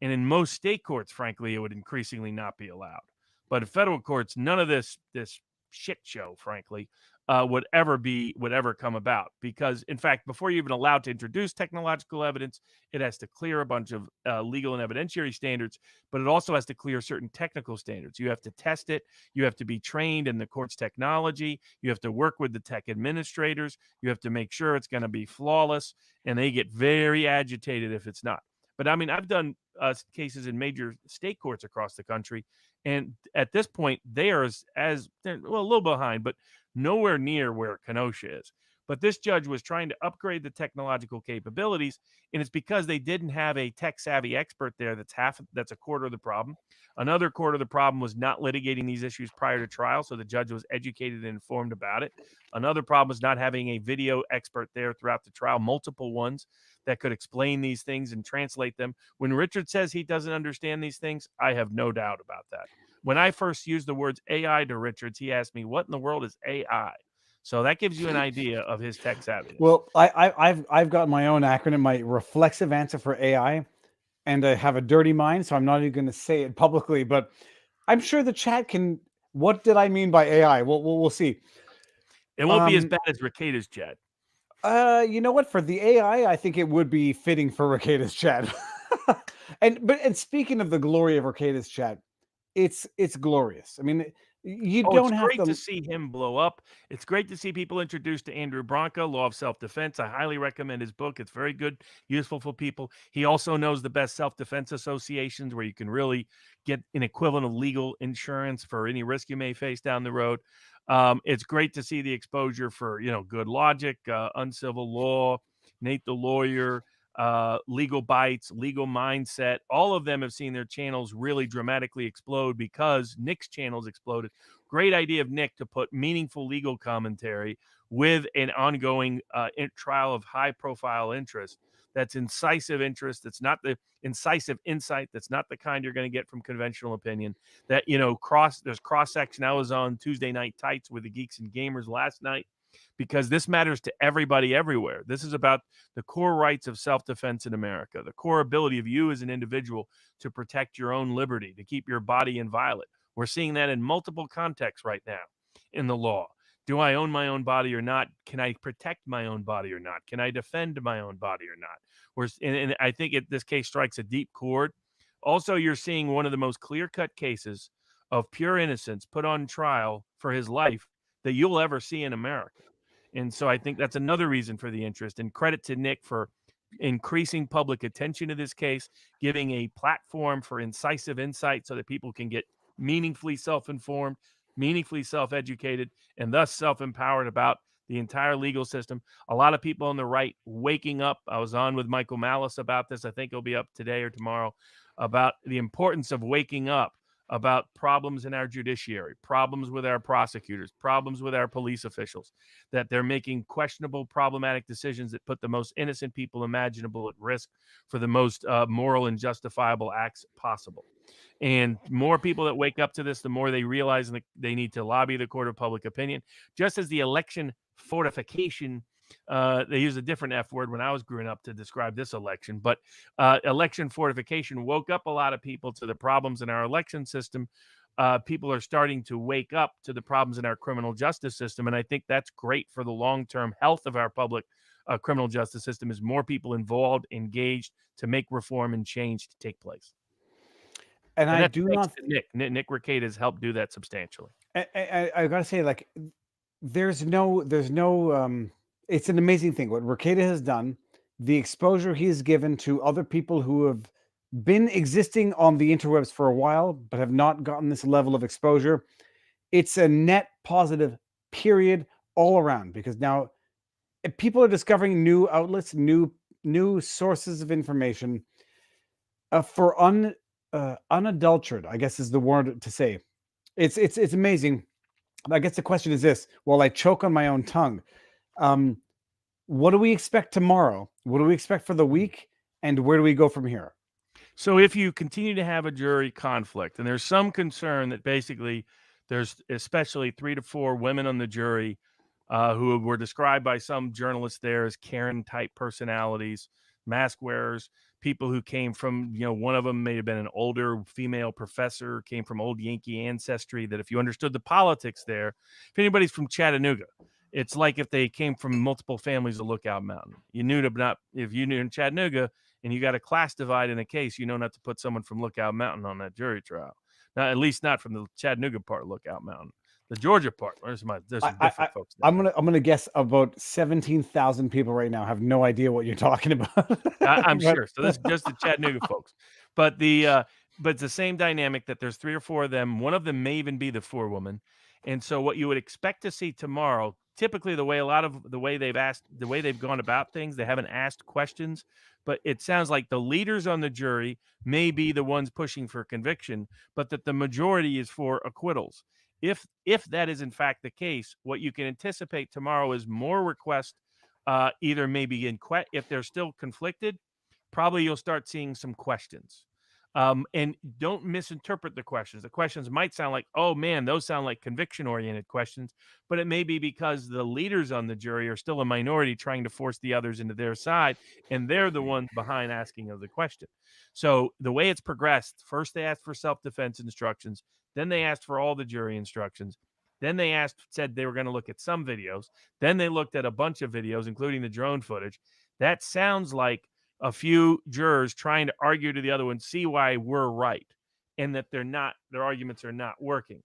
And in most state courts, frankly, it would increasingly not be allowed. But in federal courts, none of this shit show, frankly, would ever come about, because in fact, before you're even allowed to introduce technological evidence, it has to clear a bunch of legal and evidentiary standards, but it also has to clear certain technical standards. You have to test it, you have to be trained in the court's technology, you have to work with the tech administrators, you have to make sure it's going to be flawless, and they get very agitated if it's not. But I mean, I've done cases in major state courts across the country, and at this point, they are as they're a little behind, but nowhere near where Kenosha is. But this judge was trying to upgrade the technological capabilities, and it's because they didn't have a tech-savvy expert there. That's a quarter of the problem. Another quarter of the problem was not litigating these issues prior to trial, so the judge was educated and informed about it. Another problem was not having a video expert there throughout the trial, multiple ones that could explain these things and translate them. When Richard says he doesn't understand these things, I have no doubt about that. When I first used the words AI to Richards, he asked me, "What in the world is AI?" So that gives you an idea of his tech savviness. Well, I've got my own acronym, my reflexive answer for AI, and I have a dirty mind, so I'm not even going to say it publicly. But I'm sure the chat can. What did I mean by AI? We'll see. It won't be as bad as Rekieta's chat. You know what? For the AI, I think it would be fitting for Rekieta's chat. and speaking of the glory of Rekieta's chat, it's glorious. I mean, you don't have It's great to to see him blow up. It's great to see people introduced to Andrew Branca, Law of Self-Defense. I highly recommend his book. It's very good, useful for people. He also knows the best self-defense associations where you can really get an equivalent of legal insurance for any risk you may face down the road. It's great to see the exposure for, Good Logic, Uncivil Law, Nate the Lawyer, Legal Bites, Legal Mindset. All of them have seen their channels really dramatically explode because Nick's channels exploded. Great idea of Nick to put meaningful legal commentary with an ongoing trial of high profile interest. That's incisive interest. That's not the incisive insight. That's not the kind you're going to get from conventional opinion. That, there's cross section. I was on Tuesday Night Tights with the Geeks and Gamers last night, because this matters to everybody everywhere. This is about the core rights of self-defense in America, the core ability of you as an individual to protect your own liberty, to keep your body inviolate. We're seeing that in multiple contexts right now in the law. Do I own my own body or not? Can I protect my own body or not? Can I defend my own body or not? And I think this case strikes a deep chord. Also, you're seeing one of the most clear-cut cases of pure innocence put on trial for his life that you'll ever see in America. And so I think that's another reason for the interest. And credit to Nick for increasing public attention to this case, giving a platform for incisive insight so that people can get meaningfully self-informed, meaningfully self-educated, and thus self-empowered about the entire legal system. A lot of people on the right waking up. I was on with Michael Malice about this. I think he'll be up today or tomorrow, about the importance of waking up about problems in our judiciary, problems with our prosecutors, problems with our police officials, that they're making questionable, problematic decisions that put the most innocent people imaginable at risk for the most moral and justifiable acts possible. And more people that wake up to this, the more they realize that they need to lobby the court of public opinion. Just as the election fortification, they use a different F word when I was growing up to describe this election, but election fortification woke up a lot of people to the problems in our election system. People are starting to wake up to the problems in our criminal justice system. And I think that's great for the long-term health of our public criminal justice system, is more people involved, engaged to make reform and change to take place. And I do not. Nick Rekieta has helped do that substantially. I gotta say, like, there's no. It's an amazing thing what Rekieta has done. The exposure he has given to other people who have been existing on the interwebs for a while, but have not gotten this level of exposure. It's a net positive, period, all around, because now people are discovering new outlets, new sources of information for unadulterated, I guess is the word to say. It's amazing. I guess the question is this: while I choke on my own tongue, what do we expect tomorrow? What do we expect for the week? And where do we go from here? So if you continue to have a jury conflict, and there's some concern that basically there's especially 3 to 4 women on the jury who were described by some journalists there as Karen-type personalities, mask wearers, people who came from, one of them may have been an older female professor, came from old Yankee ancestry, that if you understood the politics there, if anybody's from Chattanooga, it's like if they came from multiple families of Lookout Mountain. If you knew in Chattanooga and you got a class divide in a case, you know not to put someone from Lookout Mountain on that jury trial. Now, at least not from the Chattanooga part of Lookout Mountain. The Georgia part, there's some different folks. I'm gonna guess about 17,000 people right now have no idea what you're talking about. I'm sure. So this is just the Chattanooga folks, but it's the same dynamic that there's 3 or 4 of them. One of them may even be the forewoman. And so what you would expect to see tomorrow, typically the way they've gone about things, they haven't asked questions, but it sounds like the leaders on the jury may be the ones pushing for conviction, but that the majority is for acquittals. If that is in fact the case, what you can anticipate tomorrow is more requests, either maybe if they're still conflicted, probably you'll start seeing some questions. And don't misinterpret the questions. The questions might sound like, oh man, those sound like conviction oriented questions, but it may be because the leaders on the jury are still a minority trying to force the others into their side, and they're the ones behind asking of the question. So the way it's progressed, first they asked for self-defense instructions, then they asked for all the jury instructions. Then they said they were going to look at some videos. Then they looked at a bunch of videos, including the drone footage. That sounds like a few jurors trying to argue to the other one, see why we're right, and that their arguments are not working.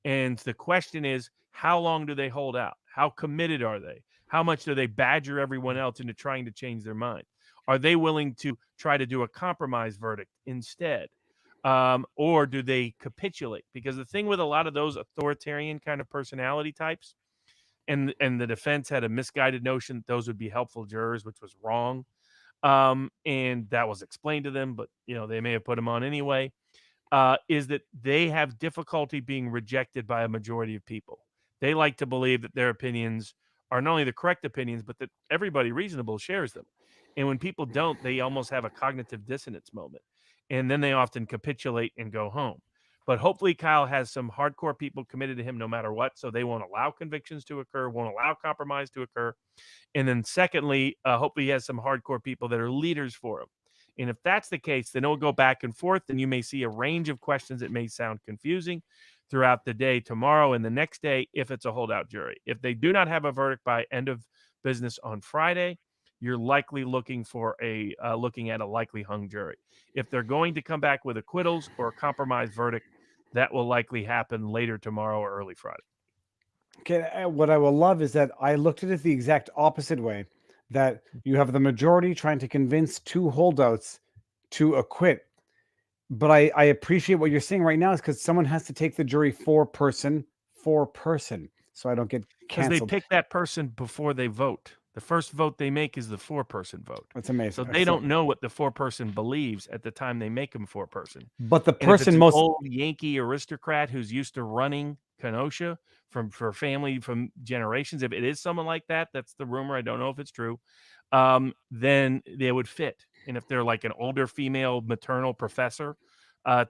And the question is, how long do they hold out? How committed are they? How much do they badger everyone else into trying to change their mind? Are they willing to try to do a compromise verdict instead? Or do they capitulate? Because the thing with a lot of those authoritarian kind of personality types, and the defense had a misguided notion that those would be helpful jurors, which was wrong. And that was explained to them, but they may have put them on anyway, is that they have difficulty being rejected by a majority of people. They like to believe that their opinions are not only the correct opinions, but that everybody reasonable shares them. And when people don't, they almost have a cognitive dissonance moment. And then they often capitulate and go home. But hopefully Kyle has some hardcore people committed to him no matter what, so they won't allow convictions to occur, won't allow compromise to occur. And then secondly, hopefully he has some hardcore people that are leaders for him. And if that's the case, then it'll go back and forth, and you may see a range of questions that may sound confusing throughout the day tomorrow and the next day if it's a holdout jury. If they do not have a verdict by end of business on Friday, you're likely looking at a likely hung jury. If they're going to come back with acquittals or a compromise verdict, that will likely happen later tomorrow or early Friday. Okay, what I will love is that I looked at it the exact opposite way, that you have the majority trying to convince two holdouts to acquit. But I appreciate what you're saying right now is because someone has to take the jury for person, so I don't get Because they canceled. pick that person before they vote. The first vote they make is the four-person vote. That's amazing. So they don't know what the four-person believes at the time they make him four-person. But the And if it's person an most old Yankee aristocrat who's used to running Kenosha for family from generations, if it is someone like that, that's the rumor. I don't know if it's true. Then they would fit. And if they're like an older female maternal professor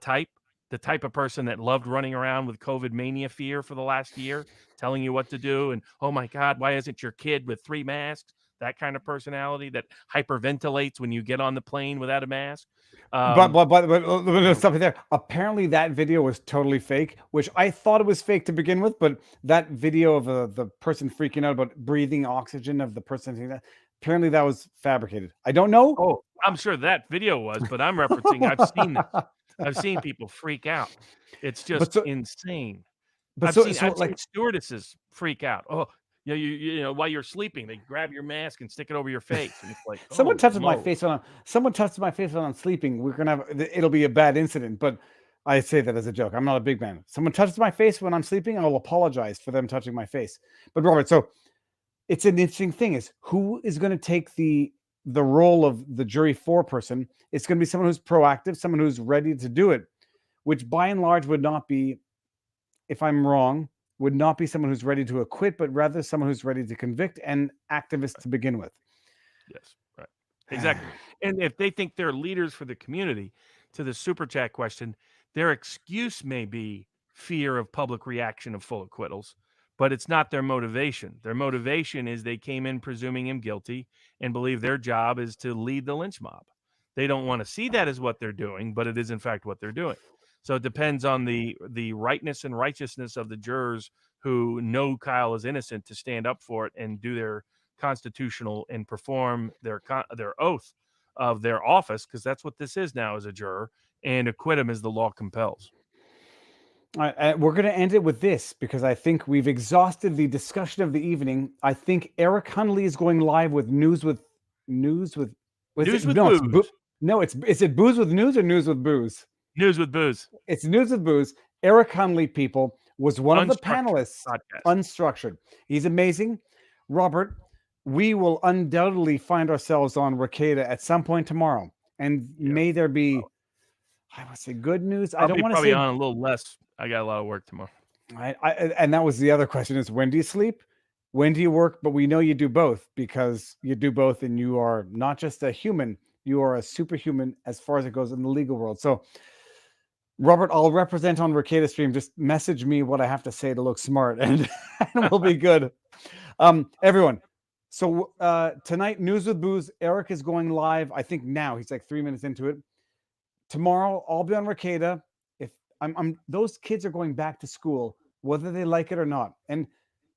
type, the type of person that loved running around with COVID mania fear for the last year, telling you what to do, and oh my God, why isn't your kid with 3 masks? That kind of personality that hyperventilates when you get on the plane without a mask. but something there. Apparently, that video was totally fake, which I thought it was fake to begin with. But that video of the person freaking out about breathing oxygen of the person, apparently that was fabricated. I don't know. Oh, I'm sure that video was, but I'm referencing. I've seen this. I've seen people freak out. It's just insane. I've seen stewardesses freak out. Oh, you know, while you're sleeping, they grab your mask and stick it over your face, and it's like someone touches my face when I'm sleeping. It'll be a bad incident, but I say that as a joke. I'm not a big man. Someone touches my face when I'm sleeping, I'll apologize for them touching my face. But Robert, so it's an interesting thing: is who is going to take the role of the jury foreperson? It's going to be someone who's proactive, someone who's ready to do it, which by and large would not be, if I'm wrong, would not be someone who's ready to acquit, but rather someone who's ready to convict and activist to begin with. Yes, right. Exactly. And if they think they're leaders for the community, to the super chat question, their excuse may be fear of public reaction of full acquittals, but it's not their motivation. Their motivation is they came in presuming him guilty and believe their job is to lead the lynch mob. They don't want to see that as what they're doing, but it is in fact what they're doing. So it depends on the rightness and righteousness of the jurors who know Kyle is innocent to stand up for it and do their constitutional and perform their oath of their office, because that's what this is now as a juror, and acquit him as the law compels. All right, we're going to end it with this because I think we've exhausted the discussion of the evening. I think Eric Hunley is going live with news with booze. Is it booze with news or news with booze? News with booze. It's news with booze. Eric Hunley, people, was one of the Unstructured panelists. podcast. Unstructured. He's amazing. Robert, we will undoubtedly find ourselves on Rekieta at some point tomorrow. And may there be, I would say, good news. I I'll don't be want to probably say on a little less. I got a lot of work tomorrow. and that was the other question is when do you sleep? When do you work? But we know you do both because you do both and you are not just a human, you are a superhuman as far as it goes in the legal world. So Robert, I'll represent on Rekieta stream. Just message me what I have to say to look smart and we'll be good. Everyone. So tonight, News with Booze, Eric is going live. I think now he's like 3 minutes into it. Tomorrow, I'll be on Rekieta. If I'm those kids are going back to school, whether they like it or not, and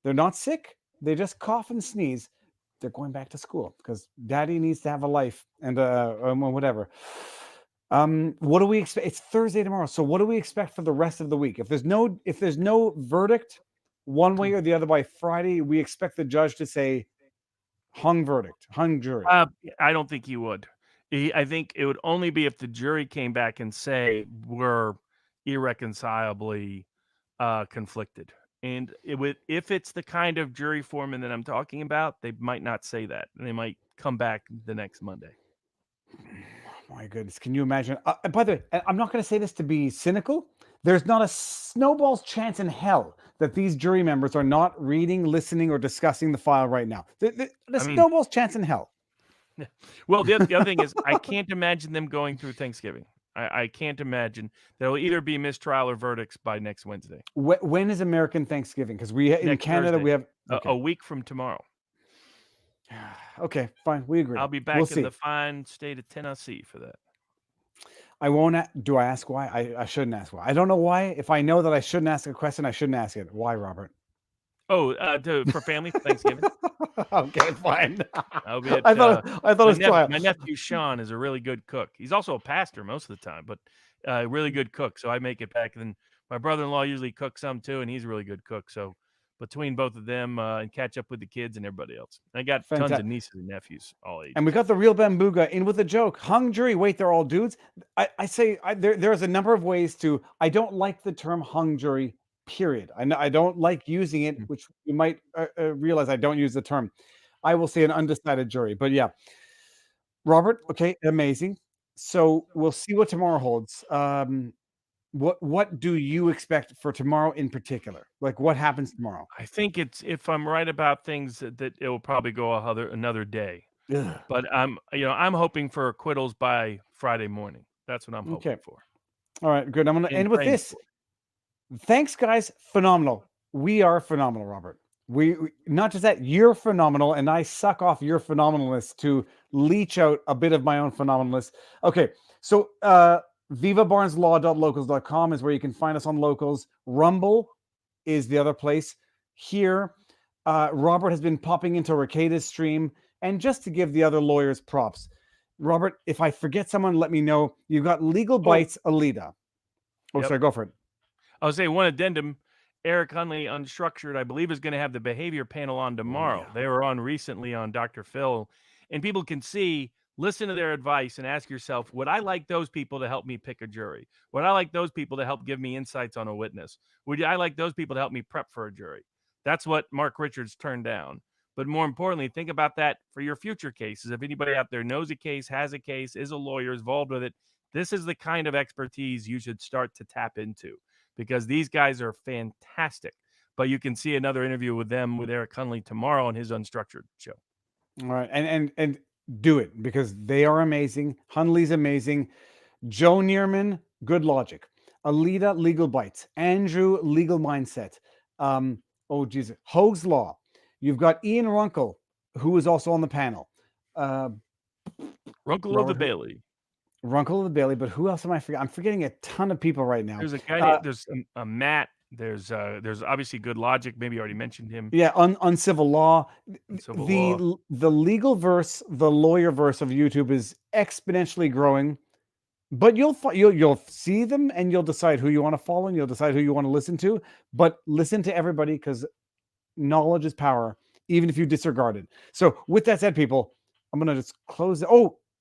they're not sick, they just cough and sneeze. They're going back to school because daddy needs to have a life and whatever. What do we expect? It's Thursday tomorrow. So what do we expect for the rest of the week? If there's no verdict one way or the other by Friday, we expect the judge to say hung verdict, hung jury. I don't think he would. I think it would only be if the jury came back and say we're irreconcilably conflicted. And if it's the kind of jury foreman that I'm talking about, they might not say that. And they might come back the next Monday. Oh my goodness. Can you imagine? By the way, I'm not going to say this to be cynical. There's not a snowball's chance in hell that these jury members are not reading, listening, or discussing the file right now. The snowball's chance in hell. Well, the other thing is I can't imagine them going through Thanksgiving. I can't imagine. There will either be mistrial or verdicts by next Wednesday. When is American Thanksgiving? Because in Canada, Thursday. we have... A week from tomorrow. Okay, fine. We agree. I'll be back in the fine state of Tennessee for that. I won't. Do I ask why? I shouldn't ask why. I don't know why. If I know that I shouldn't ask a question, I shouldn't ask it. Why, Robert? Oh, for family for Thanksgiving. Okay, fine. I'll be at, I thought it was my nephew Sean is a really good cook. He's also a pastor most of the time, but a really good cook. So I make it back. And then my brother-in-law usually cooks some too, and he's a really good cook. So between both of them and catch up with the kids and everybody else. I got tons of nieces and nephews, all ages. And we got the real Bambuga in with a joke. Hung jury. Wait, they're all dudes. I say there's a number of ways to. I don't like the term hung jury. Period. I don't like using it, which you might realize I don't use the term. I will say an undecided jury. But yeah, Robert. Okay, amazing. So we'll see what tomorrow holds. What do you expect for tomorrow in particular? Like what happens tomorrow? I think if I'm right about things that it will probably go another day. Ugh. But I'm hoping for acquittals by Friday morning. That's what I'm hoping for. All right, good. I'm going to end with this. Thanks, guys. Phenomenal. We are phenomenal, Robert. We not just that, you're phenomenal, and I suck off your phenomenalness to leech out a bit of my own phenomenalness. Okay, so vivabarneslaw.locals.com is where you can find us on Locals. Rumble is the other place. Here, Robert has been popping into Rekieta's stream, and just to give the other lawyers props, Robert, if I forget someone, let me know. You've got Legal Bites Alita. Oh, sorry, go for it. I'll say one addendum. Eric Hunley, Unstructured, I believe, is going to have the behavior panel on tomorrow. They were on recently on Dr. Phil, and people can listen to their advice and ask yourself, would I like those people to help me pick a jury? Would I like those people to help give me insights on a witness? Would I like those people to help me prep for a jury? That's what Mark Richards turned down. But more importantly, think about that for your future cases. If anybody out there knows a case, has a case, is a lawyer, is involved with it, this is the kind of expertise you should start to tap into, because these guys are fantastic. But you can see another interview with them with Eric Hunley tomorrow on his Unstructured show. All right. And do it because they are amazing. Hunley's amazing. Joe Neerman, Good Logic. Alita, Legal Bites. Andrew, Legal Mindset. Hoag's Law. You've got Ian Runkle, who is also on the panel. Runkle of the Bailey. Runkle of the Bailey, but who else am I forgetting? I'm forgetting a ton of people right now. There's a guy. There's a Matt. There's obviously Good Logic. Maybe you already mentioned him. Yeah, on civil law. The legal verse, the lawyer verse of YouTube is exponentially growing. But you'll see them and you'll decide who you want to follow and you'll decide who you want to listen to. But listen to everybody because knowledge is power, even if you disregard it. So with that said, people, I'm gonna just close.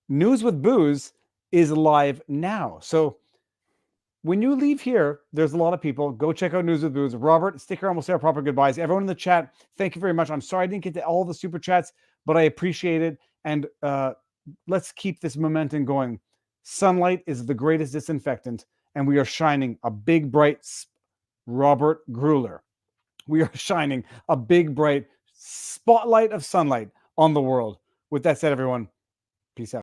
News with Booze is live now. So when you leave here, there's a lot of people. Go check out News with Booze. Robert, stick around. We'll say our proper goodbyes. Everyone in the chat, thank you very much. I'm sorry I didn't get to all the super chats, but I appreciate it. And let's keep this momentum going. Sunlight is the greatest disinfectant, and we are shining a big, bright Robert Gruler. We are shining a big, bright spotlight of sunlight on the world. With that said, everyone,